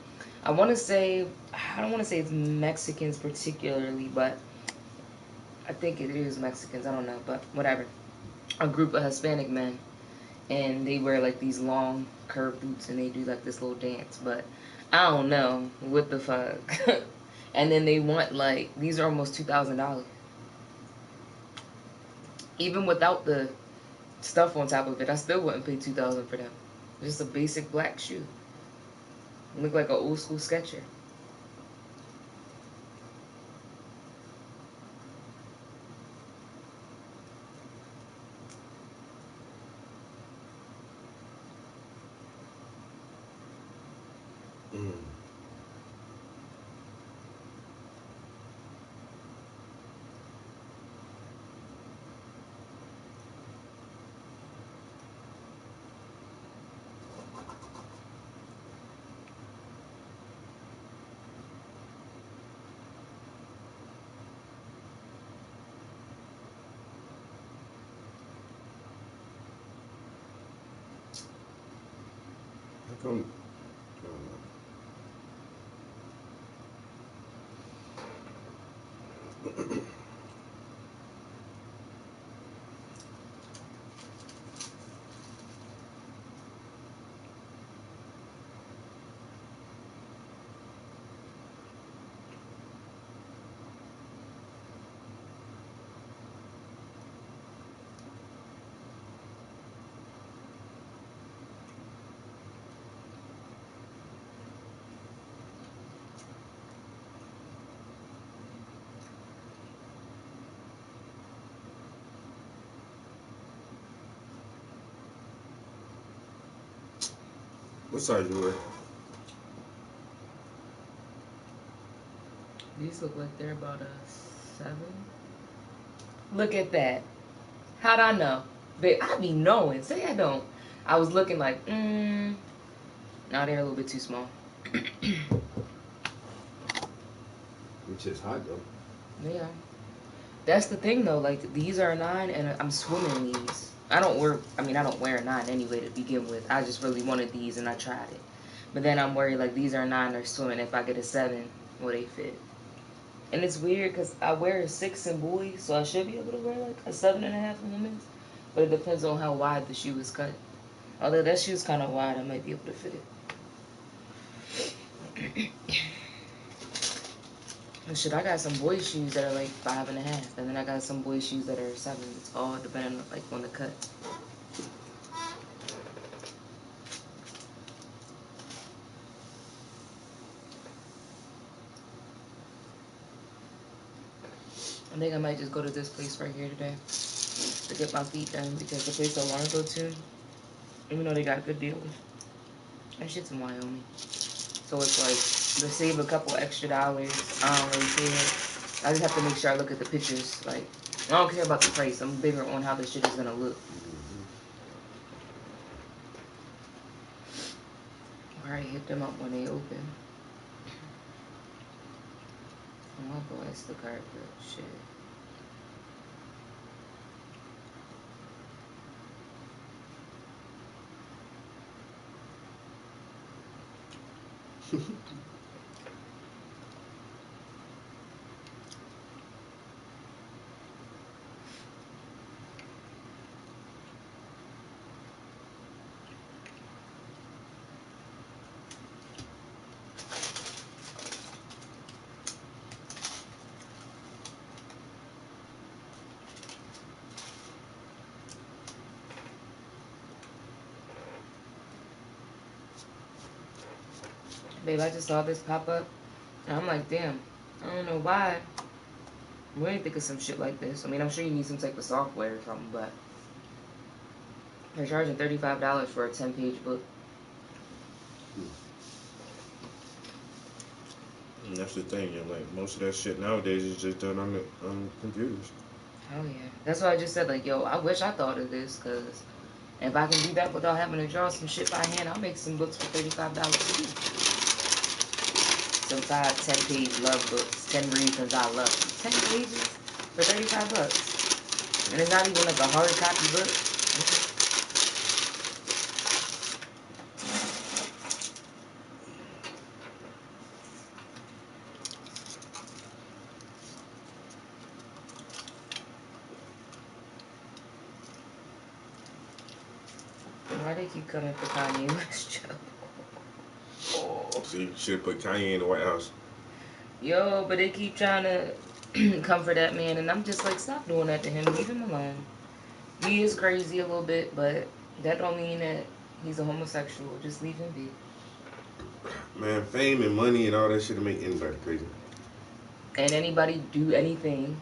I don't want to say it's Mexicans particularly, but I think it is Mexicans. I don't know, but whatever. A group of Hispanic men, and they wear like these long curved boots, and they do like this little dance. But I don't know what the fuck. And then they want like these are almost $2,000. Even without the stuff on top of it, I still wouldn't pay $2,000 for them. Just a basic black shoe. Look like an old school Sketcher. How come? What size you wear? These look like they're about a 7. Look at that. How'd I know? Babe, I be knowing. Say I don't. I was looking like, nah, they're a little bit too small. Which is hot though. Yeah. That's the thing though, like these are a 9 and I'm swimming in these. I don't wear a 9 anyway to begin with. I just really wanted these and I tried it. But then I'm worried like these are a 9, they're swimming. If I get a 7, will they fit? And it's weird because I wear a 6 in boys, so I should be able to wear like a 7.5 in women's. But it depends on how wide the shoe is cut. Although that shoe's kind of wide, I might be able to fit it. Shit, I got some boy shoes that are like 5.5, and then I got some boy shoes that are 7. It's all depending on the cut. I think I might just go to this place right here today to get my feet done because the place I want to go to, even though they got good deals, that shit's in Wyoming. So it's like, to save a couple extra dollars, I don't really care. I just have to make sure I look at the pictures. Like, I don't care about the price. I'm bigger on how the shit is gonna look. Alright, hit them up when they open. Oh, I'll go ask the card for shit. Babe, I just saw this pop up. And I'm like, damn, I don't know why. We didn't think of some shit like this. I mean, I'm sure you need some type of software or something, but they're charging $35 for a 10-page book. And that's the thing, like most of that shit nowadays is just done on computers. Oh yeah, that's why I just said, like, yo, I wish I thought of this, cause if I can do that without having to draw some shit by hand, I'll make some books for $35 too. Some 10-page love books, 10 reasons I love you. 10 pages for $35, and it's not even like a hard copy book. Why they keep coming for Kanye West, Joe? Oh, so you should have put Kanye in the White House. Yo, but they keep trying to come for that man, and I'm just like, stop doing that to him. Leave him alone. He is crazy a little bit, but that don't mean that he's a homosexual. Just leave him be. Man, fame and money and all that shit will make anybody crazy. And anybody do anything.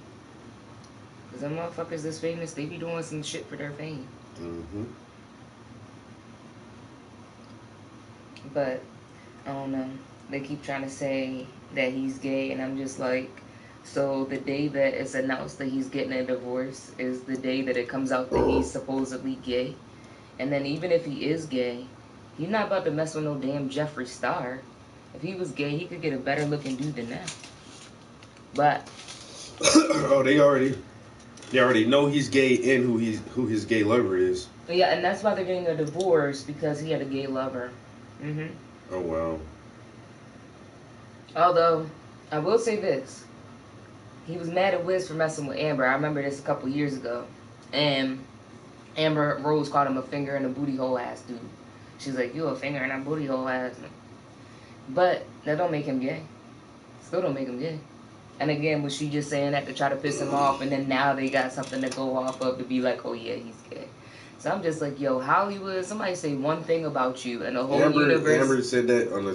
Because them motherfuckers that's famous, they be doing some shit for their fame. Mm-hmm. But, I don't know. They keep trying to say that he's gay, and I'm just like, so the day that it's announced that he's getting a divorce is the day that it comes out that he's supposedly gay. And then even if he is gay, you're not about to mess with no damn Jeffree Star. If he was gay, he could get a better looking dude than that. But oh, they already know he's gay and who his gay lover is. yeah, and that's why they're getting a divorce, because he had a gay lover. Mhm. Oh wow. Although I will say this, he was mad at Wiz for messing with Amber. I remember this a couple years ago, and Amber Rose called him a finger in a booty hole ass dude. She's like, you a finger in a booty hole ass. But that don't make him gay. Still don't make him gay. And again, was she just saying that to try to piss him off, and then now they got something to go off of to be like, oh yeah, he's gay. So I'm just like, yo, Hollywood, somebody say one thing about you and the whole universe. Amber said that on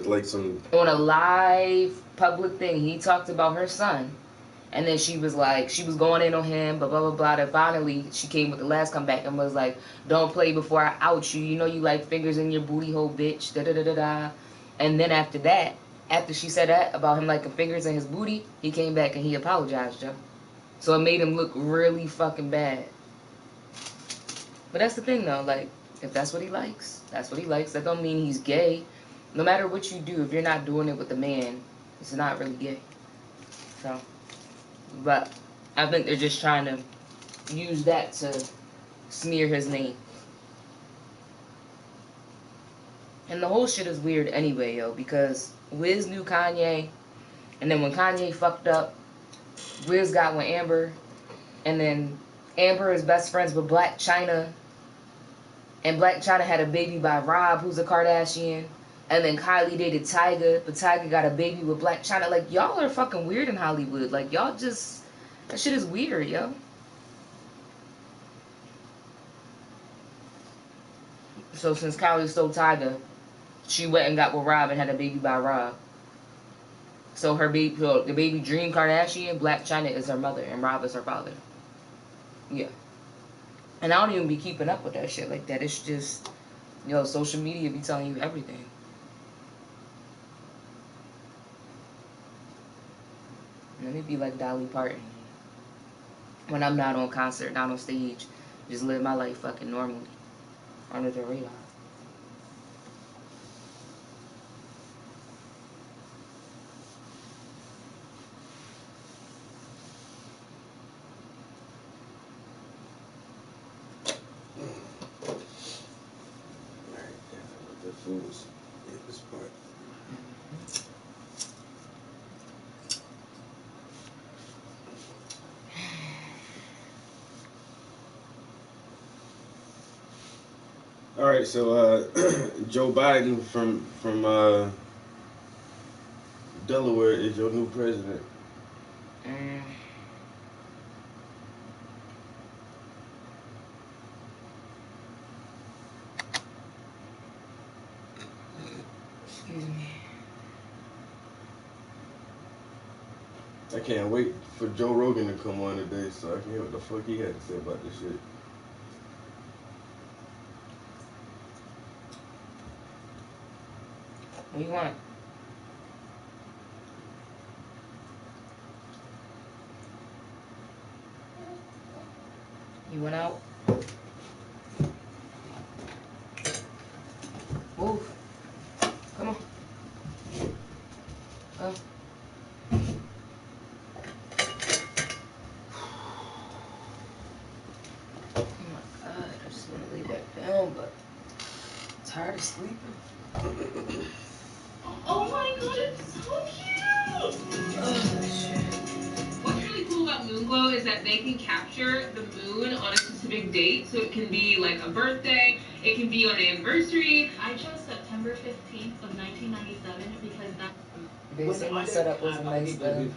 on a live public thing. He talked about her son. And then she was like, she was going in on him, blah, blah, blah, blah. Then finally, she came with the last comeback and was like, don't play before I out you. You know you like fingers in your booty hole, bitch. Da, da, da, da, da. And then after that, after she said that about him liking fingers in his booty, he came back and he apologized, Joe. So it made him look really fucking bad. But that's the thing, though. Like, if that's what he likes, that's what he likes. That don't mean he's gay. No matter what you do, if you're not doing it with a man, it's not really gay. So, but I think they're just trying to use that to smear his name. And the whole shit is weird anyway, yo, because Wiz knew Kanye, and then when Kanye fucked up, Wiz got with Amber, and then Amber is best friends with Blac Chyna, and Blac Chyna had a baby by Rob, who's a Kardashian, and then Kylie dated Tyga, but Tyga got a baby with Blac Chyna. Like, y'all are fucking weird in Hollywood. Like, y'all just, that shit is weird, yo. So since Kylie stole Tyga, she went and got with Rob and had a baby by Rob. So her baby, the baby Dream Kardashian, Blac Chyna is her mother and Rob is her father. Yeah. And I don't even be keeping up with that shit like that. It's just, yo, social media be telling you everything. Let me be like Dolly Parton. When I'm not on concert, not on stage, just live my life fucking normally. Under the radar. All right, so Joe Biden from Delaware is your new president. Excuse me. I can't wait for Joe Rogan to come on today so I can hear what the fuck he had to say about this shit. What do you want? You went out? Move. Come on. Go. Oh my God, I just want to lay back down, but I'm tired of sleeping. Oh my God, it's so cute! Oh, shit. What's really cool about Moonglow is that they can capture the moon on a specific date, so it can be like a birthday, it can be on an anniversary. I chose September 15th of 1997 because that's... Basically, my setup wasn't nice though.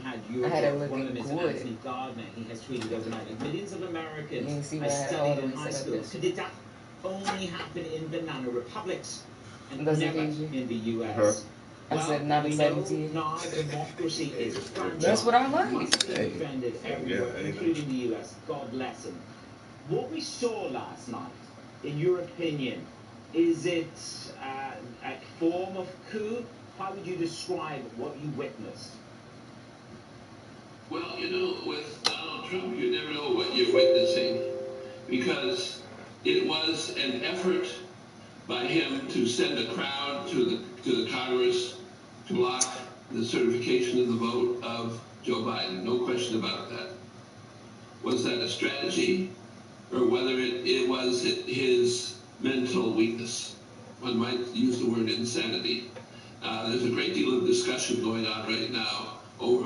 I had it looking good. Anthony Gardner. He has tweeted overnight that millions of Americans see are where I had all studied the in way high set up schools. this. Could it only happen in banana republics and Does it never please you? in the U.S.? I said, not exciting to you. Now democracy is fragile. That's what I like. Must be defended everywhere, including the U.S. God bless him. What we saw last night, in your opinion, is it a form of coup? How would you describe what you witnessed? Well, you know, with Donald Trump, you never know what you're witnessing, because it was an effort by him to send a crowd to the Congress to block the certification of the vote of Joe Biden. No question about that. Was that a strategy, or whether it was his mental weakness? One might use the word insanity. There's a great deal of discussion going on right now over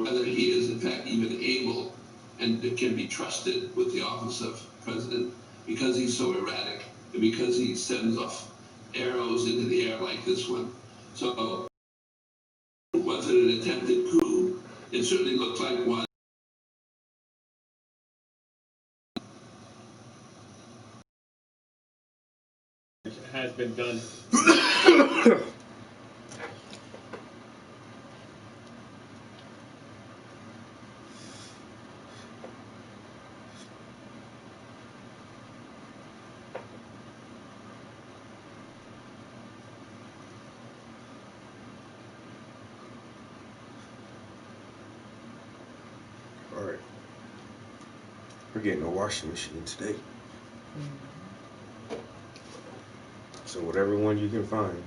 whether he is in fact even able and can be trusted with the office of president, because he's so erratic and because he sends off arrows into the air like this one. So was it an attempted coup? It certainly looked like one. Has been done. All right. We're getting a washing machine today. So whatever one you can find.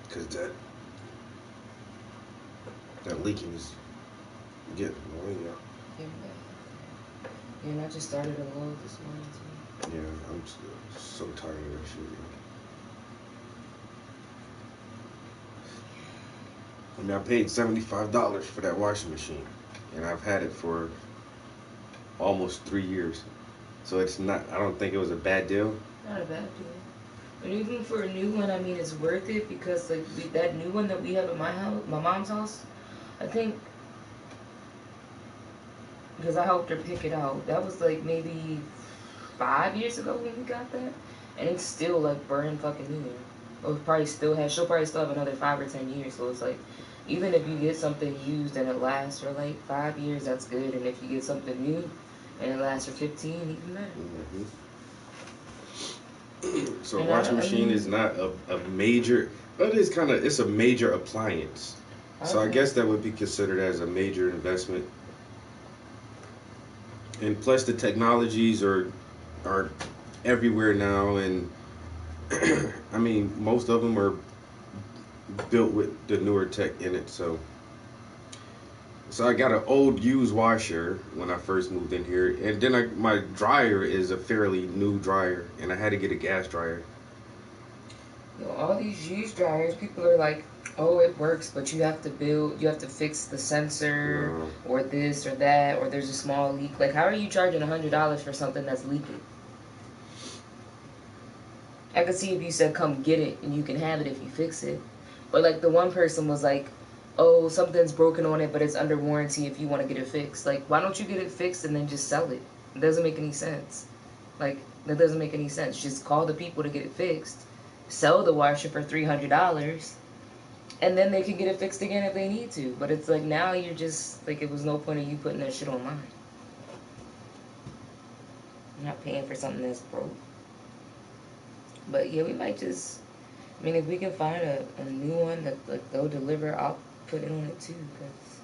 Because that leaking is getting annoying. Yeah, and I just started a load this morning too. Yeah, I'm so tired of that shit. I mean, I paid $75 for that washing machine, and I've had it for almost 3 years. So it's not, I don't think it was a bad deal. Not a bad deal. And even for a new one, I mean, it's worth it because like that new one that we have at my house, my mom's house, I think, because I helped her pick it out. That was like maybe 5 years ago when we got that, and it's still like brand fucking new. Or probably still has. She'll probably still have another 5 or 10 years. So it's like, even if you get something used and it lasts for like 5 years, that's good. And if you get something new and it lasts for 15, even better. So a washing machine is not a major, but it's kind of, it's a major appliance. So I guess that would be considered as a major investment. And plus the technologies are everywhere now, and I mean most of them are built with the newer tech in it. So I got an old used washer when I first moved in here, and then my dryer is a fairly new dryer, and I had to get a gas dryer. You know, all these used dryers, people are like, oh, it works, but you have to fix the sensor or this or that, or there's a small leak. Like, how are you charging $100 for something that's leaking? I could see if you said come get it and you can have it if you fix it. But like the one person was like, oh, something's broken on it, but it's under warranty if you want to get it fixed. Like, why don't you get it fixed and then just sell it? It doesn't make any sense. Like, that doesn't make any sense. Just call the people to get it fixed sell the washer for $300, and then they can get it fixed again if they need to. But it's like now you're just like, it was no point of you putting that shit online. I'm not paying for something that's broke. But yeah, we might just, I mean, if we can find a new one that like they'll deliver, I'll put it on it too, because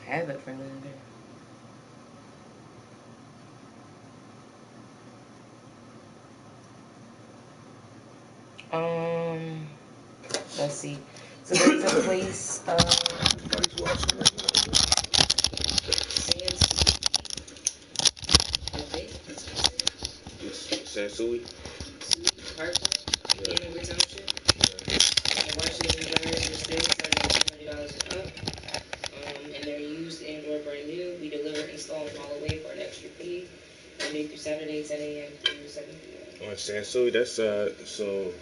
I have it for longer. Let's see. So there's a place, Sansui? And they're used and/or brand new. We deliver, install them all the way for an extra fee. Monday through Saturday, 10 a.m. through 7 p.m. On Sansui, that's so.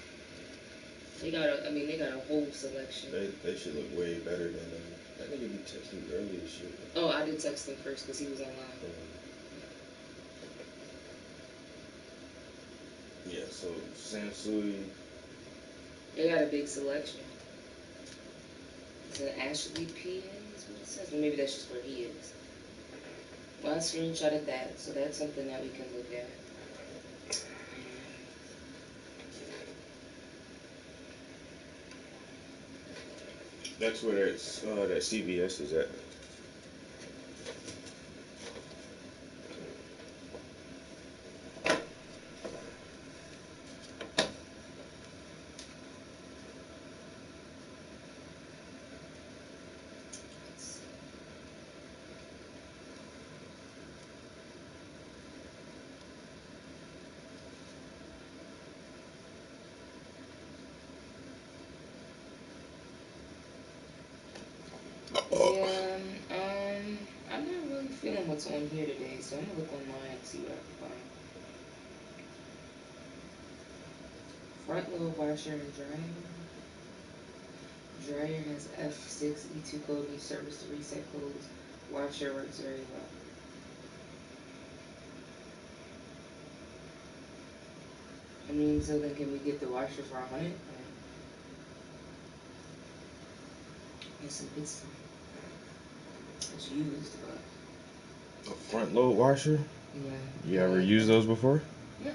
They got a whole selection. They should look way better than that nigga be texting me earlier shit. Oh, I did text him first because he was online. Yeah, so Sansui. They got a big selection. It's an Ashley P. is what it says. Or maybe that's just where he is. Well, I screenshotted that, so that's something that we can look at. That's where that CVS is at. Yeah, I'm not really feeling what's on here today, so I'm gonna look online and see what I can find. Front load washer and dryer. Dryer has F6 E2 code and service to reset codes. Washer works very well. I mean, so then can we get the washer for $100? It's used, but A front load washer? yeah. You ever used those before? Yeah.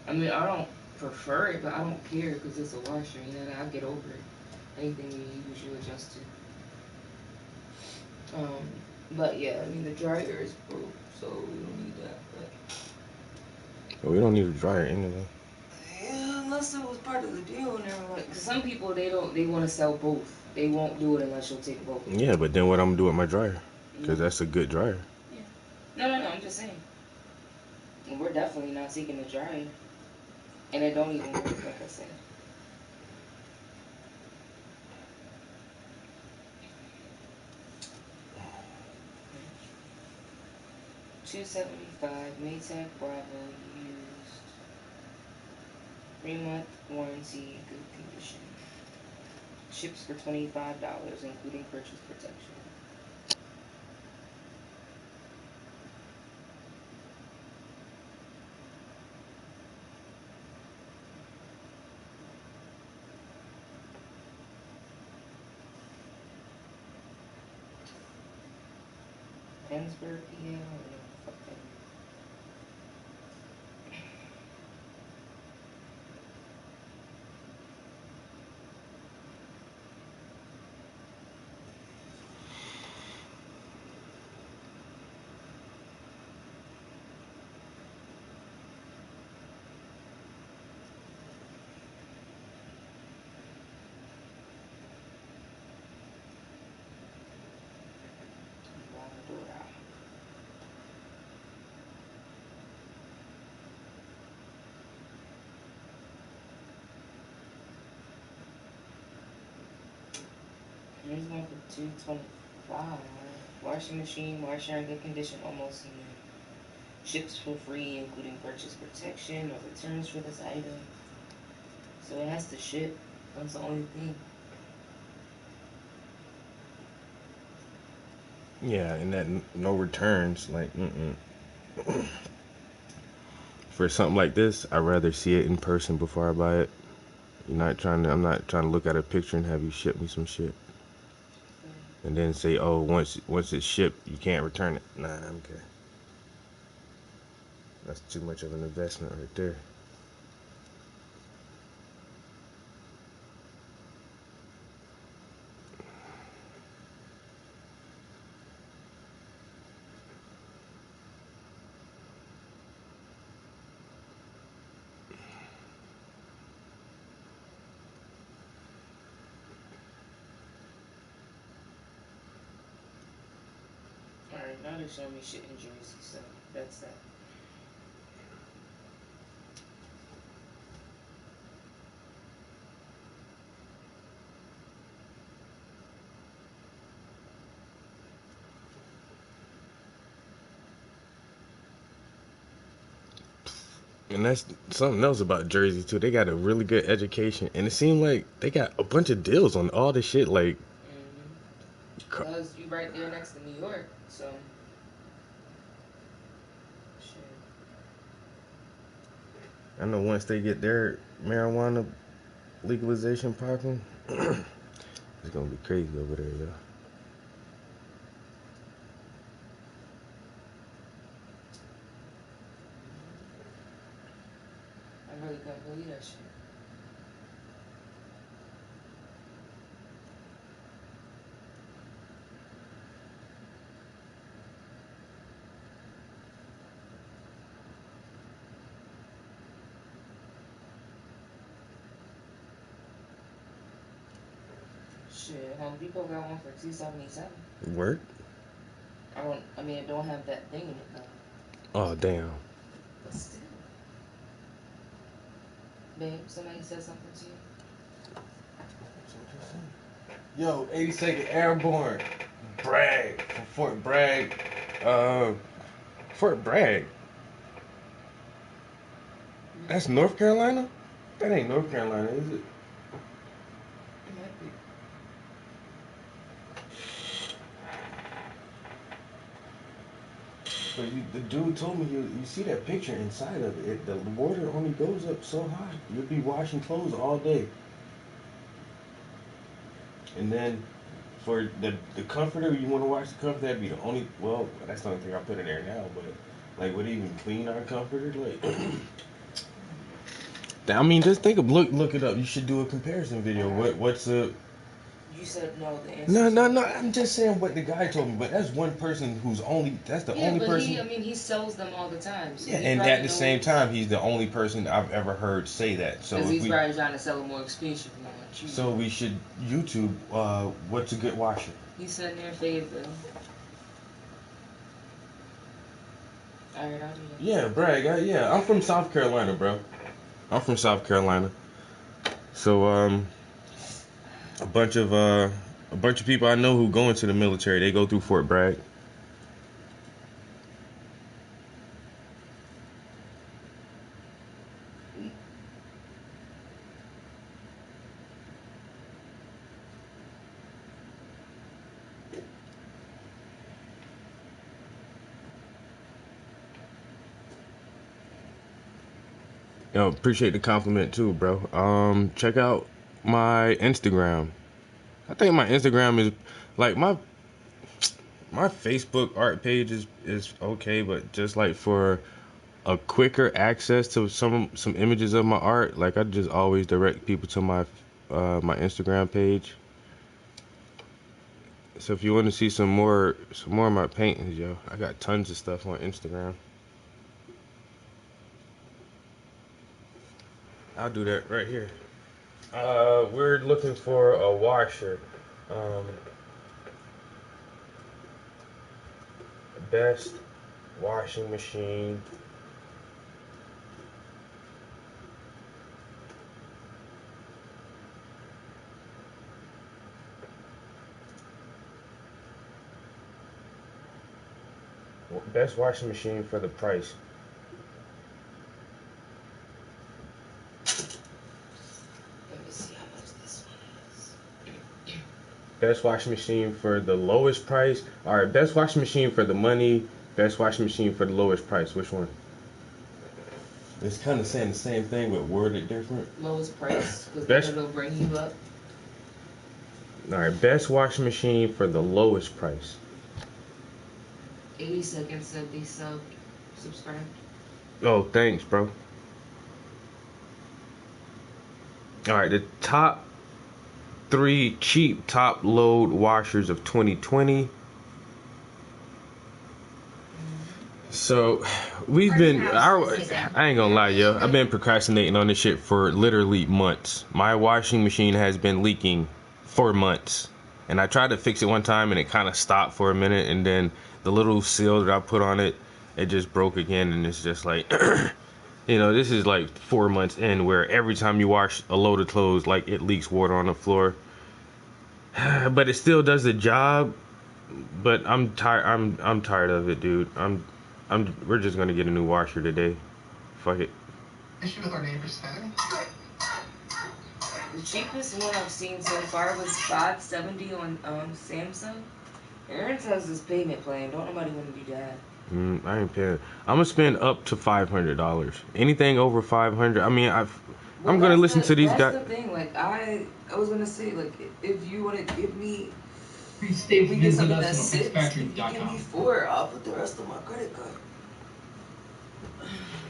I mean, I don't prefer it, but I don't care because it's a washer. You know, I'll get over it. Anything you use, you adjust to. But yeah, I mean, the dryer is broke, so we don't need that. But We don't need a dryer anyway. yeah, unless it was part of the deal and everything. Like, 'cause some people they want to sell both. They won't do it unless you'll take both. Yeah, but then what I'm gonna do with my dryer? Because that's a good dryer. Yeah. No, I'm just saying. And we're definitely not taking the dryer. And it don't even work, like I said. $275 Maytag Bravo used. 3-month warranty, good condition. Ships for $25, including purchase protection. Pennsburg, PA, fuck that. Here's one for $225. Washing machine, washer in good condition, almost new. Ships for free, including purchase protection or returns for this item. So it has to ship. That's the only thing. Yeah, and that no returns, like, for something like this, I'd rather see it in person before I buy it. I'm not trying to look at a picture and have you ship me some shit. And then say, oh, once it's shipped, you can't return it. Nah, I'm good. That's too much of an investment right there. Alright, now they're showing me shit in Jersey, so that's that. And that's something else about Jersey too. They got a really good education, and it seemed like they got a bunch of deals on all this shit. Like, Because you right there next to New York, so. Shit. I know once they get their marijuana legalization popping, it's gonna be crazy over there, yo. I really couldn't believe that shit. Shit, Home Depot got one for $277. Work? I mean, it don't have that thing in it though. Oh damn. But still. Babe, somebody said something to you? Yo, 82nd Airborne, Bragg, from Fort Bragg, Fort Bragg. That's North Carolina? That ain't North Carolina, is it? It might be. But the dude told me you see that picture inside of it. The water only goes up so high. You'll be washing clothes all day. And then for the comforter, you want to wash the comforter, that'd be the only, well, that's the only thing I put in there now, but like would it even clean our comforter? Like, I mean, just look it up. You should do a comparison video. What's a You said no, the answer. No. I'm just saying what the guy told me. But that's one person that's the only person. He sells them all the time. So yeah, and at the same time, he's the only person I've ever heard say that. So because he's probably trying to sell them more expensive. So we should YouTube what's a good washer. He's sitting there in Fayetteville. Alright, I'll do that. Yeah, Bragg. I'm from South Carolina, bro. I'm from South Carolina. So a bunch of people I know who go into the military, they go through Fort Bragg. Yo, appreciate the compliment too, bro. Check out my Instagram. I think my Instagram is like my Facebook art page is okay, but just like for a quicker access to some images of my art, like I just always direct people to my my Instagram page. So if you want to see some more of my paintings, yo, I got tons of stuff on Instagram. I'll do that right here. We're looking for a washer. Best washing machine. Best washing machine for the price. Best washing machine for the lowest price. Alright, best washing machine for the money. Best washing machine for the lowest price. Which one? It's kind of saying the same thing but worded different. Lowest price, because Best- it'll bring you up. All right, best washing machine for the lowest price. 80 seconds said they subscribed. Oh, thanks, bro. All right, the top 3 cheap top load washers of 2020. So we've been, I ain't gonna lie, yo, I've been procrastinating on this shit for literally months. My washing machine has been leaking for months, and I tried to fix it one time and it kind of stopped for a minute, and then the little seal that I put on it, it just broke again, and it's just like you know, this is like 4 months in where every time you wash a load of clothes, like, it leaks water on the floor. But it still does the job. But I'm tired. I'm tired of it, dude. We're just gonna get a new washer today. Fuck it. Issue with our neighbor's setting. The cheapest one I've seen so far was $570 on Samsung. Aaron's has this payment plan. Don't nobody want to do that. I ain't paying. I'm gonna spend up to $500. Anything over $500. I mean, I'm gonna listen to these guys. That's the thing. Like I was gonna say, like, if you want to give me, Please if we get visit something us that's on 6, give FixFactory.com. me 4. I'll put the rest on my credit card.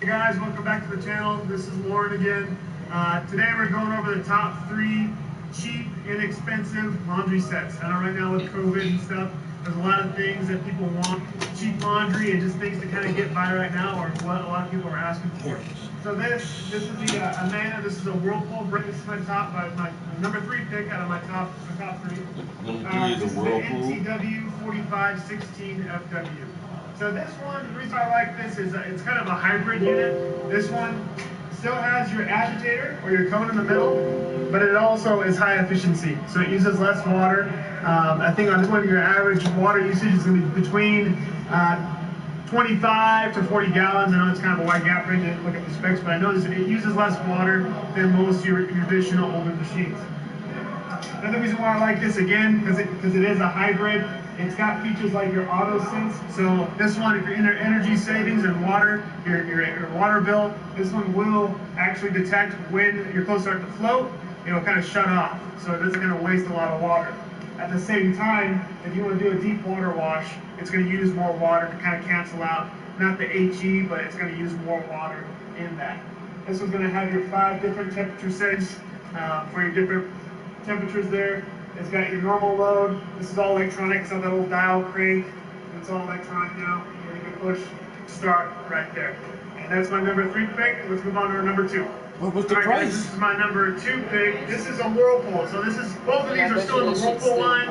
Hey guys, welcome back to the channel. This is Lauren again. Today we're going over the top 3 cheap, inexpensive laundry sets. I know right now with COVID and stuff, there's a lot of things that people want, cheap laundry and just things to kind of get by right now, or what a lot of people are asking for. So this is the Amana. This is a Whirlpool. This is my number 3 pick out of my top 3. Number 3 is a Whirlpool. This is the NTW 4516 FW. So this one, the reason I like this is it's kind of a hybrid unit. This one still has your agitator or your cone in the middle, but it also is high efficiency. So it uses less water. I think on this one, your average water usage is going to be between 25 to 40 gallons. I know it's kind of a wide gap range. I didn't look at the specs, but I noticed it uses less water than most of your traditional older machines. Another reason why I like this, again, because it is a hybrid, it's got features like your auto sense. So this one, if you're in energy savings and water, your water bill, this one will actually detect when your clothes start to float. It'll kind of shut off, so it doesn't kind of waste a lot of water. At the same time, if you want to do a deep water wash, it's going to use more water to kind of cancel out, not the HE, but it's going to use more water in that. This one's going to have your 5 different temperature settings for your different temperatures there. It's got your normal load. This is all electronic. It's not that old dial crank. It's all electronic now. You can push start right there. And that's my number 3 pick. Let's move on to our number 2. What was the price? price? Guys, this is my number 2 pick. This is a Whirlpool. So this is, both of these are still in the Whirlpool line.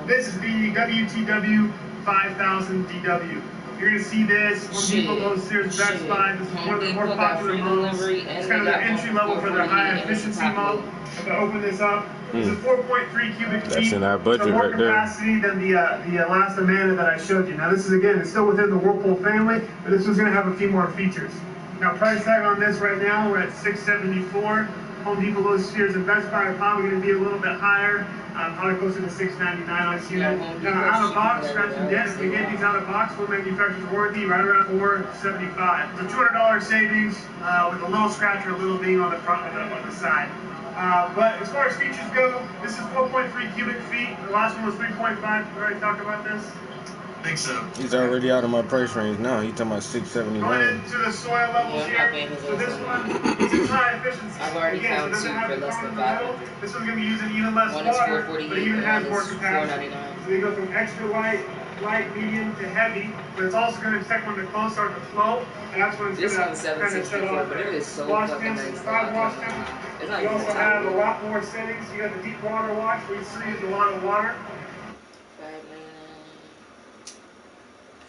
This is the WTW 5000 DW. You're going to see this on Depot, Lowe's, Sears, Best Buy. This is one of the more popular models. It's kind of the entry level for the high efficiency model. If I open this up, this is 4.3 cubic feet. That's in our budget, so more right there. capacity than the last Amana that I showed you. Now this is, again, it's still within the Whirlpool family, but this one's going to have a few more features. Now price tag on this right now, we're at $674. Home Depot, Lowe's, Sears, and Best Buy are probably going to be a little bit higher. Probably closer to $699 on this unit. Now out of box, scratch and dent, if we get these out of box, full manufacturer's warranty, right around $475. So $200 savings with a little scratch or a little ding on the front on the side. But as far as features go, this is 4.3 cubic feet. The last one was 3.5. We already talked about this. I think so. He's already out of my price range now. He's talking about $679. Going into the soil levels here. So this one, this is high efficiency. I've already found 2 for less than $500. This one's going to be using even less water, but it even has more capacity. So you go from extra light, medium to heavy, but it's also going to detect when the clothes start to flow, and that's when it's going to kind of shut off. But it is so wash fucking temps, nice. 5 wash temps. You also have a lot more settings. You got the deep water wash, where you still use a lot of water.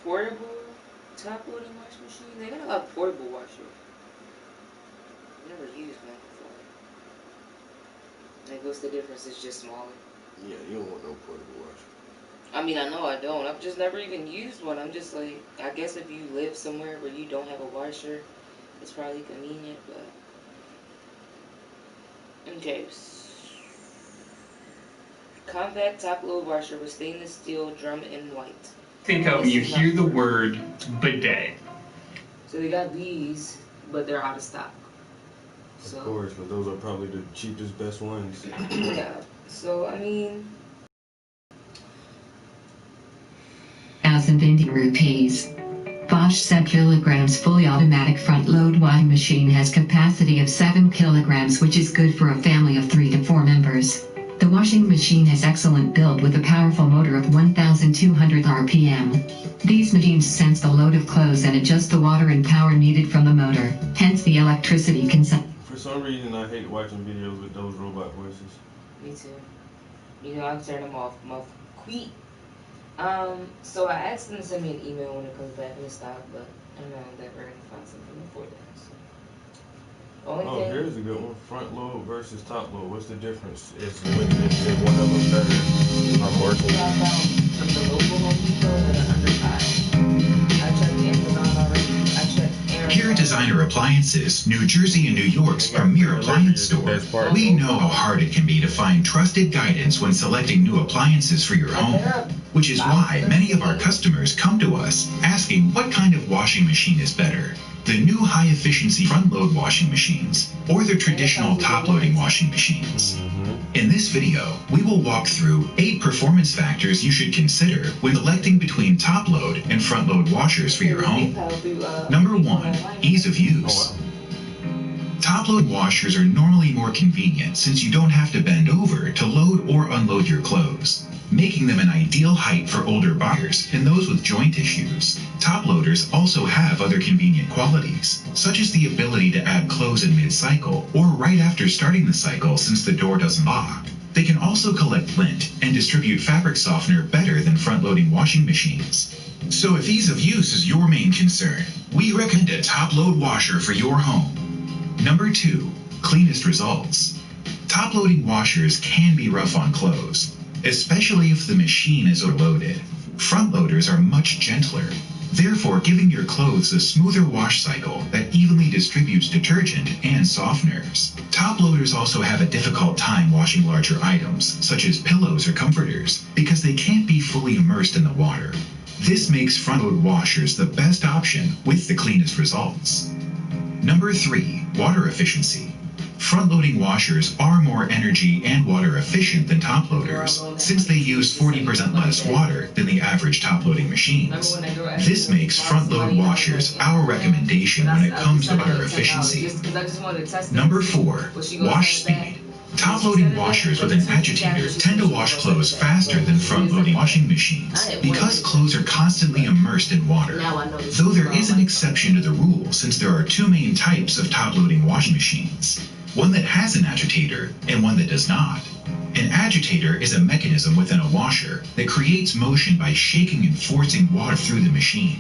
Portable top loading wash machine. They got a lot of portable washers. Never used one before. Like, what's the difference? It's just smaller. Yeah, you don't want no portable washer. I mean, I know I don't. I've just never even used one. I'm just like, I guess if you live somewhere where you don't have a washer, it's probably convenient, but. Okay. Compact top load washer with stainless steel drum in white. Think of when you hear the word bidet. So they got these but they're out of stock. So, of course, but those are probably the cheapest, best ones. Yeah. So I mean, 1,000 Indian rupees. Bosch 7 kilograms fully automatic front load washing machine has capacity of 7 kilograms, which is good for a family of 3 to 4 members. The washing machine has excellent build with a powerful motor of 1,200 RPM. These machines sense the load of clothes and adjust the water and power needed from the motor, hence the electricity consumption. For some reason, I hate watching videos with those robot voices. me too. You know, I'll turn them off quick. So I asked them to send me an email when it comes back in stock, but I know that we're gonna find something before that. So. Oh, here's a good one. Front load versus top load. What's the difference? Is one of them better? Of course. From the local Home Depot that are under 5. I checked Amazon already. I checked Amazon. Here at Designer Appliances, New Jersey and New York's premier appliance store, we know how hard it can be to find trusted guidance when selecting new appliances for your home. Which is why many of our customers come to us asking what kind of washing machine is better. The new high-efficiency front-load washing machines, or the traditional top-loading washing machines. In this video, we will walk through 8 performance factors you should consider when selecting between top-load and front-load washers for your home. Number 1, ease of use. Top-load washers are normally more convenient since you don't have to bend over to load or unload your clothes, making them an ideal height for older buyers and those with joint issues. Top loaders also have other convenient qualities, such as the ability to add clothes in mid-cycle or right after starting the cycle since the door doesn't lock. They can also collect lint and distribute fabric softener better than front-loading washing machines. So if ease of use is your main concern, we recommend a top-load washer for your home. Number 2, cleanest results. Top-loading washers can be rough on clothes, especially if the machine is overloaded. Front loaders are much gentler, therefore giving your clothes a smoother wash cycle that evenly distributes detergent and softeners. Top loaders also have a difficult time washing larger items, such as pillows or comforters, because they can't be fully immersed in the water. This makes front-load washers the best option with the cleanest results. Number 3, water efficiency. Front-loading washers are more energy and water efficient than top-loaders, since they use 40% less water than the average top-loading machines. This makes front-load washers our recommendation when it comes to water efficiency. Number 4, wash speed. Top-loading washers with an agitator tend to wash clothes faster than front-loading washing machines because clothes are constantly immersed in water. Though there is an exception to the rule since there are 2 main types of top-loading washing machines. One that has an agitator and one that does not. An agitator is a mechanism within a washer that creates motion by shaking and forcing water through the machine.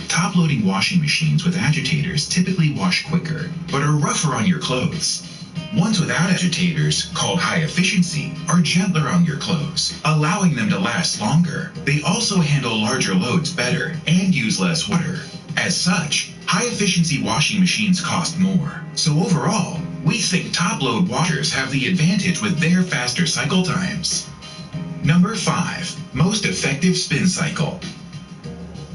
Top-loading washing machines with agitators typically wash quicker, but are rougher on your clothes. Ones without agitators, called high efficiency, are gentler on your clothes, allowing them to last longer. They also handle larger loads better and use less water. As such, high efficiency washing machines cost more. So overall, we think top-load washers have the advantage with their faster cycle times. Number 5, most effective spin cycle.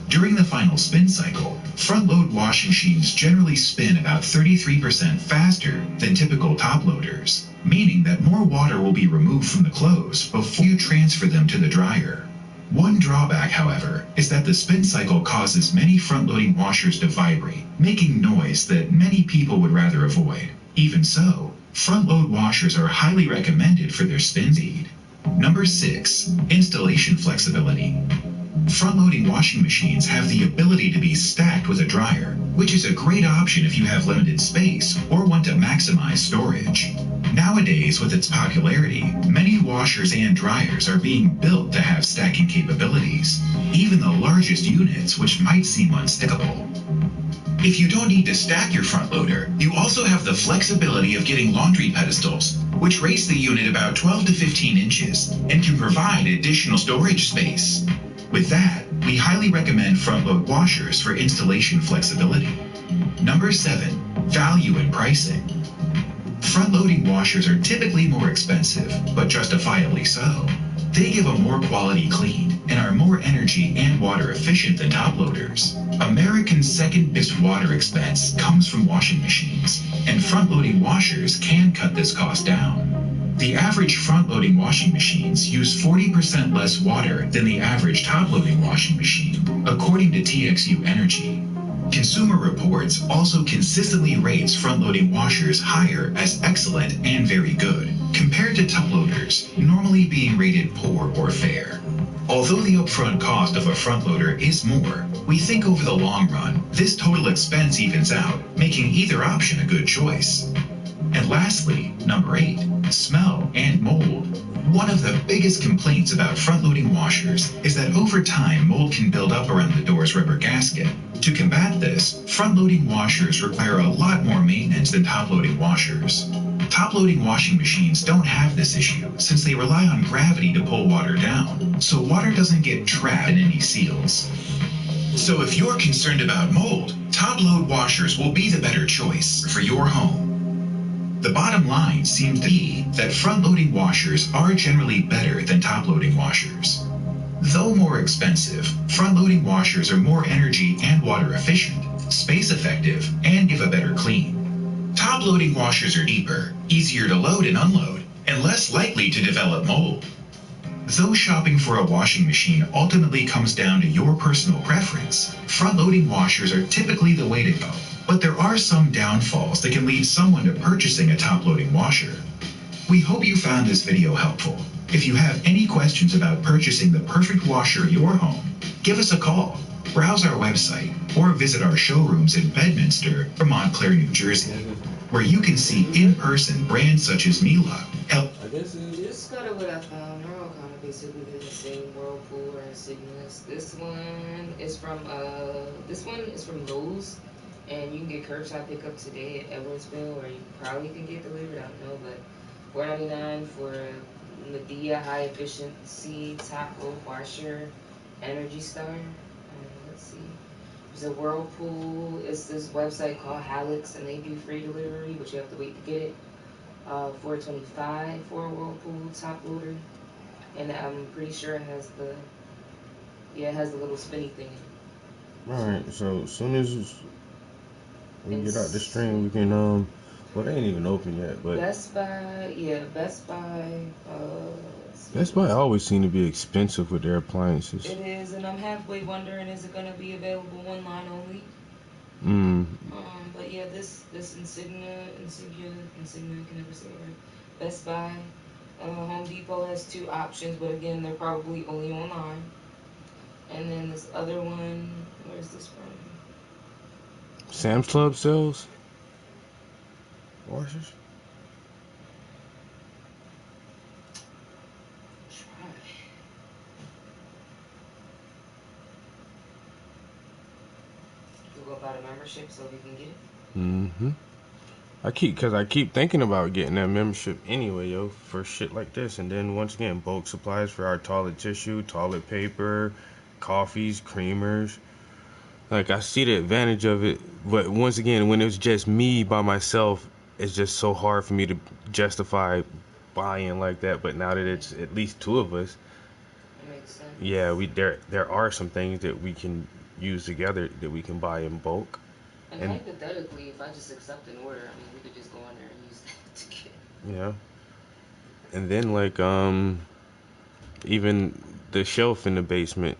During the final spin cycle, front-load washing machines generally spin about 33% faster than typical top-loaders, meaning that more water will be removed from the clothes before you transfer them to the dryer. One drawback, however, is that the spin cycle causes many front-loading washers to vibrate, making noise that many people would rather avoid. Even so, front-load washers are highly recommended for their spin speed. Number 6, installation flexibility. Front-loading washing machines have the ability to be stacked with a dryer, which is a great option if you have limited space or want to maximize storage. Nowadays, with its popularity, many washers and dryers are being built to have stacking capabilities, even the largest units, which might seem unstackable. If you don't need to stack your front loader, you also have the flexibility of getting laundry pedestals, which raise the unit about 12 to 15 inches and can provide additional storage space. With that, we highly recommend front-load washers for installation flexibility. Number 7, value and pricing. Front-loading washers are typically more expensive, but justifiably so. They give a more quality clean, and are more energy and water efficient than top loaders. Americans' second biggest water expense comes from washing machines, and front-loading washers can cut this cost down. The average front-loading washing machines use 40% less water than the average top-loading washing machine, according to TXU Energy. Consumer Reports also consistently rates front-loading washers higher as excellent and very good, compared to top loaders, normally being rated poor or fair. Although the upfront cost of a front loader is more, we think over the long run, this total expense evens out, making either option a good choice. And lastly, number 8, smell and mold. One of the biggest complaints about front-loading washers is that over time, mold can build up around the door's rubber gasket. To combat this, front-loading washers require a lot more maintenance than top-loading washers. Top-loading washing machines don't have this issue since they rely on gravity to pull water down, so water doesn't get trapped in any seals. So if you're concerned about mold, top-load washers will be the better choice for your home. The bottom line seems to be that front-loading washers are generally better than top-loading washers. Though more expensive, front-loading washers are more energy and water efficient, space effective, and give a better clean. Top-loading washers are cheaper, easier to load and unload, and less likely to develop mold. Though shopping for a washing machine ultimately comes down to your personal preference, front-loading washers are typically the way to go. But there are some downfalls that can lead someone to purchasing a top-loading washer. We hope you found this video helpful. If you have any questions about purchasing the perfect washer at your home, give us a call, browse our website, or visit our showrooms in Bedminster or Montclair, New Jersey, where you can see in person brands such as Miele. This is kind of what I found. They're all kind of basically the same, Whirlpool or Insignias. This one is from Lowe's. And you can get curbside pickup today at Edwardsville, or you probably can get delivered, I don't know, but $4.99 for a Medea high efficiency top load washer, Energy Star. Let's see. There's a Whirlpool. It's this website called Halix, and they do free delivery, but you have to wait to get it. $4.25 for a Whirlpool top loader, and I'm pretty sure it has the little spinny thing. Alright, so as soon as we get out the stream, we can well, they ain't even open yet, but Best Buy. Best Buy always seem to be expensive with their appliances. It is, and I'm halfway wondering, is it gonna be available online only? But yeah, this Insignia, I can never say it right. Best Buy, Home Depot has 2 options, but again, they're probably only online. And then this other one, where's this from? Sam's Club sells washers. We'll go buy the membership so we can get it. I keep thinking about getting that membership anyway, yo, for shit like this. And then once again, bulk supplies for our toilet tissue, toilet paper, coffees, creamers. Like, I see the advantage of it, but once again, when it's just me by myself, it's just so hard for me to justify buying like that. But now that it's at least 2 of us, It makes sense. yeah, there are some things that we can use together that we can buy in bulk. And hypothetically, if I just accept an order, I mean, we could just go in there and use that to get. Yeah. And then like even the shelf in the basement,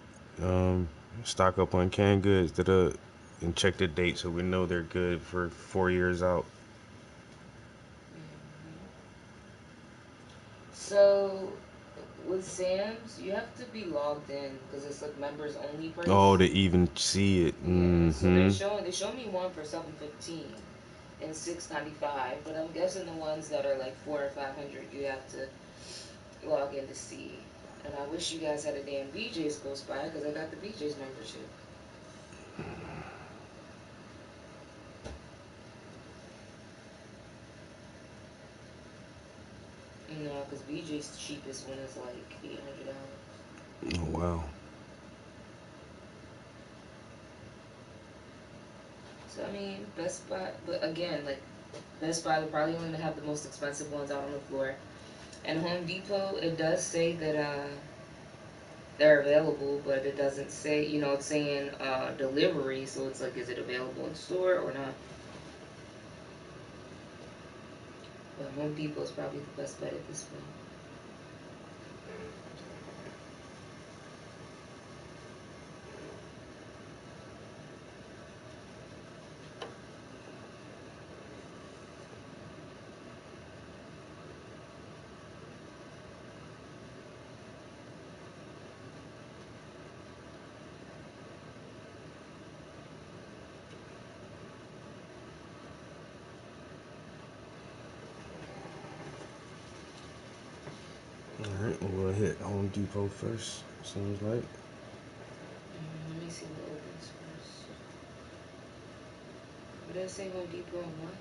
stock up on canned goods and check the date so we know they're good for 4 years out. So with Sam's, you have to be logged in because it's like members only price. Oh, to even see it. So they show me one for $7.15 and $6.95, but I'm guessing the ones that are like $400 or $500, you have to log in to see. And I wish you guys had a damn BJ's close by because I got the BJ's membership. No, because BJ's cheapest one is like $800. Oh, wow. So, I mean, Best Buy, but again, like, Best Buy, they're probably only going to have the most expensive ones out on the floor. And Home Depot, it does say that, they're available, but it doesn't say, you know, it's saying delivery, so it's like, is it available in store or not? But Home Depot is probably the best bet at this point. Alright, we'll hit Home Depot first, seems like. Let me see what opens first. What did I say, Home Depot and what?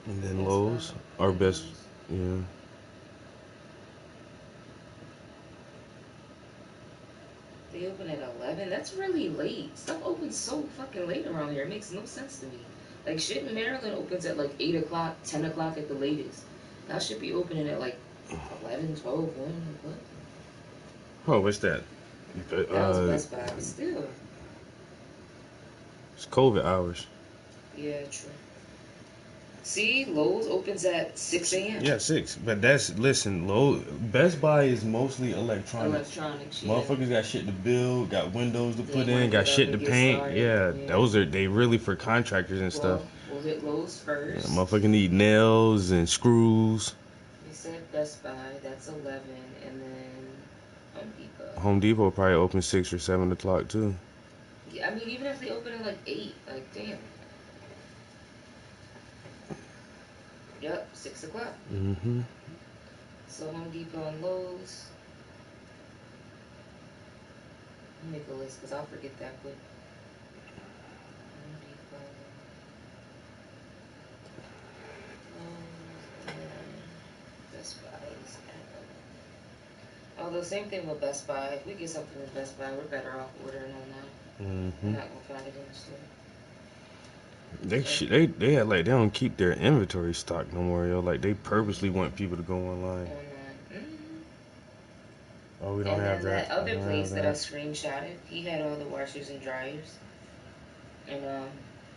And then Lowe's, our best, yeah. They open at 11? That's really late. Stuff opens so fucking late around here. It makes no sense to me. Like, shit in Maryland opens at like 8 o'clock, 10 o'clock at the latest. That should be opening at like 11, 12, 1, what? Oh, what's that? That was Best Buy, but still. It's COVID hours. Yeah, true. See, Lowe's opens at 6 a.m. Yeah, 6. But that's, listen, Best Buy is mostly electronics. Electronics, yeah. Motherfuckers got shit to build, got windows to put They in, got get shit up to and get paint. started, Yeah, those are, they really for contractors and stuff. We'll hit Lowe's first. Yeah, motherfucker need nails and screws. We said Best Buy, that's 11, and then Home Depot. Home Depot probably open 6 or 7 o'clock too. Yeah, I mean, even if they open at like 8, like, damn. Yep, 6 o'clock. Mm-hmm. So Home Depot and Lowe's. Let me make a list because I'll forget that quick. Home Depot, Lowe's, and then Best Buy's at 11. Although same thing with Best Buy. If we get something with Best Buy, we're better off ordering online. We're not gonna find it in the store. They had like they don't keep their inventory stock no more, yo. Like they purposely want people to go online. Oh, we don't have that. That other place that I screenshotted, he had all the washers and dryers, and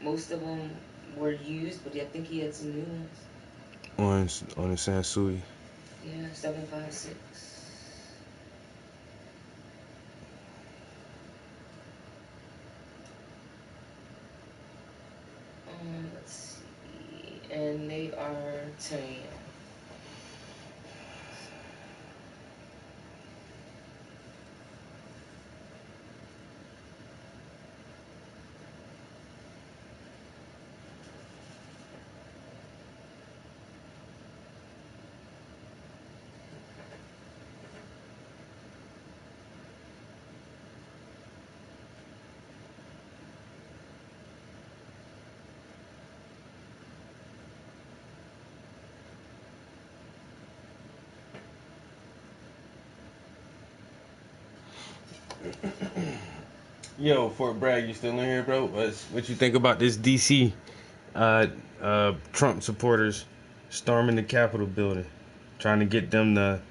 most of them were used, but I think he had some new ones. On the Sansui. Yeah, 756. Let's see, and they are 10 a.m. Yo, Fort Bragg, you still in here, bro? What you think about this DC Trump supporters storming the Capitol building, trying to get them to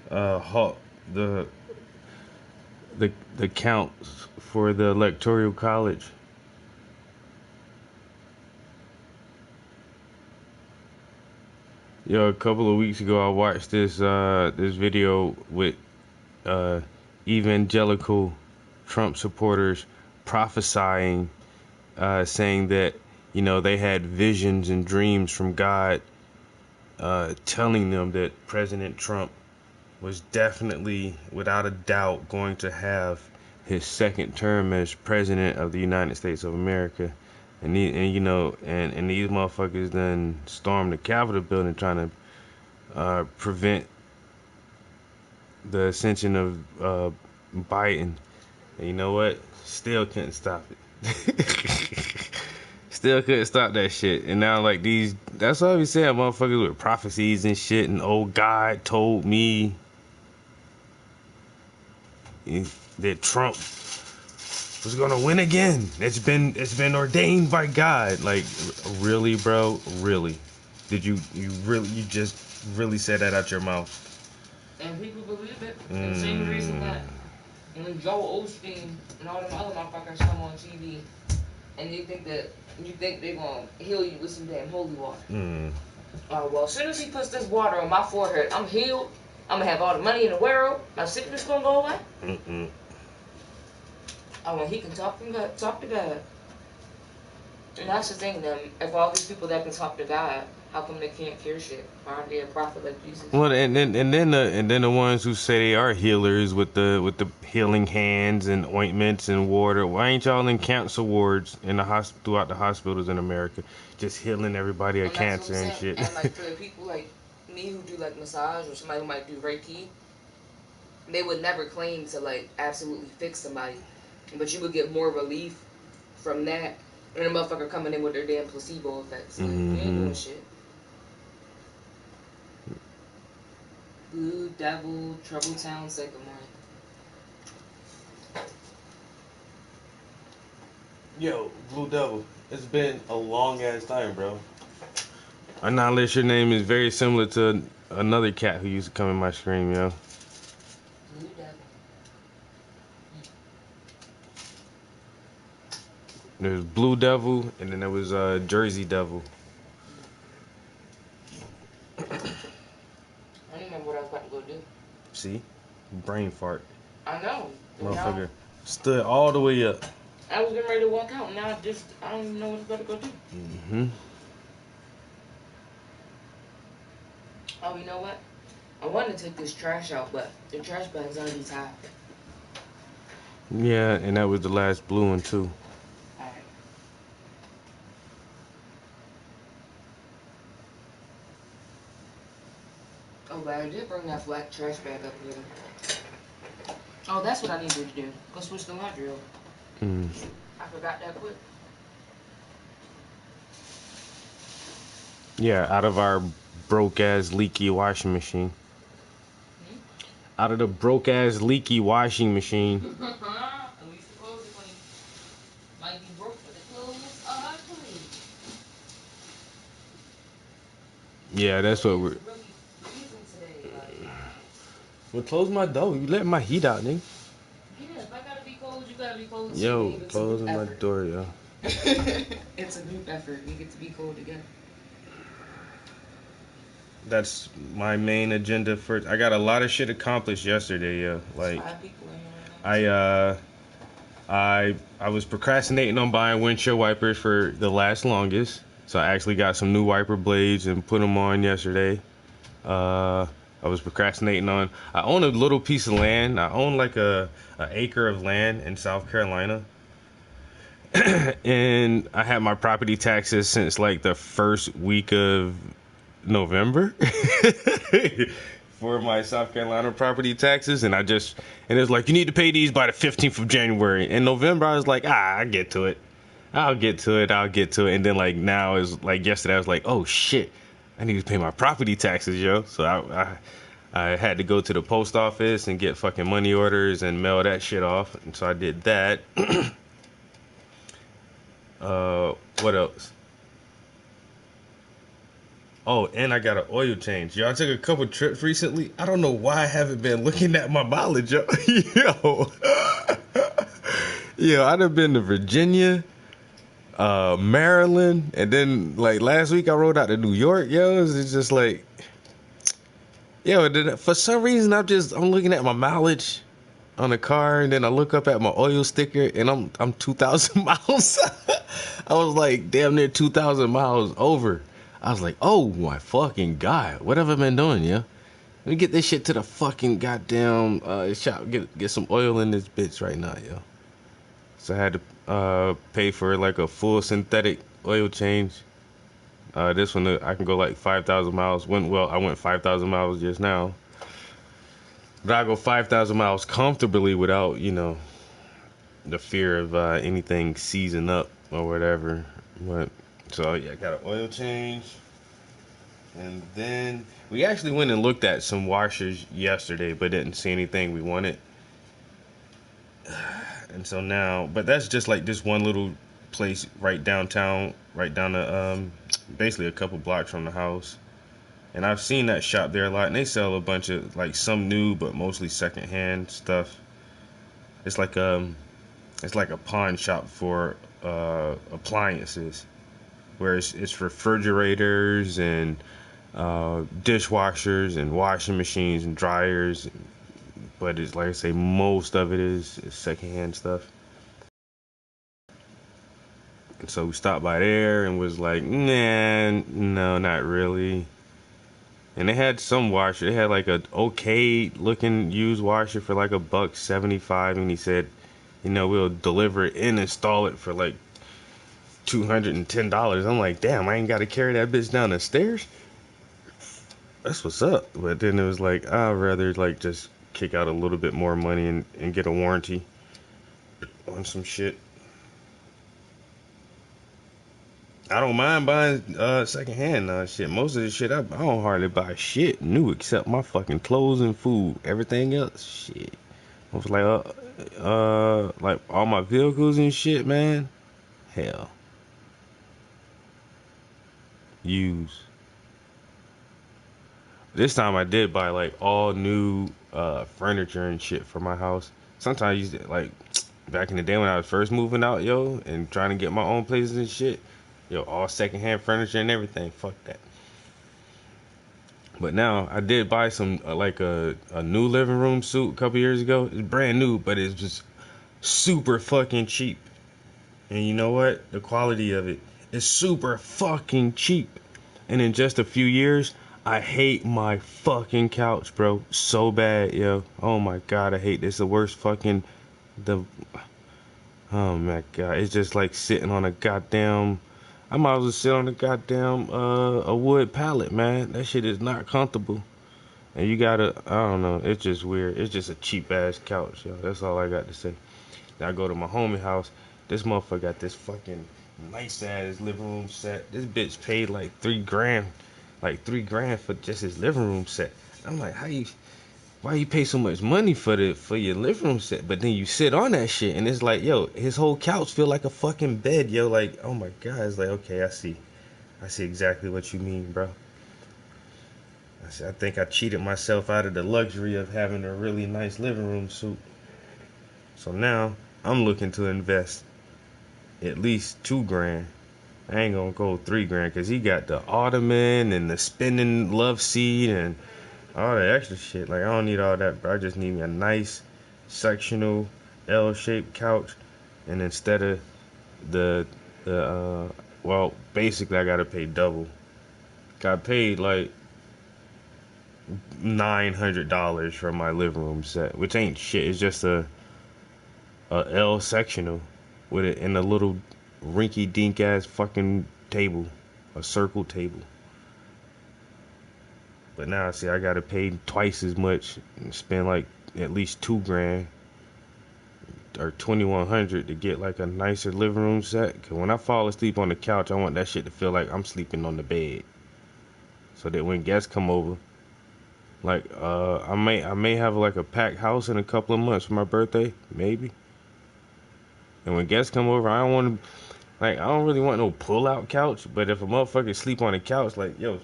halt the counts for the Electoral College? Yo, a couple of weeks ago, I watched this video with evangelical Trump supporters prophesying, saying that, you know, they had visions and dreams from God, telling them that President Trump was definitely, without a doubt, going to have his second term as president of the United States of America. And these motherfuckers then stormed the Capitol building trying to prevent the ascension of Biden. And you know what? Still couldn't stop it. Still couldn't stop that shit. And now, like, that's why we say motherfuckers with prophecies and shit. And, oh, God told me that Trump was gonna win again. It's been ordained by God. Like, really, bro? Really? Did you just really said that out your mouth? And people believe it. And same reason that And then Joel Osteen and all them other motherfuckers come on TV, and you think they're gonna heal you with some damn holy water. Oh well, as soon as he puts this water on my forehead, I'm healed. I'm gonna have all the money in the world. My sickness gonna go away. Oh, well, he can talk to God. And that's the thing, then. If all these people that can talk to God, how come they can't cure shit? Why aren't they a prophet like Jesus? Well, and then the ones who say they are healers with the healing hands and ointments and water. Why ain't y'all in cancer wards in the throughout the hospitals in America, just healing everybody of cancer and shit? And like for the people like me who do like massage or somebody who might do Reiki, they would never claim to like absolutely fix somebody, but you would get more relief from that than a motherfucker coming in with their damn placebo effects. Like, you ain't doing shit. Blue Devil, Trouble Town, Sycamore. Yo, Blue Devil, it's been a long ass time, bro. Now, unless your name is very similar to another cat who used to come in my stream, yo. Blue Devil. There's Blue Devil, and then there was Jersey Devil. I don't remember what I was about to go do. See? Brain fart. I know. Motherfucker stood all the way up. I was getting ready to walk out, and now I don't even know what I'm about to go do. Oh, you know what? I wanted to take this trash out, but the trash bag's already tied. Yeah, and that was the last blue one, too. Alright. Oh, but I did bring that black trash bag up here. Oh, that's what I needed to do. Go switch the laundry over. I forgot that quick. Yeah, out of our broke-ass leaky washing machine. Out of the broke-ass leaky washing machine. At least the clothes are clean. Might be broke, but the clothes are clean. Yeah, that's what we're... Well, close my door. You let my heat out, nigga. Yeah, if I gotta be cold, you gotta be cold. Yo, closing my door, yo. It's a group effort. We get to be cold together. That's my main agenda for... I got a lot of shit accomplished yesterday, yo. Like, I was procrastinating on buying windshield wipers for the last longest. So I actually got some new wiper blades and put them on yesterday. I was procrastinating on... I own a little piece of land. I own like an acre of land in South Carolina. And I had my property taxes since like the first week of November for my South Carolina property taxes. And it's like, you need to pay these by the 15th of January. In November, I was like, I'll get to it. And then like now is like yesterday, I was like, oh shit. I need to pay my property taxes, yo. So I had to go to the post office and get fucking money orders and mail that shit off. And so I did that. What else? Oh, and I got an oil change. Yo, I took a couple trips recently. I don't know why I haven't been looking at my mileage, yo. Yo, I done been to Virginia, Maryland, and then like last week I rode out to New York, yo. It's just like, yo, then for some reason I'm looking at my mileage on the car, and then I look up at my oil sticker, and I'm 2,000 miles. I was like damn near 2,000 miles over. I was like, oh my fucking god, what have I been doing, yo? Let me get this shit to the fucking goddamn shop. Get some oil in this bitch right now, yo. So I had to pay for like a full synthetic oil change. This one I can go like 5,000 miles. I went 5,000 miles just now. But I go 5,000 miles comfortably without, the fear of anything seizing up or whatever. But so yeah, I got an oil change. And then we actually went and looked at some washers yesterday, but didn't see anything we wanted. And so now, but that's just like this one little place right downtown, right down the, basically a couple blocks from the house. And I've seen that shop there a lot, and they sell a bunch of like some new, but mostly secondhand stuff. It's like a pawn shop for appliances, where it's refrigerators and dishwashers and washing machines and dryers, but it's like I say, most of it is secondhand stuff. And so we stopped by there and was like, nah, no, not really. And they had some washer. They had like a okay looking used washer for like $1.75, and he said, you know, we'll deliver it and install it for like $210. I'm like, damn, I ain't got to carry that bitch down the stairs. That's what's up. But then it was like, I'd rather like just kick out a little bit more money and get a warranty on some shit. I don't mind buying secondhand shit. Most of the shit I don't hardly buy shit new except my fucking clothes and food. Everything else, shit. I was like all my vehicles and shit, man. Hell, use. This time I did buy like all new furniture and shit for my house. Sometimes I used it like back in the day when I was first moving out, yo, and trying to get my own places and shit. Yo, all secondhand furniture and everything. Fuck that. But now I did buy some like a new living room suit a couple years ago. It's brand new, but it's just super fucking cheap. And you know what? The quality of it is super fucking cheap. And in just a few years, I hate my fucking couch, bro, so bad, yo. Oh my god, I hate this. The worst fucking oh my god, it's just like sitting on a goddamn. I might as well sit on a goddamn a wood pallet, man. That shit is not comfortable. And you gotta, I don't know, it's just weird. It's just a cheap ass couch, yo. That's all I got to say. Now I go to my homie house. This motherfucker got this fucking nice ass living room set. This bitch paid like $3,000. Like $3,000 for just his living room set. I'm like, why you pay so much money for your living room set? But then you sit on that shit and it's like, yo, his whole couch feel like a fucking bed, yo. Like, oh my god, it's like, okay, I see exactly what you mean, bro. I think I cheated myself out of the luxury of having a really nice living room suite. So now I'm looking to invest at least $2,000. I ain't gonna go $3,000 because he got the ottoman and the spinning love seat and all the extra shit. Like, I don't need all that, bro. I just need me a nice sectional L-shaped couch. And instead of well, basically I gotta pay double. Got paid like $900 for my living room set, which ain't shit. It's just a L sectional with it in a little rinky dink ass fucking table, a circle table. But now see, I gotta pay twice as much and spend like at least $2,000 or $2,100 to get like a nicer living room set. Cause when I fall asleep on the couch, I want that shit to feel like I'm sleeping on the bed, so that when guests come over, like I may have like a packed house in a couple of months for my birthday, maybe. And when guests come over, I don't really want no pull-out couch. But if a motherfucker sleep on the couch, like, yo,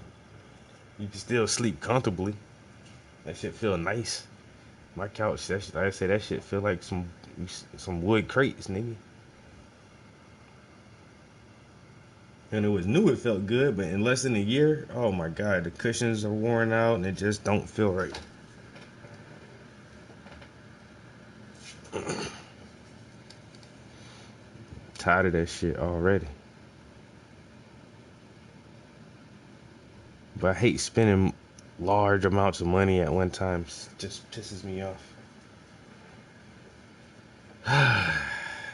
you can still sleep comfortably. That shit feel nice. My couch, like I say, that shit feel like some wood crates, nigga. And it was new, it felt good, but in less than a year, oh my god, the cushions are worn out and it just don't feel right. Tired of that shit already. But I hate spending large amounts of money at one time. It just pisses me off. I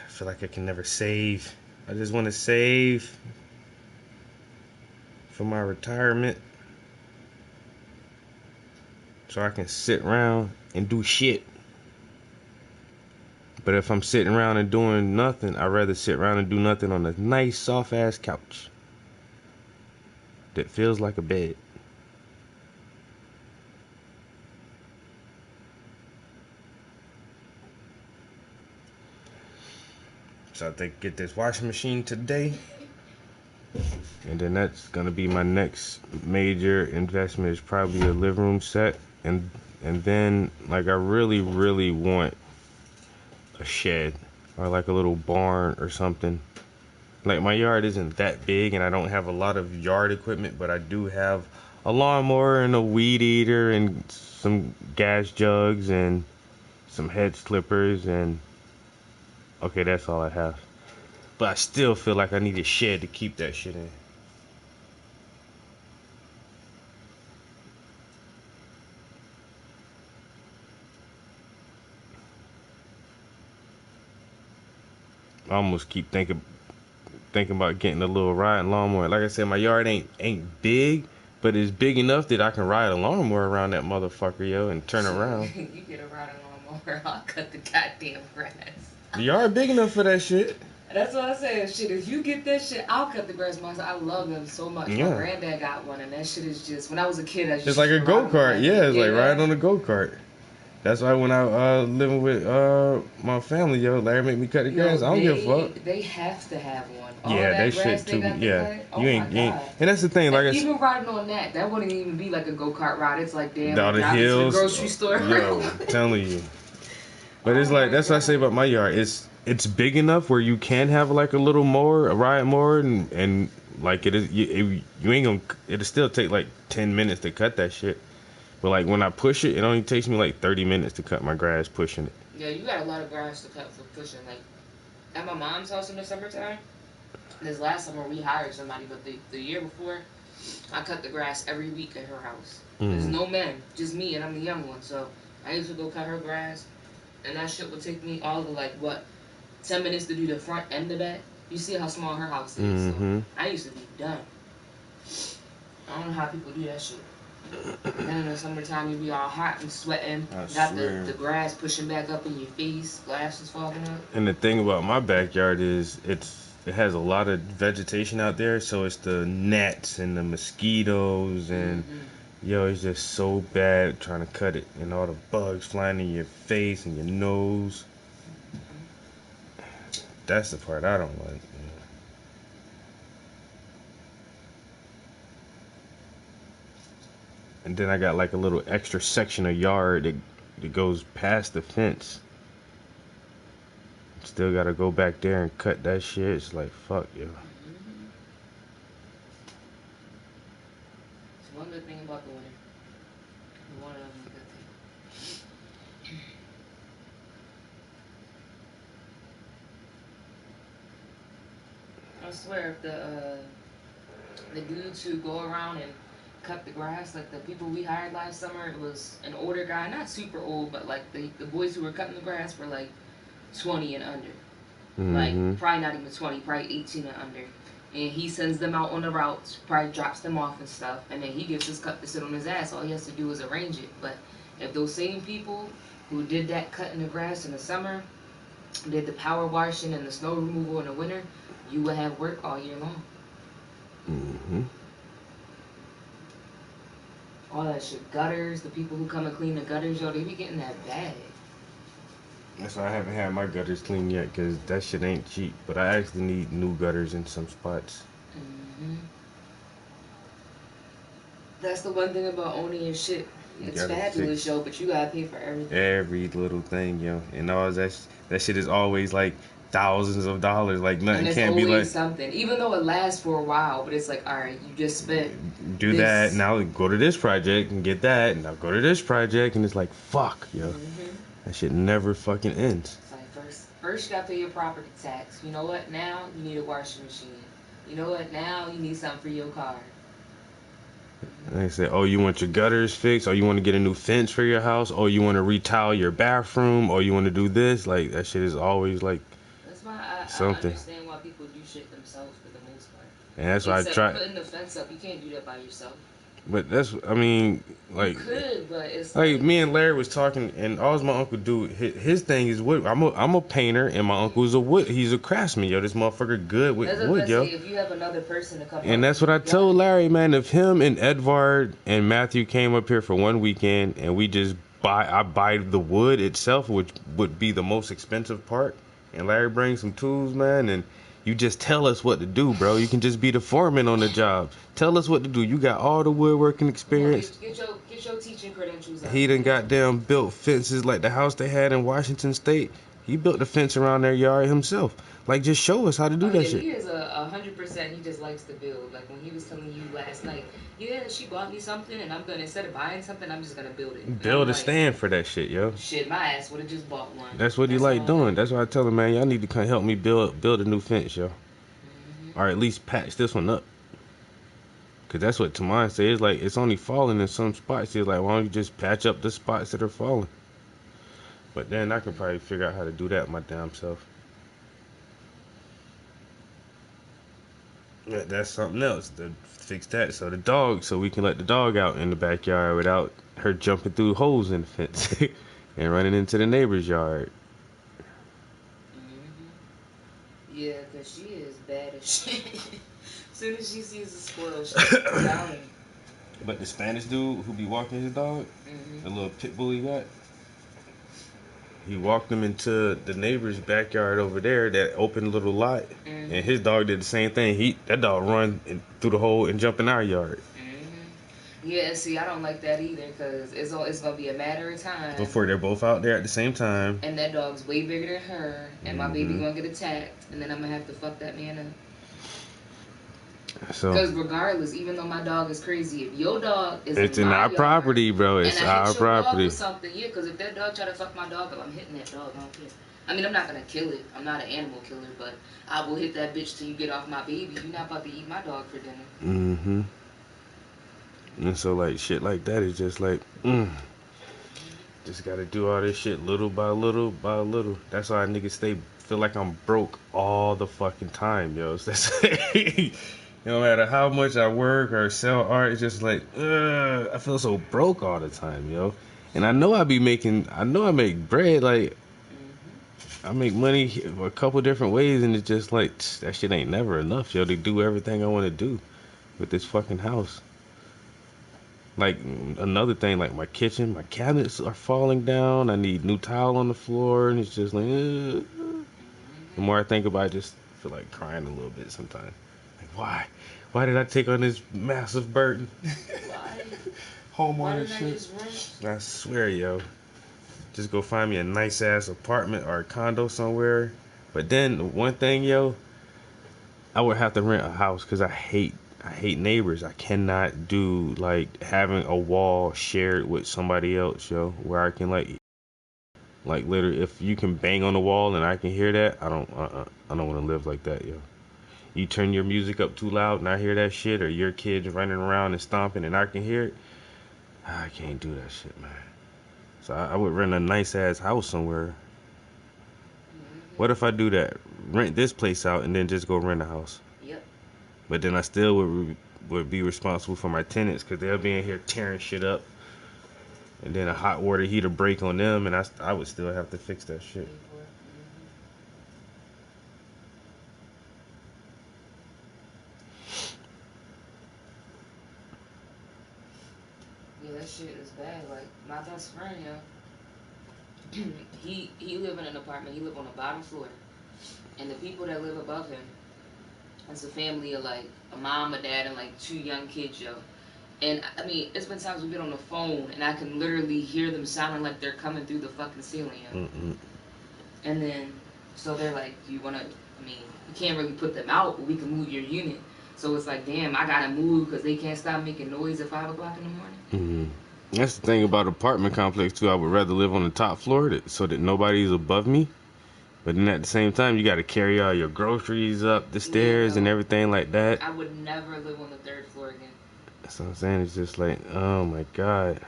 feel like I can never save. I just want to save for my retirement so I can sit around and do shit. But if I'm sitting around and doing nothing, I'd rather sit around and do nothing on a nice soft ass couch that feels like a bed. So I think get this washing machine today, and then that's gonna be my next major investment. Is probably a living room set, and then like I really want a shed or like a little barn or something. Like my yard isn't that big and I don't have a lot of yard equipment, but I do have a lawnmower and a weed eater and some gas jugs and some hedge clippers and okay, that's all I have. But I still feel like I need a shed to keep that shit in. I almost keep thinking about getting a little riding lawnmower. Like I said, my yard ain't big, but it's big enough that I can ride a lawnmower around that motherfucker, yo, and turn around. You get a riding lawnmower, I'll cut the goddamn grass. The yard big enough for that shit. That's what I said. Shit, if you get that shit, I'll cut the grass myself. I love them so much. Yeah. My granddad got one, and that shit is just. When I was a kid, I just. It's like a go-kart. Yeah, it's like riding on a go-kart. That's why when I living with my family, yo, Larry make me cut the grass. I don't give a fuck. They have to have one. Yeah, they should too. Yeah, you ain't, and that's the thing. Like even riding on that wouldn't even be like a go-kart ride. It's like damn, down the hills, to the grocery store. Yo, I'm telling you. But it's like that's what I say about my yard. It's big enough where you can have like a little mower, a ride mower, and like it is. You ain't gonna. It'll still take like 10 minutes to cut that shit. But like when I push it, it only takes me like 30 minutes to cut my grass pushing it. Yeah, you got a lot of grass to cut for pushing. Like at my mom's house in the summertime, this last summer we hired somebody, but the year before, I cut the grass every week at her house. There's no men, just me, and I'm the young one. So I used to go cut her grass, and that shit would take me all the 10 minutes to do the front and the back. You see how small her house is. So I used to be done. I don't know how people do that shit. And then in the summertime, you be all hot and sweating. Got the grass pushing back up in your face, glasses fogging up. And the thing about my backyard is it has a lot of vegetation out there, so it's the gnats and the mosquitoes and yo, it's just so bad trying to cut it and all the bugs flying in your face and your nose. That's the part I don't like. And then I got like a little extra section of yard that goes past the fence. Still gotta go back there and cut that shit. It's like, fuck, yo. It's one good thing about the winter. One of them is a good thing. I swear, if the dudes who go around and cut the grass, like the people we hired last summer, it was an older guy, not super old, but like the boys who were cutting the grass were like 20 and under. Like probably not even 20, probably 18 and under. And he sends them out on the routes, probably drops them off and stuff, and then he gets his cut to sit on his ass. All he has to do is arrange it. But if those same people who did that cutting the grass in the summer did the power washing and the snow removal in the winter, you would have work all year long. All that shit, gutters, the people who come and clean the gutters, yo, they be getting that bag. That's why I haven't had my gutters cleaned yet, because that shit ain't cheap. But I actually need new gutters in some spots. That's the one thing about owning your shit. It's fabulous, yo, but you gotta pay for everything. Every little thing, yo. And all that shit is always like thousands of dollars. Like nothing can't be like something. Even though it lasts for a while, but it's like, all right, you just spent. Do that now. Go to this project and get that. And now go to this project, and it's like fuck, yo. That shit never fucking ends. It's like first you gotta pay your property tax. You know what? Now you need a washing machine. You know what? Now you need something for your car. They say, oh, you want your gutters fixed, or you want to get a new fence for your house, or you want to retile your bathroom, or you want to do this. Like that shit is always like that's why something. I understand why people do shit themselves for the most part. And that's why I try putting the fence up. You can't do that by yourself. But that's, I mean, like, you could, but it's like me and Larry was talking, and all my uncle do, his thing is wood. I'm a painter, and my uncle is a wood. He's a craftsman, yo. This motherfucker good with wood, yo. If you have another person to come and that's what I told Larry, man. If him and Edvard and Matthew came up here for one weekend, and we just I buy the wood itself, which would be the most expensive part, and Larry brings some tools, man, and you just tell us what to do, bro. You can just be the foreman on the job. Tell us what to do. You got all the woodworking experience. Get your teaching credentials out. He done goddamn built fences like the house they had in Washington State. He built the fence around their yard himself. Like, just show us how to do that shit. He is 100%. He just likes to build. Like when he was telling you last night, yeah, she bought me something, and I'm gonna, instead of buying something, I'm just gonna build it. Build a stand for that shit, yo. Shit, my ass would have just bought one. That's what he like doing. That's why I tell him, man, y'all need to come help me build a new fence, yo. Or at least patch this one up. Cause that's what Tamon said. It's like it's only falling in some spots. He's like, why don't you just patch up the spots that are falling? But then I can probably figure out how to do that my damn self. Yeah, that's something else to fix that. So the dog, so we can let the dog out in the backyard without her jumping through holes in the fence and running into the neighbor's yard. Yeah, cause she is bad as shit. As soon as she sees a squirrel, she's down. But the Spanish dude who be walking his dog, the little pit bull he got, he walked him into the neighbor's backyard over there, that open little lot, and his dog did the same thing. That dog run through the hole and jump in our yard. Yeah, see, I don't like that either, because it's going to be a matter of time. Before they're both out there at the same time. And that dog's way bigger than her, and my baby going to get attacked, and then I'm going to have to fuck that man up. Because regardless, even though my dog is crazy, if your dog is in our property, bro. It's our property. Or something, yeah, because if that dog try to fuck my dog up, I'm hitting that dog. I don't care. I mean, I'm not going to kill it. I'm not an animal killer, but I will hit that bitch till you get off my baby. You're not about to eat my dog for dinner. And so, like, shit like that is just like, just got to do all this shit little by little by little. That's why niggas feel like I'm broke all the fucking time, yo. No matter how much I work or sell art, it's just like, I feel so broke all the time, yo. And I know I make bread, like, I make money a couple different ways, and it's just like, that shit ain't never enough, yo, to do everything I want to do with this fucking house. Like, another thing, like my kitchen, my cabinets are falling down, I need new tile on the floor, and it's just like, The more I think about it, I just feel like crying a little bit sometimes. Like, why did I take on this massive burden? Homeownership. I swear, yo. Just go find me a nice ass apartment or a condo somewhere. But then one thing, yo, I would have to rent a house because I hate neighbors. I cannot do like having a wall shared with somebody else, yo, where I can like literally, if you can bang on the wall and I can hear that, I don't want to live like that, yo. You turn your music up too loud and I hear that shit, or your kids running around and stomping and I can hear it, I can't do that shit, man. So I would rent a nice ass house somewhere. What if I do that? Rent this place out and then just go rent a house. Yep. But then I still would be responsible for my tenants because they'll be in here tearing shit up. And then a hot water heater break on them, and I would still have to fix that shit. Yeah, that shit is bad. Like, my best friend, yo, he live in an apartment. He live on the bottom floor. And the people that live above him, it's a family of, like, a mom, a dad, and, like, 2 young kids, yo. And, I mean, it's been times we've been on the phone, and I can literally hear them sounding like they're coming through the fucking ceiling, yo. And then, so they're like, you can't really put them out, but we can move your unit. So it's like, damn, I gotta move because they can't stop making noise at 5 o'clock in the morning. That's the thing about apartment complex, too. I would rather live on the top floor so that nobody's above me. But then at the same time, you got to carry all your groceries up the stairs and everything like that. I would never live on the 3rd floor again. That's what I'm saying. It's just like, oh my God.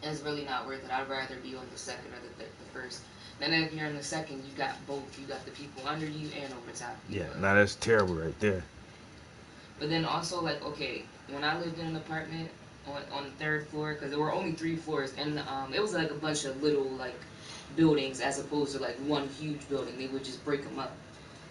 It's really not worth it. I'd rather be on the 2nd or the 1st. Then if you're in the 2nd, you got both. You got the people under you and over top. Yeah, now that's terrible right there. But then also, like, okay, when I lived in an apartment on the 3rd floor, because there were only 3 floors, and it was like a bunch of little, like, buildings as opposed to, like, one huge building. They would just break them up.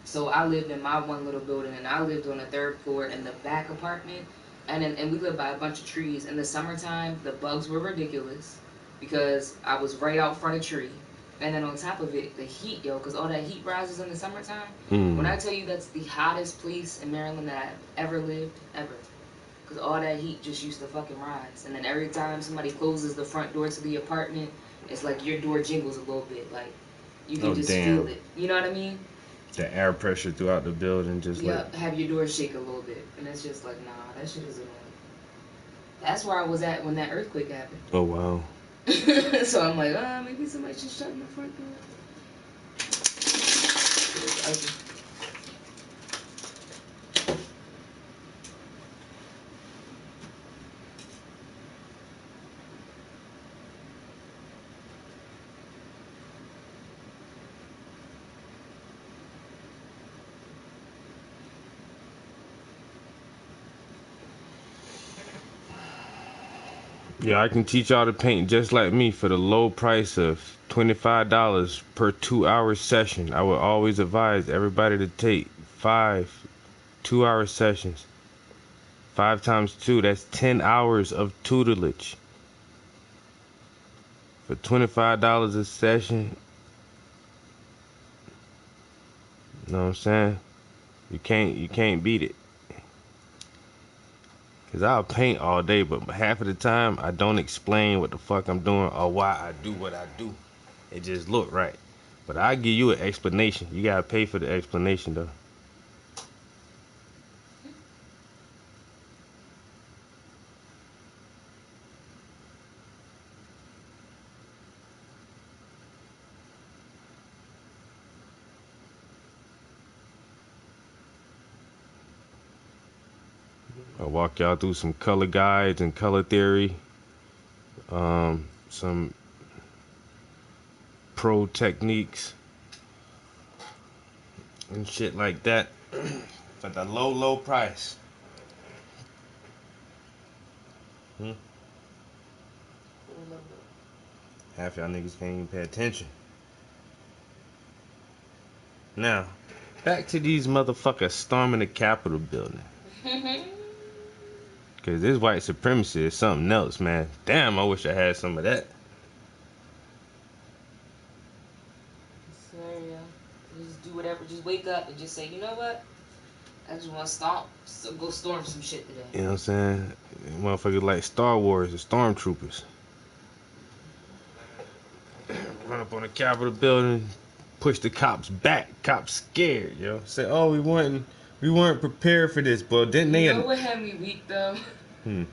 So I lived in my one little building, and I lived on the 3rd floor in the back apartment, and we lived by a bunch of trees. In the summertime, the bugs were ridiculous because I was right out front of a tree. And then on top of it, the heat, yo, because all that heat rises in the summertime. When I tell you that's the hottest place in Maryland that I've ever lived, ever. Because all that heat just used to fucking rise. And then every time somebody closes the front door to the apartment, it's like your door jingles a little bit. Like, you can just feel it. You know what I mean? The air pressure throughout the building just like... have your door shake a little bit. And it's just like, nah, that shit is annoying. That's where I was at when that earthquake happened. Oh, wow. So I'm like, maybe somebody should shut my front door. Yeah, I can teach y'all to paint just like me for the low price of $25 per 2-hour session. I would always advise everybody to take 5 2-hour sessions. 5 times 2, that's 10 hours of tutelage. For $25 a session, you know what I'm saying? You can't beat it. Cause I'll paint all day, but half of the time I don't explain what the fuck I'm doing or why I do what I do. It just look right. But I give you an explanation. You gotta pay for the explanation though. I'll walk y'all through some color guides and color theory, some pro techniques and shit like that for the low price. Half y'all niggas can't even pay attention. Now, back to these motherfuckers storming the Capitol building. Cause this white supremacy is something else, man. Damn, I wish I had some of that. So, yeah. Just do whatever. Just wake up and just say, you know what? I just want to go storm some shit today. You know what I'm saying? Motherfuckers like Star Wars, the stormtroopers. Run up on the Capitol building, push the cops back. Cops scared, yo. Say, oh, we weren't prepared for this, but didn't they? You know what had me weak though? The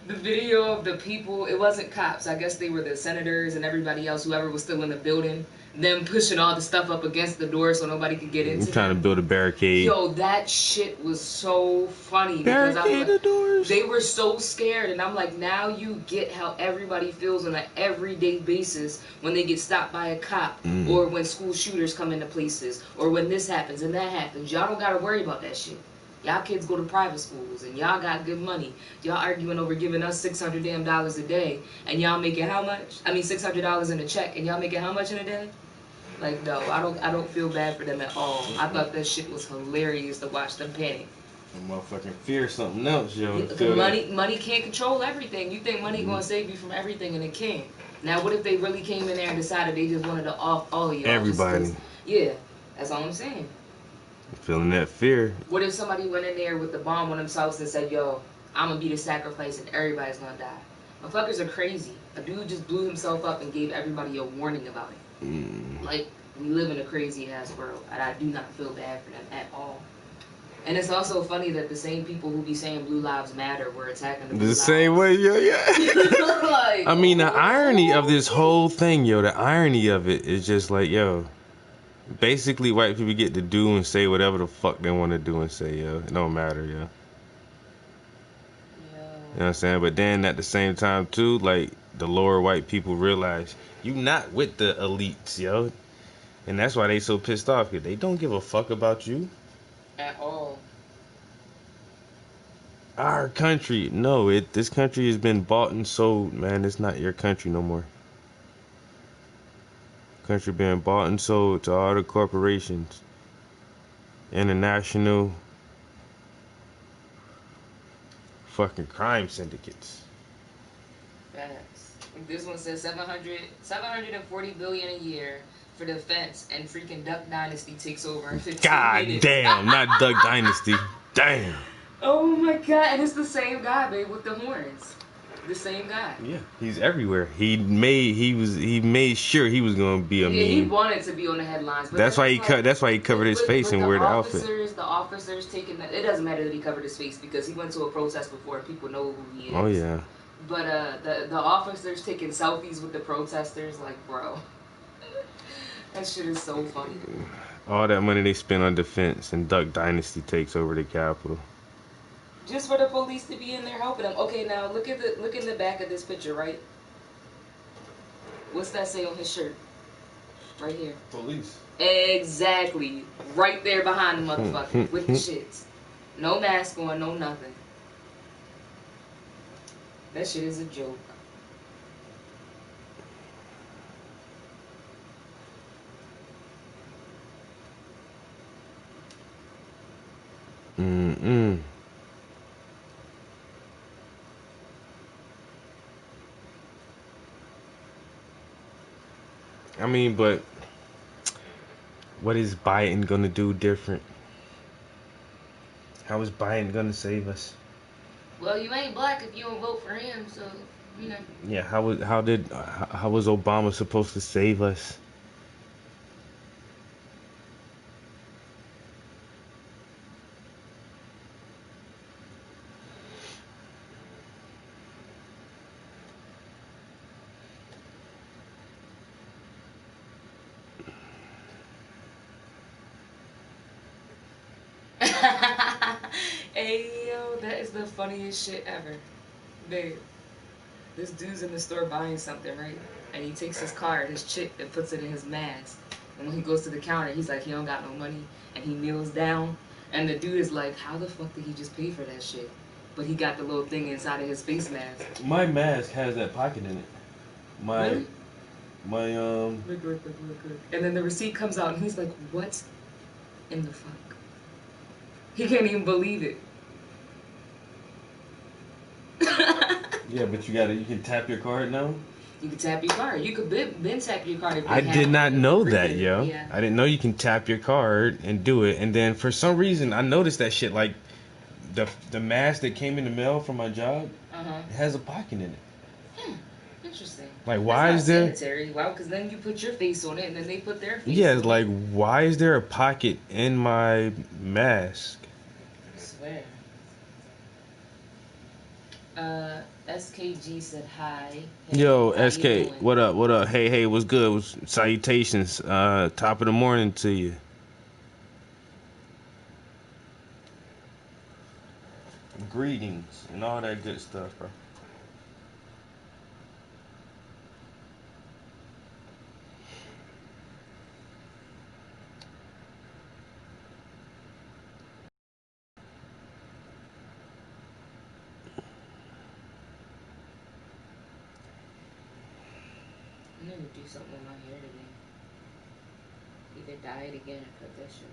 video of the people, it wasn't cops. I guess they were the senators and everybody else, whoever was still in the building. Them pushing all the stuff up against the door so nobody could get into. Trying to build a barricade. Yo, that shit was so funny because barricade the doors. They were so scared, and I'm like, now you get how everybody feels on an everyday basis when they get stopped by a cop, or when school shooters come into places, or when this happens and that happens. Y'all don't gotta worry about that shit. Y'all kids go to private schools, and y'all got good money. Y'all arguing over giving us $600 damn a day, and y'all making how much? I mean, $600 in a check, and y'all making how much in a day? Like, no, I don't feel bad for them at all. I thought that shit was hilarious to watch them panic. And motherfucking fear something else, yo. Money can't control everything. You think money gonna save you from everything, and it can't. Now, what if they really came in there and decided they just wanted to off all of y'all? Everybody. Yeah, that's all I'm saying. Feeling that fear. What if somebody went in there with the bomb on themselves and said, yo, I'm gonna be the sacrifice and everybody's gonna die? Motherfuckers are crazy. A dude just blew himself up and gave everybody a warning about it. Like, we live in a crazy ass world, and I do not feel bad for them at all. And it's also funny that the same people who be saying Blue Lives Matter were attacking the same way, yo, yeah. Like, I mean, the irony of this whole thing, yo, the irony of it is just like, yo, basically white people get to do and say whatever the fuck they want to do and say, yo. It don't matter, yo. You know what I'm saying? But then at the same time, too, like, the lower white people realize you not with the elites, yo. And that's why they so pissed off, because they don't give a fuck about you. At all. Our country, no, this country has been bought and sold, man. It's not your country no more. Country being bought and sold to all the corporations, international fucking crime syndicates. Facts. This one says 740 billion a year for defense, and freaking Duck Dynasty takes over in 15 God minutes. damn, not Duck Dynasty. Damn. Oh my god, and it's the same guy, babe, with the horns. The same guy. Yeah, he's everywhere. He made sure he was gonna be a meme. He wanted to be on the headlines. But That's why he covered his face and wear the outfit. The officers taking that. It doesn't matter that he covered his face because he went to a protest before and people know who he is. Oh yeah. But the officers taking selfies with the protesters, like, bro, that shit is so funny. All that money they spend on defense and Duck Dynasty takes over the Capitol. Just for the police to be in there helping them. Okay, now look in the back of this picture, right? What's that say on his shirt? Right here. Police. Exactly. Right there behind the motherfucker with the shits. No mask on, no nothing. That shit is a joke. I mean, but what is Biden gonna do different? How is Biden gonna save us? Well, you ain't black if you don't vote for him, so you know. Yeah, how was Obama supposed to save us? Hey, yo, that is the funniest shit ever. Babe, this dude's in the store buying something, right? And he takes his card, his chip, and puts it in his mask. And when he goes to the counter, he's like, he don't got no money. And he kneels down. And the dude is like, how the fuck did he just pay for that shit? But he got the little thing inside of his face mask. My mask has that pocket in it. Really? Look. And then the receipt comes out, and he's like, what in the fuck? He can't even believe it. Yeah, but you can tap your card now? You can tap your card. You could been tap your card. If I did not know that, yo. Yeah. I didn't know you can tap your card and do it. And then for some reason, I noticed that shit. Like the mask that came in the mail from my job, it has a pocket in it. Interesting. Like, why is there? Sanitary. Well, because then you put your face on it, and then they put their face. Yeah, it's like, why is there a pocket in my mask? I swear. SKG said hi. Hey, Yo, how SK, you doing? what up? What up? Hey, what's good? Salutations. Top of the morning to you. Greetings and all that good stuff, bro. I need to do something with my hair today. Either dye it again or cut that shit off.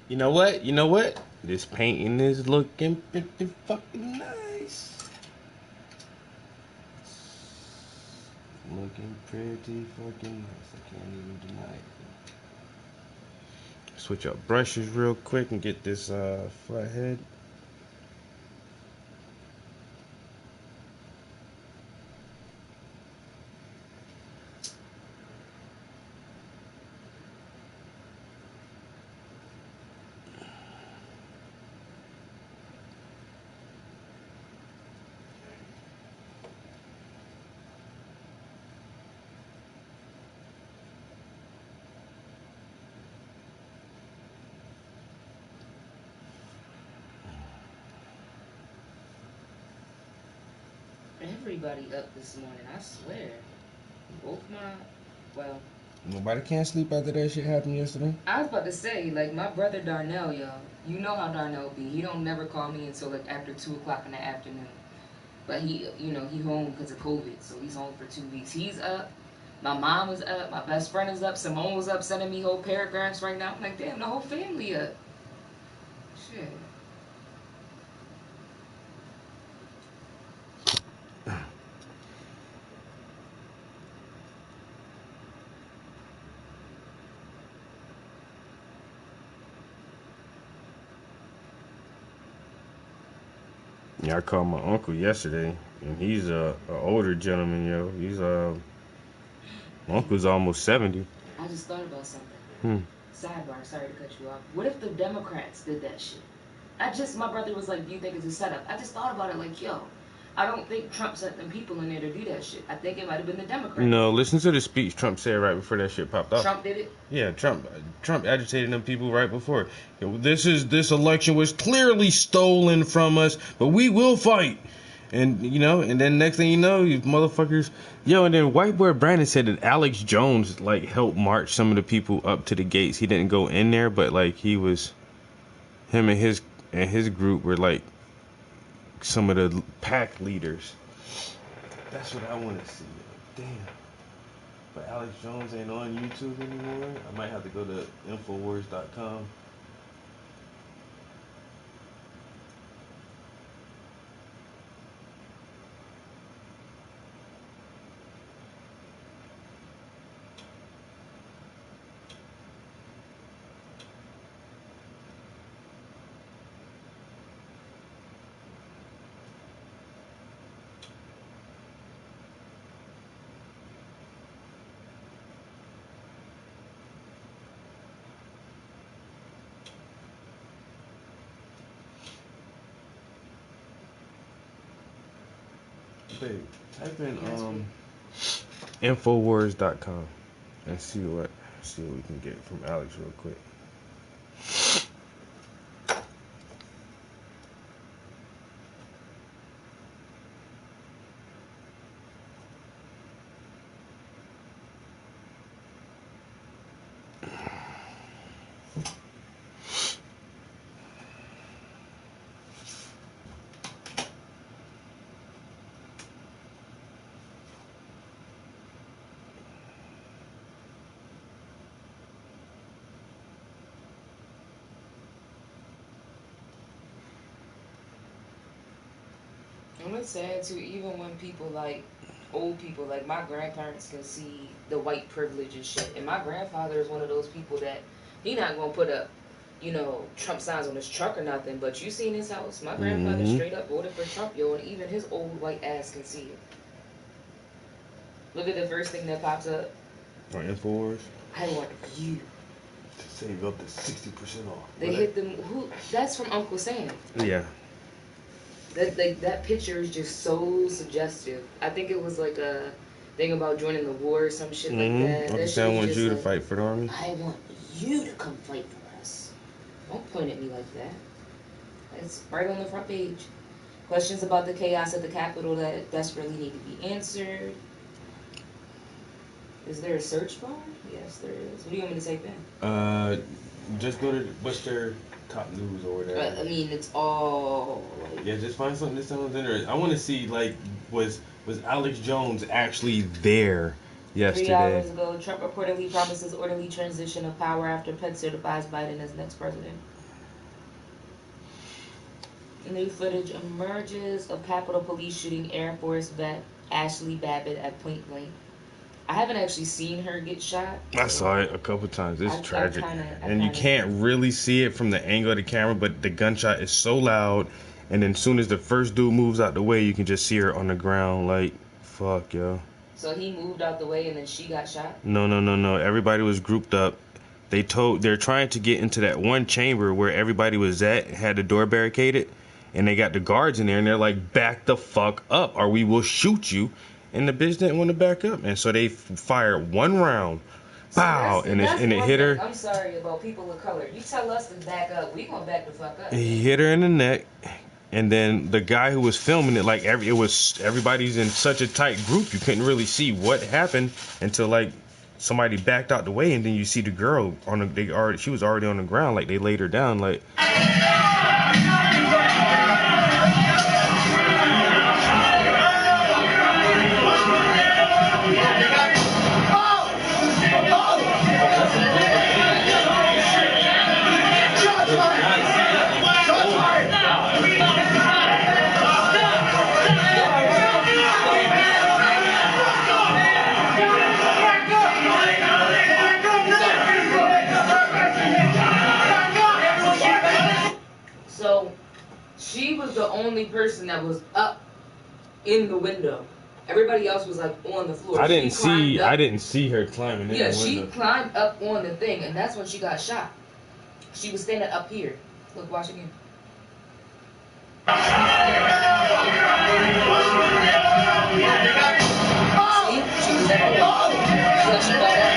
You know what? This painting is looking pretty fucking nice. Looking pretty fucking nice. I can't even deny it. Switch up brushes real quick and get this flathead. Everybody up this morning, I swear. Both well. Nobody can't sleep after that shit happened yesterday. I was about to say, like, my brother Darnell, y'all. You know how Darnell be. He don't never call me until, like, after 2 o'clock in the afternoon. But he, you know, he home because of COVID, so he's home for 2 weeks. He's up. My mom was up. My best friend is up. Simone was up sending me whole paragraphs right now. I'm like, damn, the whole family up. Shit. Yeah, I called my uncle yesterday, and he's a older gentleman, yo. He's my uncle's almost 70. I just thought about something. Sidebar, sorry to cut you off. What if the Democrats did that shit? My brother was like, do you think it's a setup? I just thought about it like, yo, I don't think Trump sent them people in there to do that shit. I think it might have been the Democrats. No, listen to the speech Trump said right before that shit popped off. Trump did it? Yeah, Trump agitated them people right before. This election was clearly stolen from us, but we will fight. And you know, and then next thing you know, these motherfuckers, yo, and then White Boy Brandon said that Alex Jones like helped march some of the people up to the gates. He didn't go in there, but like him and his group were like some of the pack leaders. That's what I want to see. Damn. But Alex Jones ain't on YouTube anymore. I might have to go to Infowars.com. Type in Infowars.com and see what we can get from Alex real quick. And it's sad too, even when people like old people, like my grandparents can see the white privilege and shit. And my grandfather is one of those people that he not gonna put up, you know, Trump signs on his truck or nothing. But you see in his house, my grandfather straight up voted for Trump, yo, and even his old white ass can see it. Look at the first thing that pops up. On Infowars. I want you to save up to 60% off. They hit them. That's from Uncle Sam. Yeah. That picture is just so suggestive. I think it was like a thing about joining the war or some shit like that. Uncle Sam wants you to fight for the army. I want you to come fight for us. Don't point at me like that. It's right on the front page. Questions about the chaos at the Capitol that desperately need to be answered. Is there a search bar? Yes, there is. What do you want me to type in? Just go to what's their top news or whatever. I mean, it's all like, yeah, just find something that sounds interesting. I want to see like was Alex Jones actually there yesterday? 3 hours ago, Trump reportedly promises orderly transition of power after Pence certifies Biden as next president. New footage emerges of Capitol Police shooting Air Force vet Ashley Babbitt at point blank. I haven't actually seen her get shot. I saw it a couple times. It's tragic. And you can't really see it from the angle of the camera, but the gunshot is so loud. And then as soon as the first dude moves out the way, you can just see her on the ground. Like, fuck, yo. So he moved out the way and then she got shot? No. Everybody was grouped up. They're trying to get into that one chamber where everybody was at, had the door barricaded. And they got the guards in there, and they're like, back the fuck up, or we will shoot you. And the bitch didn't want to back up. And so they fired one round. Pow! And it hit her. I'm sorry about people of color. You tell us to back up, we gonna back the fuck up. He hit her in the neck. And then the guy who was filming it, like everybody's in such a tight group, you couldn't really see what happened until like somebody backed out the way, and then you see the girl she was already on the ground, like they laid her down, like. So she was the only person that was up in the window. Everybody else was like on the floor. I didn't see her climbing in the window. Yeah, she climbed up on the thing, and that's when she got shot. She was standing up here. Look, watch again. See? She was at the she got up.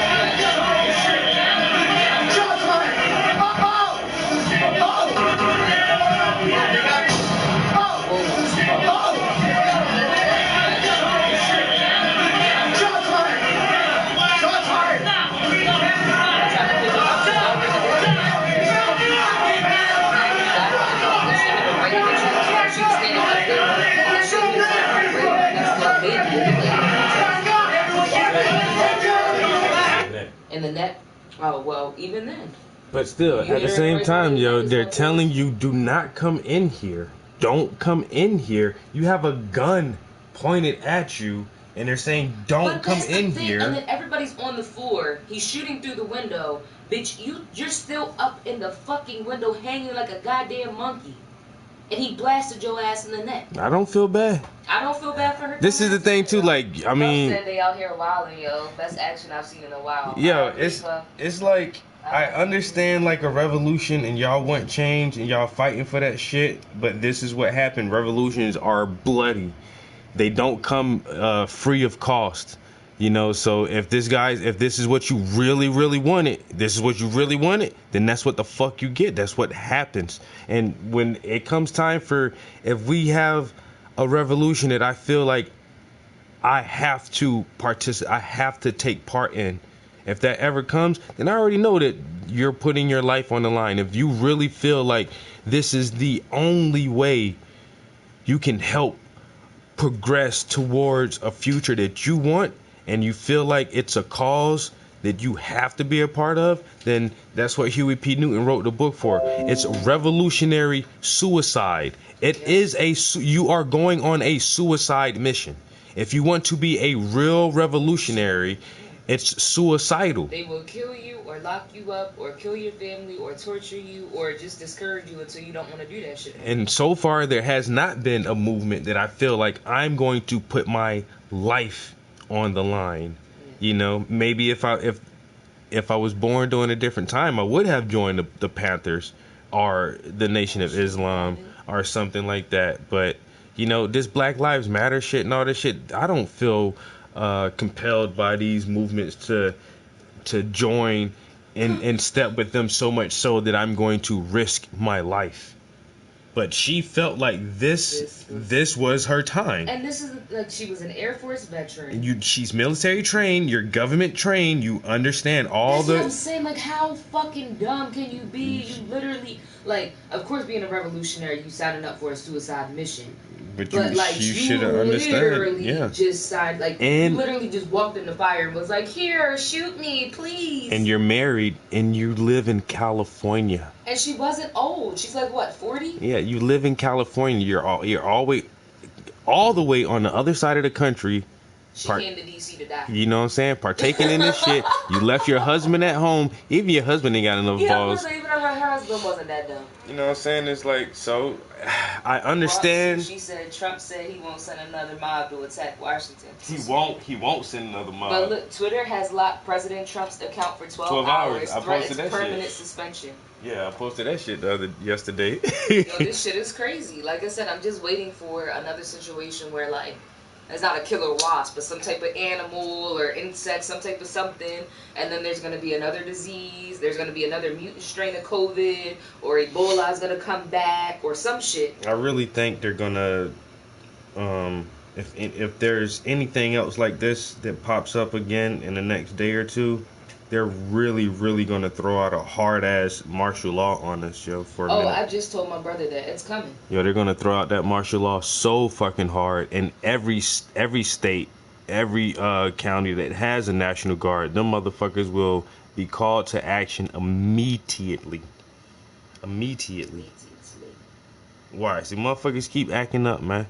In the neck? Oh, well, even then. But still, at the same time, yo, they're telling you, do not come in here. Don't come in here. You have a gun pointed at you, and they're saying, don't come in here. And then everybody's on the floor. He's shooting through the window. Bitch, you're still up in the fucking window hanging like a goddamn monkey. And he blasted your ass in the neck. I don't feel bad. I don't feel bad for her. This is the thing too, like, I mean, said they out here wilding, yo. Best action I've seen in a while. Yo, it's like, I understand like a revolution and y'all want change and y'all fighting for that shit, but this is what happened. Revolutions are bloody. They don't come free of cost. You know, so if this is what you really, really wanted, then that's what the fuck you get. That's what happens. And when it comes time if we have a revolution that I feel like I have to participate, I have to take part in, if that ever comes, then I already know that you're putting your life on the line. If you really feel like this is the only way you can help progress towards a future that you want, and you feel like it's a cause that you have to be a part of, then that's what Huey P. Newton wrote the book for. It's revolutionary suicide. You are going on a suicide mission. If you want to be a real revolutionary, it's suicidal. They will kill you or lock you up or kill your family or torture you or just discourage you until you don't want to do that shit. And so far, there has not been a movement that I feel like I'm going to put my life on the line. You know, maybe if I was born during a different time, I would have joined the Panthers or the Nation of Islam or something like that. But you know, this Black Lives Matter shit and all this shit, I don't feel compelled by these movements to join and step with them so much so that I'm going to risk my life. But she felt like this was her time. And this is like she was an Air Force veteran. She's military trained. You're government trained. You understand all That's what I'm saying. Like, how fucking dumb can you be? You literally, like, of course, being a revolutionary, you signing up for a suicide mission. But you should have understood. Yeah. Just signed, like, you literally just walked in the fire and was like, "Here, shoot me, please." And you're married and you live in California. And she wasn't old. She's like, what, 40? Yeah, you live in California. You're all the way on the other side of the country, She came to DC to die. You know what I'm saying? Partaking in this shit. You left your husband at home. Even your husband ain't got enough balls. Even her husband wasn't that dumb. You know what I'm saying? It's like, so I understand. She said Trump said he won't send another mob to attack Washington. He won't send another mob. But look, Twitter has locked President Trump's account for 12 hours. I posted that permanent shit. suspension. Yeah, I posted that shit yesterday. Yo, this shit is crazy. Like I said, I'm just waiting for another situation where, like, it's not a killer wasp, but some type of animal or insect, some type of something, and then there's going to be another disease, there's going to be another mutant strain of COVID, or Ebola is going to come back, or some shit. I really think they're going to, if there's anything else like this that pops up again in the next day or two, they're really, really going to throw out a hard-ass martial law on us, yo, for a minute. I just told my brother that. It's coming. Yo, they're going to throw out that martial law so fucking hard. And every state, every county that has a National Guard, them motherfuckers will be called to action immediately. Immediately. Why? See, motherfuckers keep acting up, man.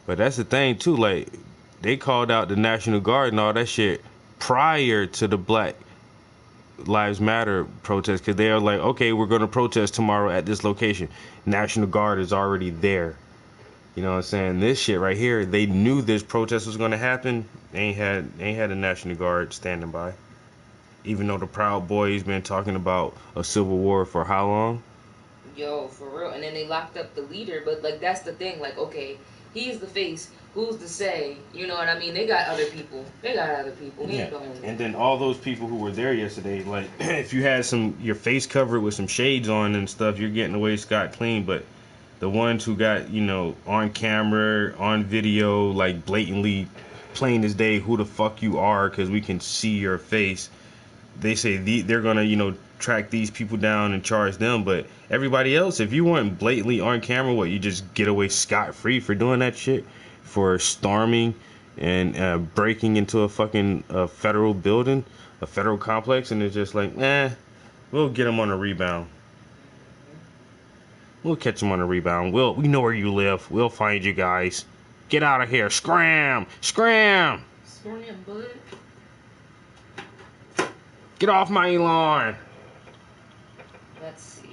But that's the thing, too, like, they called out the National Guard and all that shit prior to the Black Lives Matter protest, because they are like, okay, we're going to protest tomorrow at this location. National Guard is already there. You know what I'm saying? This shit right here, they knew this protest was going to happen. They ain't had a National Guard standing by. Even though the Proud Boys been talking about a civil war for how long? Yo, for real. And then they locked up the leader, but, like, that's the thing. Like, okay, he's the face. Who's to say? You know what I mean? They got other people. He ain't the only. And then all those people who were there yesterday, like, if you had your face covered with some shades on and stuff, you're getting away scot clean. But the ones who got, you know, on camera, on video, like, blatantly plain as day who the fuck you are, because we can see your face, they say they're gonna, you know, track these people down and charge them. But everybody else, if you weren't blatantly on camera, you just get away scot free for doing that shit? For storming and breaking into a fucking federal building, a federal complex, and it's just like, we'll get them on a rebound. We'll catch them on a rebound. We know where you live. We'll find you guys. Get out of here. Scram! Scram! Scram, bud. Get off my lawn. Let's see.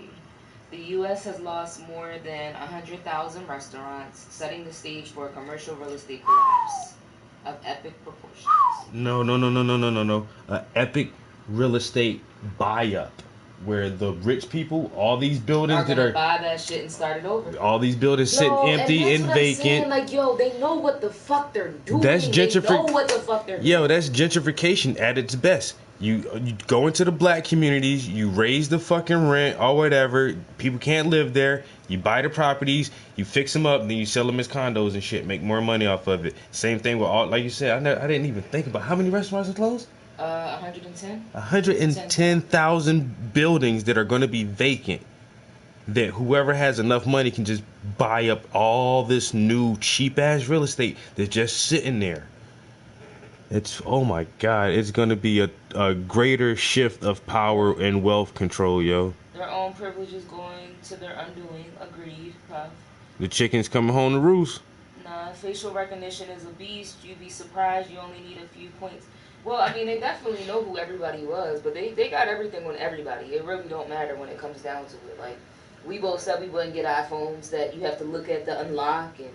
The U.S. has lost more than 100,000 restaurants, setting the stage for a commercial real estate collapse of epic proportions. No. An epic real estate buy-up, where the rich people, all these buildings that are buy that shit and start it over. All these buildings sitting empty and vacant. Saying, like, yo, they know what the fuck they're doing. That's They know what the fuck they're doing. Yo, that's gentrification at its best. You go into the black communities, you raise the fucking rent or whatever. People can't live there. You buy the properties, you fix them up, and then you sell them as condos and shit. Make more money off of it. Same thing with all, like you said. I didn't even think about how many restaurants are closed. 110. 110,000 buildings that are going to be vacant. That whoever has enough money can just buy up all this new cheap ass real estate that's just sitting there. It's, oh my God, it's going to be a greater shift of power and wealth control, yo. Their own privileges going to their undoing. Agreed, Puff. The chicken's coming home to roost. Nah, facial recognition is a beast. You'd be surprised you only need a few points. Well, I mean, they definitely know who everybody was, but they got everything on everybody. It really don't matter when it comes down to it. Like, we both said we wouldn't get iPhones that you have to look at the unlock, and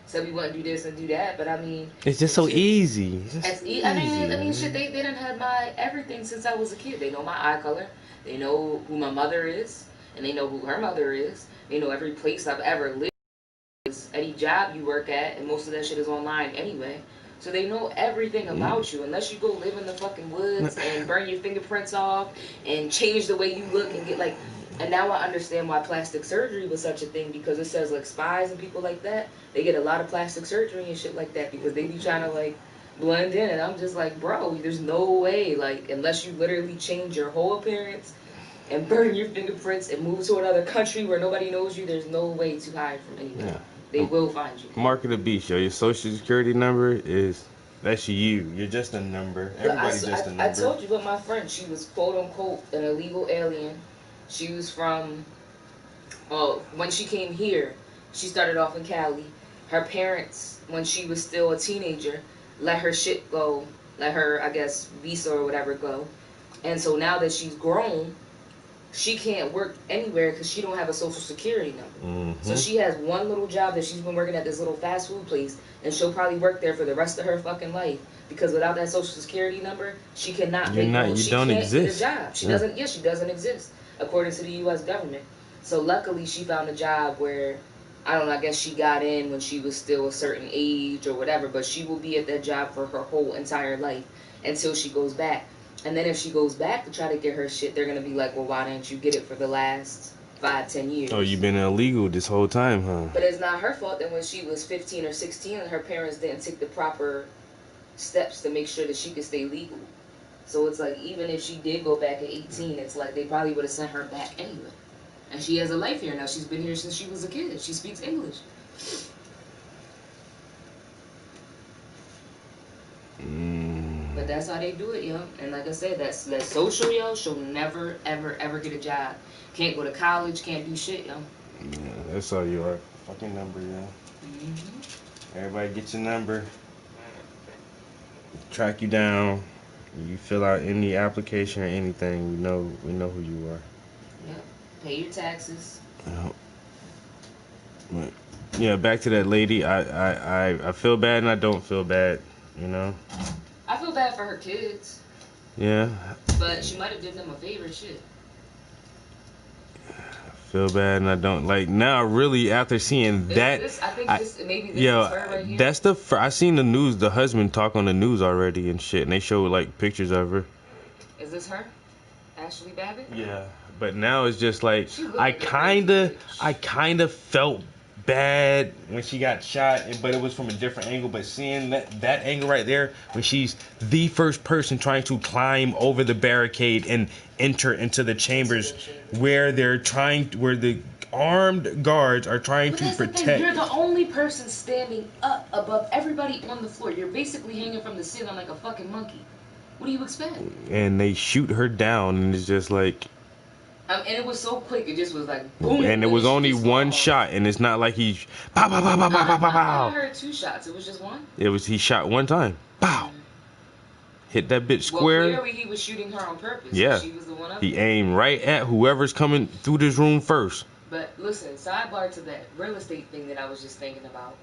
said we wouldn't do this and do that, but I mean, it's just so easy. I mean, shit, they done had my everything since I was a kid. They know my eye color, they know who my mother is, and they know who her mother is. They know every place I've ever lived, any job you work at, and most of that shit is online anyway. So they know everything about you, unless you go live in the fucking woods and burn your fingerprints off and change the way you look and get like. And now I understand why plastic surgery was such a thing, because it says like spies and people like that, they get a lot of plastic surgery and shit like that because they be trying to like blend in. And I'm just like, bro, there's no way, like, unless you literally change your whole appearance and burn your fingerprints and move to another country where nobody knows you, there's no way to hide from anyone. Yeah. They will find you. Mark of the beast, yo. Your social security number that's you. You're just a number. Everybody's just a number. I told you about my friend. She was quote unquote an illegal alien. She was from, when she came here, She started off in Cali. Her parents, when she was still a teenager, let her shit go, let her, I guess, visa or whatever go. And so now that she's grown, she can't work anywhere because she don't have a social security number. So she has one little job that she's been working at this little fast food place, and she'll probably work there for the rest of her fucking life because without that social security number, she cannot make no. She can't get a job. She doesn't. Yeah, she doesn't exist according to the U.S. government. So luckily, she found a job where, I don't know, I guess she got in when she was still a certain age or whatever, but she will be at that job for her whole entire life until she goes back. And then if she goes back to try to get her shit, they're going to be like, well, why didn't you get it for the last 5-10 years? Oh, you've been illegal this whole time, huh? But it's not her fault that when she was 15 or 16, her parents didn't take the proper steps to make sure that she could stay legal. So it's like, even if she did go back at 18, it's like they probably would have sent her back anyway. And she has a life here now. She's been here since she was a kid. She speaks English. But that's how they do it, yo. And like I said, that social, yo, she'll never, ever, ever get a job. Can't go to college, can't do shit, yo. Yeah, that's all you are. Fucking number, yo. Everybody get your number. Track you down. You fill out any application or anything, we know who you are. Yep. Pay your taxes. But yeah, back to that lady. I feel bad and I don't feel bad, you know. I feel bad for her kids. Yeah. But she might have did them a favor, shit. I feel bad and I don't. Like, now, really, after seeing that, maybe this is her right here. That's the I seen the news, the husband talk on the news already and shit, and they showed like pictures of her. Is this her? Ashley Babbitt? Yeah. But now it's just like, I kind of felt bad when she got shot, but it was from a different angle. But seeing that angle right there, when she's the first person trying to climb over the barricade and enter into the chambers where the armed guards are trying to protect. You're the only person standing up above everybody on the floor. You're basically hanging from the ceiling like a fucking monkey. What do you expect? And they shoot her down, and it's just like. And it was so quick, it just was like boom. And it was only one shot, and it's not like he pow pow pow pow pow pow pow. I heard 2 shots. It was just one. He shot one time. Pow. Hit that bitch square. Well, clearly he was shooting her on purpose. Yeah. She was the one up he there. aimed right at whoever's coming through this room first. But listen, sidebar to that real estate thing that I was just thinking about.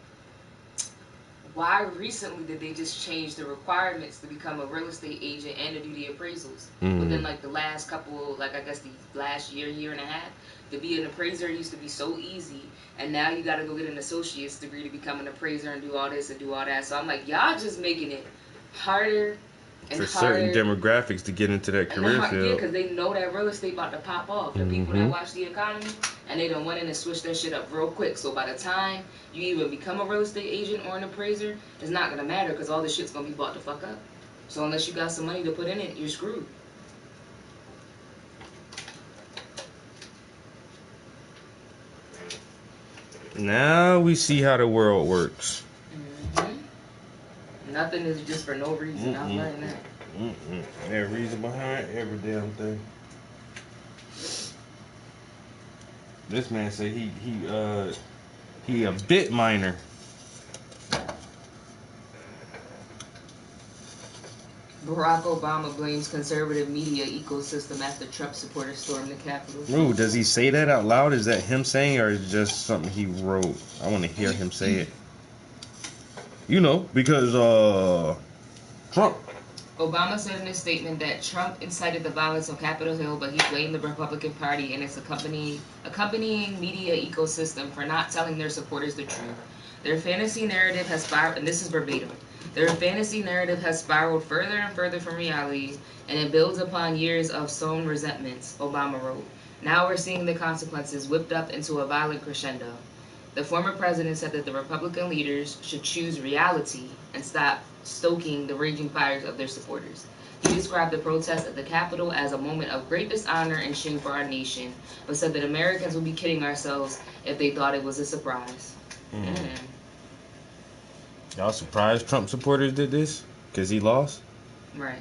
Why recently did they just change the requirements to become a real estate agent and to do the appraisals? Within like the last couple, like I guess the last year and a half, to be an appraiser used to be so easy, and now you got to go get an associate's degree to become an appraiser and do all this and do all that. So I'm like, y'all just making it harder and for certain demographics to get into that career field. Yeah, because they know that real estate about to pop off. The people that watch The Economy, and they done went in and switched that shit up real quick. So by the time you even become a real estate agent or an appraiser, it's not going to matter because all this shit's going to be bought the fuck up. So unless you got some money to put in it, you're screwed. Now we see how the world works. Nothing is just for no reason. I'm learning that. There's reason behind every damn thing. This man said he a bit minor. Barack Obama blames conservative media ecosystem after Trump supporters stormed the Capitol. Ooh, does he say that out loud? Is that him saying, or is it just something he wrote? I want to hear him say it. You know, because Trump. Obama said in his statement that Trump incited the violence on Capitol Hill, but he blamed the Republican Party and its accompanying media ecosystem for not telling their supporters the truth. Their fantasy narrative has spiraled, and this is verbatim, their fantasy narrative has spiraled further and further from reality, and it builds upon years of sown resentments, Obama wrote. Now we're seeing the consequences whipped up into a violent crescendo. The former president said that the Republican leaders should choose reality and stop stoking the raging fires of their supporters. He described the protest at the Capitol as a moment of great dishonor and shame for our nation, but said that Americans would be kidding ourselves if they thought it was a surprise. Y'all surprised Trump supporters did this? Because he lost? Right.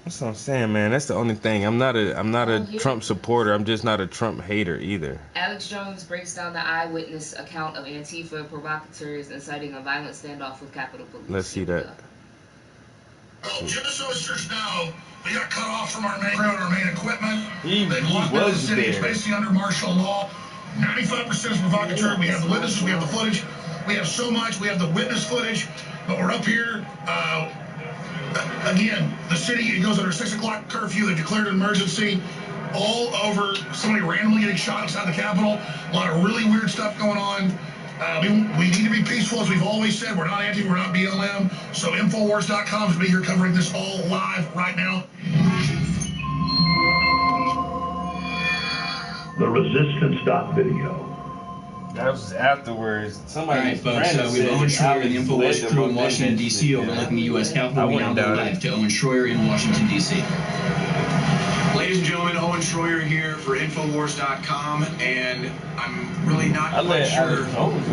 That's what I'm saying, man. That's the only thing. I'm not a Trump supporter. I'm just not a Trump hater either. Alex Jones breaks down the eyewitness account of Antifa provocateurs inciting a violent standoff with Capitol Police. Let's see that. Well, just so it's just now, we got cut off from our main equipment. He locked down the city. It's basically under martial law. 95% is provocateur. We have the witnesses. We have the footage. We have so much. We have the witness footage. But we're up here. Again, the city, it goes under 6 o'clock curfew. They declared an emergency all over. Somebody randomly getting shot inside the Capitol. A lot of really weird stuff going on. We need to be peaceful, as we've always said. We're not anti, we're not BLM. So Infowars.com is going to be here covering this all live right now. The Resistance video. That was afterwards. Somebody. All right, folks. We've Owen Schroyer and the Infowars crew in Washington, D.C. overlooking the U.S. Capitol. We now go live to Owen Schroyer in Washington, D.C. Ladies and gentlemen, Owen Schroyer here for Infowars.com, and I'm really not quite sure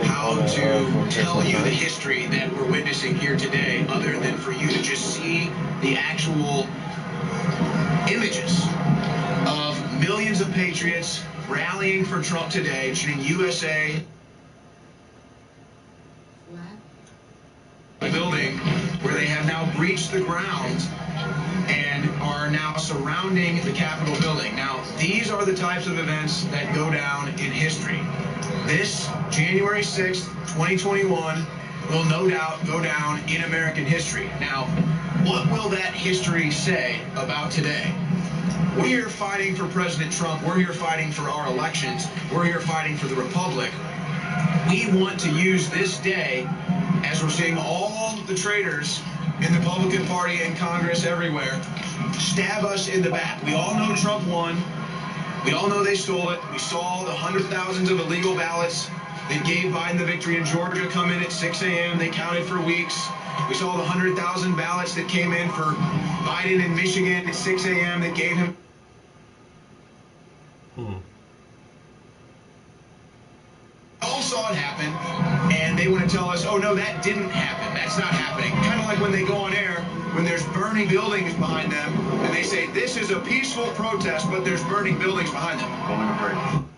how to tell you the history that we're witnessing here today, other than for you to just see the actual images of millions of patriots rallying for Trump today, chanting USA. A building where they have now breached the ground and are now surrounding the Capitol building. Now, these are the types of events that go down in history. This January 6th, 2021 will no doubt go down in American history. Now, what will that history say about today? We're here fighting for President Trump. We're here fighting for our elections. We're here fighting for the Republic. We want to use this day, as we're seeing all the traitors in the Republican Party and Congress everywhere stab us in the back. We all know Trump won. We all know they stole it. We saw the hundreds of thousands of illegal ballots that gave Biden the victory in Georgia come in at 6 a.m. They counted for weeks. We saw the 100,000 ballots that came in for Biden in Michigan at 6 a.m. that gave him. All saw it happen, and they want to tell us, oh, no, that didn't happen. That's not happening. Kind of like when they go on air, when there's burning buildings behind them, and they say, this is a peaceful protest, but there's burning buildings behind them.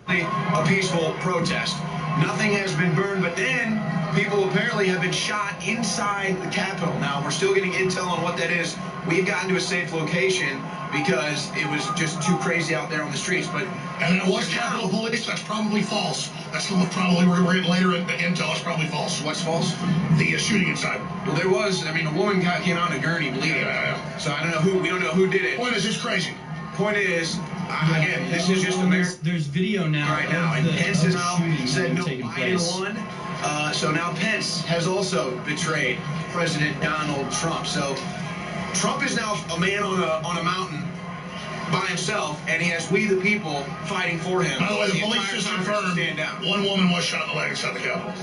A peaceful protest. Nothing has been burned, but then people apparently have been shot inside the Capitol. Now, we're still getting intel on what that is. We've gotten to a safe location because it was just too crazy out there on the streets. But and it was Capitol Police. That's probably false. That's probably we're getting later intel. It's probably false. What's false? The shooting inside. Well, there was. I mean, a woman came out in a gurney bleeding. Yeah. So I don't know who. We don't know who did it. Point is, it's crazy. Point is, again, this is just America. There's video now. Right now, and Pence has now said no, Biden won. So now Pence has also betrayed President Donald Trump. So Trump is now a man on a mountain by himself, and he has we the people fighting for him. By the way, the police just confirmed one woman was shot in the leg inside the Capitol.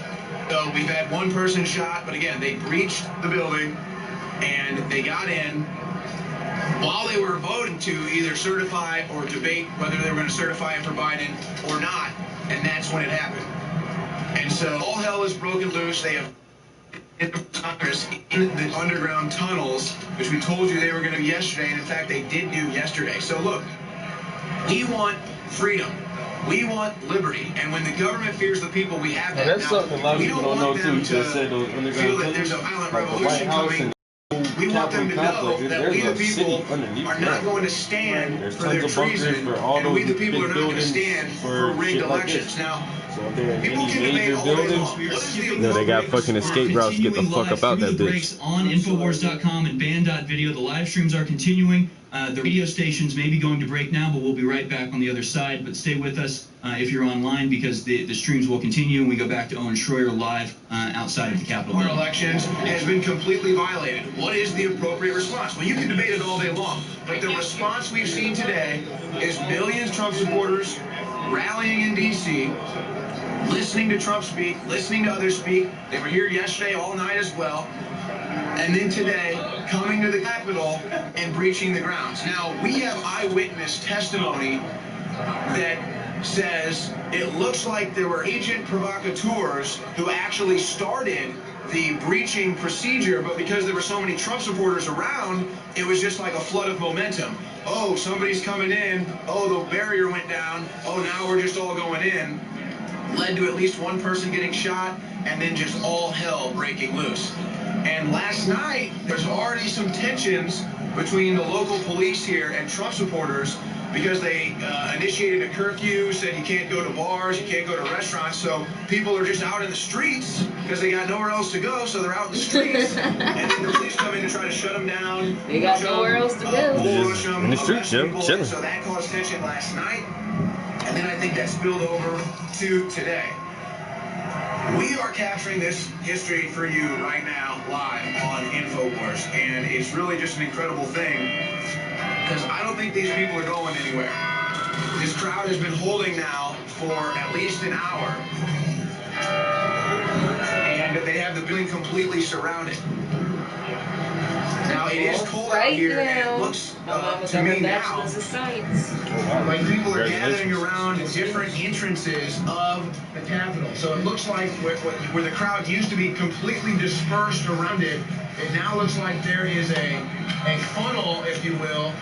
So we've had one person shot, but again, they breached the building, and they got in while they were voting to either certify or debate whether they were going to certify it for Biden or not, and that's when it happened. And so all hell is broken loose. They have Congress in the underground tunnels, which we told you they were going to do yesterday, and in fact they did do yesterday. So look, we want freedom. We want liberty. And when the government fears the people, we have that. That's something a lot of people don't know too. To feel that there's a violent revolution coming. We want them to know that we the people are not going to stand for their treason, and we the people are not going to stand for rigged elections. Now, so if there are any major buildings, they got fucking escape routes to get the fuck up out that bitch. On Infowars.com and Band.video, the live streams are continuing. The radio stations may be going to break now, but we'll be right back on the other side. But stay with us if you're online, because the streams will continue, and we go back to Owen Schroyer live outside of the Capitol. Our elections has been completely violated. What is the appropriate response? Well, you can debate it all day long, but the response we've seen today is millions of Trump supporters rallying in D.C., listening to Trump speak, listening to others speak. They were here yesterday all night as well. And then today, coming to the Capitol and breaching the grounds. Now, we have eyewitness testimony that says it looks like there were agent provocateurs who actually started the breaching procedure, but because there were so many Trump supporters around, it was just like a flood of momentum. Oh, somebody's coming in. Oh, the barrier went down. Oh, now we're just all going in. Led to at least one person getting shot, and then just all hell breaking loose. And last night, there's already some tensions between the local police here and Trump supporters because they initiated a curfew, said you can't go to bars, you can't go to restaurants, so people are just out in the streets because they got nowhere else to go, so they're out in the streets, and then the police come in to try to shut them down. They got nowhere else to go. In the streets, yo, chilling. So that caused tension last night, and then I think that spilled over to today. We are capturing this history for you right now, live on InfoWars, and it's really just an incredible thing, because I don't think these people are going anywhere. This crowd has been holding now for at least an hour, and they have the building completely surrounded. Now, it is cold out here, and it looks to me now like people are gathering around different entrances of the Capitol. So it looks like where the crowd used to be completely dispersed around it, it now looks like there is a funnel, if you will,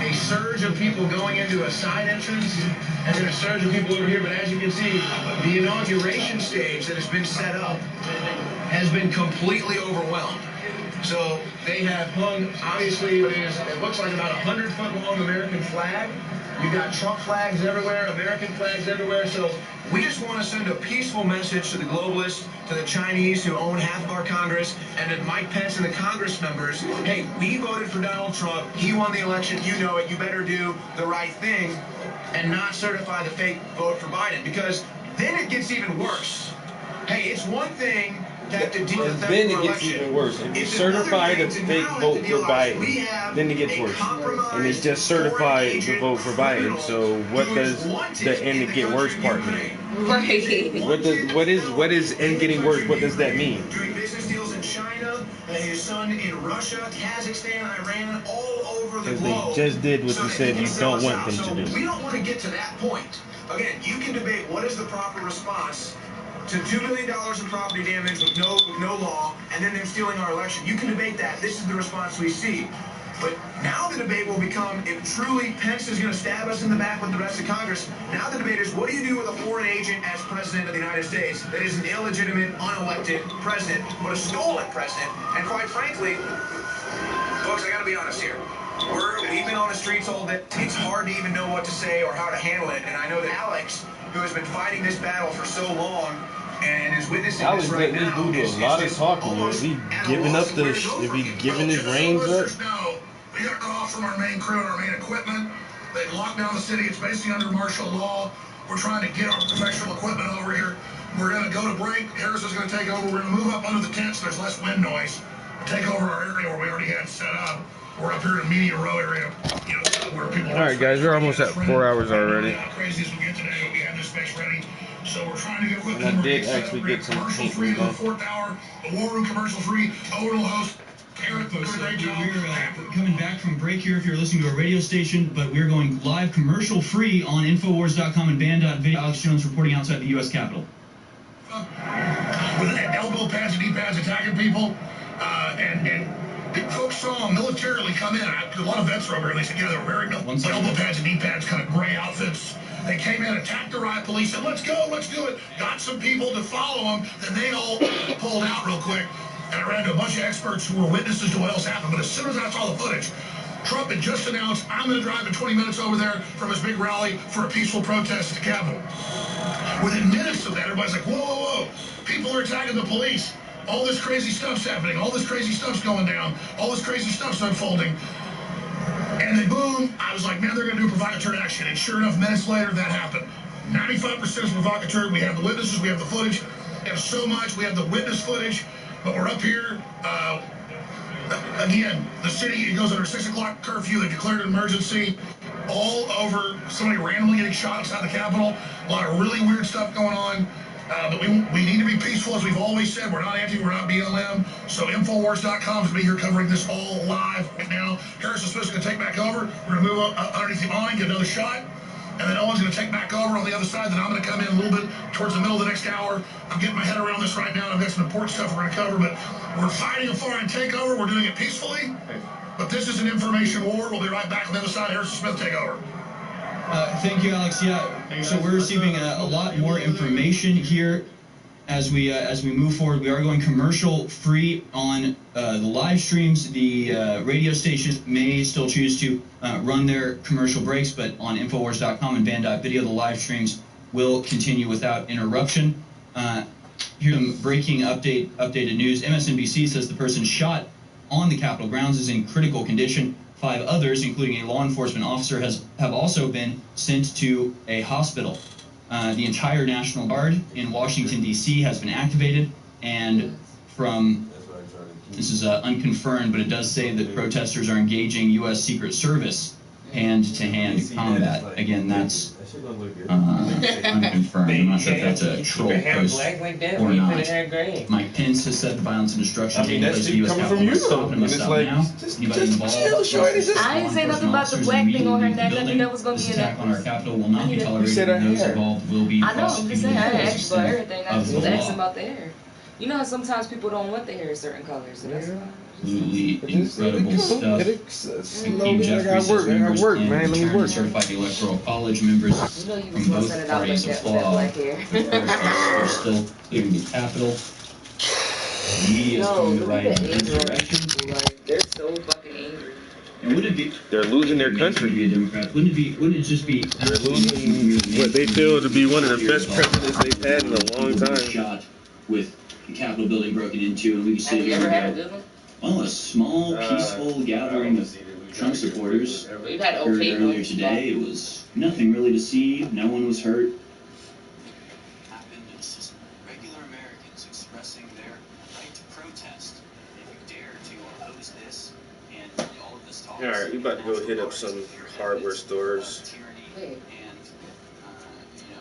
a surge of people going into a side entrance, and then a surge of people over here. But as you can see, the inauguration stage that has been set up has been completely overwhelmed. So they have hung, obviously, it looks like about a 100-foot long American flag. You've got Trump flags everywhere, American flags everywhere. So we just want to send a peaceful message to the globalists, to the Chinese who own half of our Congress, and to Mike Pence and the Congress members. Hey, we voted for Donald Trump. He won the election. You know it. You better do the right thing and not certify the fake vote for Biden, because then it gets even worse. Hey, it's one thing to have to deal with that then it gets even worse. If you certify the fake vote for Biden, then it gets worse. And they just certified the vote for Biden. So what does the end it get worse part mean? Right. What is end getting worse? What does that mean? Doing business deals in China, his son in Russia, Kazakhstan, Iran, all over the globe. They just did what you said you don't want them to do. We don't want to get to that point. Again, you can debate what is the proper response to $2 billion in property damage with no law, and then them stealing our election. You can debate that. This is the response we see. But now the debate will become, if truly Pence is going to stab us in the back with the rest of Congress, now the debate is, what do you do with a foreign agent as president of the United States that is an illegitimate, unelected president, but a stolen president? And quite frankly, folks, I got to be honest here. We've been on the streets all day. It's hard to even know what to say or how to handle it. And I know that Alex, who has been fighting this battle for so long and is witnessing this right now, do a lot of talking. Is he giving up if he giving his reins up? No, we got cut off from our main crew and our main equipment. They locked down the city. It's basically under martial law. We're trying to get our professional equipment over here. We're going to go to break. Harris is going to take over. We're going to move up under the tent so there's less wind noise. Take over our area where we already had set up. We're up here in Media Row area, where people. All right, guys, we're almost at 4 hours already. How crazy as we get today, but we have this space ready. So we're trying to get with them. I did actually get some commercial free to the 4th hour, the War Room commercial free. Owen will host. Eric, Folks, we're coming back from break here if you're listening to a radio station, but we're going live commercial free on Infowars.com and Band.video. Alex Jones reporting outside the U.S. Capitol. With elbow pads and knee pads attacking people, and folks saw them militarily come in. A lot of vets were over here. They said, they were wearing elbow pads and knee pads, kind of gray outfits. They came in, attacked the riot police, said, let's go, let's do it. Got some people to follow them. Then they all pulled out real quick. And I ran into a bunch of experts who were witnesses to what else happened. But as soon as I saw the footage, Trump had just announced, I'm going to drive in 20 minutes over there from his big rally for a peaceful protest at the Capitol. Within minutes of that, everybody's like, whoa, whoa, whoa. People are attacking the police. All this crazy stuff's happening. All this crazy stuff's going down. All this crazy stuff's unfolding. And then boom, I was like, man, they're going to do provocateur action. And sure enough, minutes later, that happened. 95% is provocateur. We have the witnesses. We have the footage. We have so much. We have the witness footage. But we're up here. Again, the city, it goes under 6 o'clock curfew. They declared an emergency all over. Somebody randomly getting shot outside the Capitol. A lot of really weird stuff going on. But we need to be peaceful, as we've always said. We're not anti, we're not BLM. So Infowars.com is going to be here covering this all live right now. Harris is supposed to take back over. We're going to move up underneath the awning, get another shot. and then Owen's going to take back over on the other side. Then I'm going to come in a little bit towards the middle of the next hour. I'm getting my head around this right now. I've got some important stuff we're going to cover, but we're fighting a foreign takeover. We're doing it peacefully, but this is an information war. We'll be right back on the other side. Harrison Smith, take over. Thank you, Alex. Yeah, so we're receiving a lot more information here as we move forward. We are going commercial free on the live streams. The radio stations may still choose to run their commercial breaks, but on Infowars.com and Band.video, the live streams will continue without interruption. Here's some breaking updated news. MSNBC says the person shot on the Capitol grounds is in critical condition. 5 others, including a law enforcement officer, have also been sent to a hospital. The entire National Guard in Washington, D.C. has been activated, and this is unconfirmed, but it does say that protesters are engaging U.S. Secret Service hand-to-hand combat. Again, that's unconfirmed. I'm not sure if that's a troll post or not. Mike Pence has said the violence and destruction taking place at the U.S. Capitol must stop and must stop now. Anybody involved? I ain't say nothing about the black thing on her neck. I knew that was going to be This attack on our Capitol will not be tolerated, and those involved will be I know, I'm just saying, I asked about prosecuted everything. I of just the asked law. about the hair. You know how sometimes people don't want their hair certain colors, so that's why. Absolutely incredible stuff. Team Jeffries I gotta work, man. Let me work. Certified Electoral College members You know you from was gonna both send it out like parties that with that applaud. black hair. We're still clearing the Capitol. The media is going the right direction. Like, they're so fucking angry. And wouldn't it be? They're losing their country. Be a Democrat. Wouldn't it just be? They're losing what they feel to be one of the best presidents they've had in a long time. Shot with the Capitol building broken into, and we can see Have you here ever we had a go. good one? Well, a small, peaceful gathering of Trump supporters. We've had Heard okay earlier ones, today, it was nothing really to see. No one was hurt. Happened. It's just regular Americans expressing their right to protest. If you dare to oppose this and all of this talk. All right, we about to go hit up some hardware stores. Wait.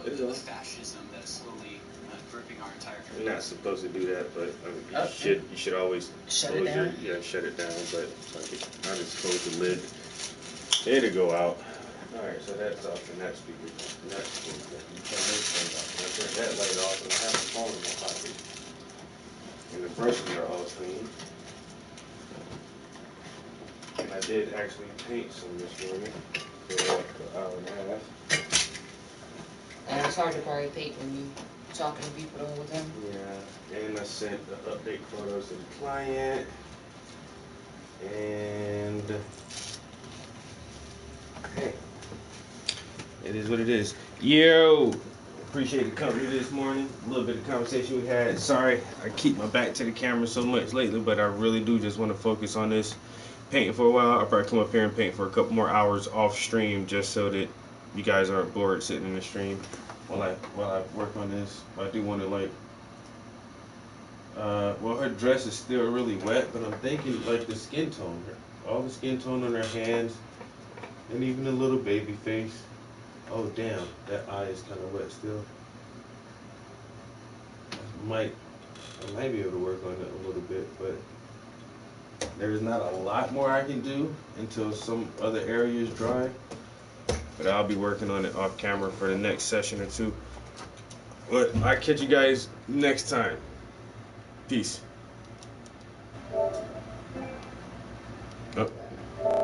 The fascism that is slowly gripping our entire country. You're not supposed to do that, but you should always Shut close it down? shut it down. But I just close the lid. It'll go out. All right, so that's off the next speaker. Next speaker. You turn this thing off. I turn that light off, and I have the phone in my pocket. And the brushes are all clean. And I did actually paint some this morning for like an hour and a half. And it's hard to probably paint when you talking to people the whole time. Yeah, and I sent the update photos to the client. And hey, it is what it is. Yo, appreciate the company this morning. A little bit of conversation we had. Sorry, I keep my back to the camera so much lately, but I really do just want to focus on this painting for a while. I'll probably come up here and paint for a couple more hours off stream just so that you guys aren't bored sitting in the stream while I work on this. I do want to well, her dress is still really wet, but I'm thinking like the skin tone, all the skin tone on her hands, and even a little baby face. Oh damn, that eye is kind of wet still. I might be able to work on it a little bit, but there's not a lot more I can do until some other areas dry. But I'll be working on it off camera for the next session or two. But I'll catch you guys next time. Peace.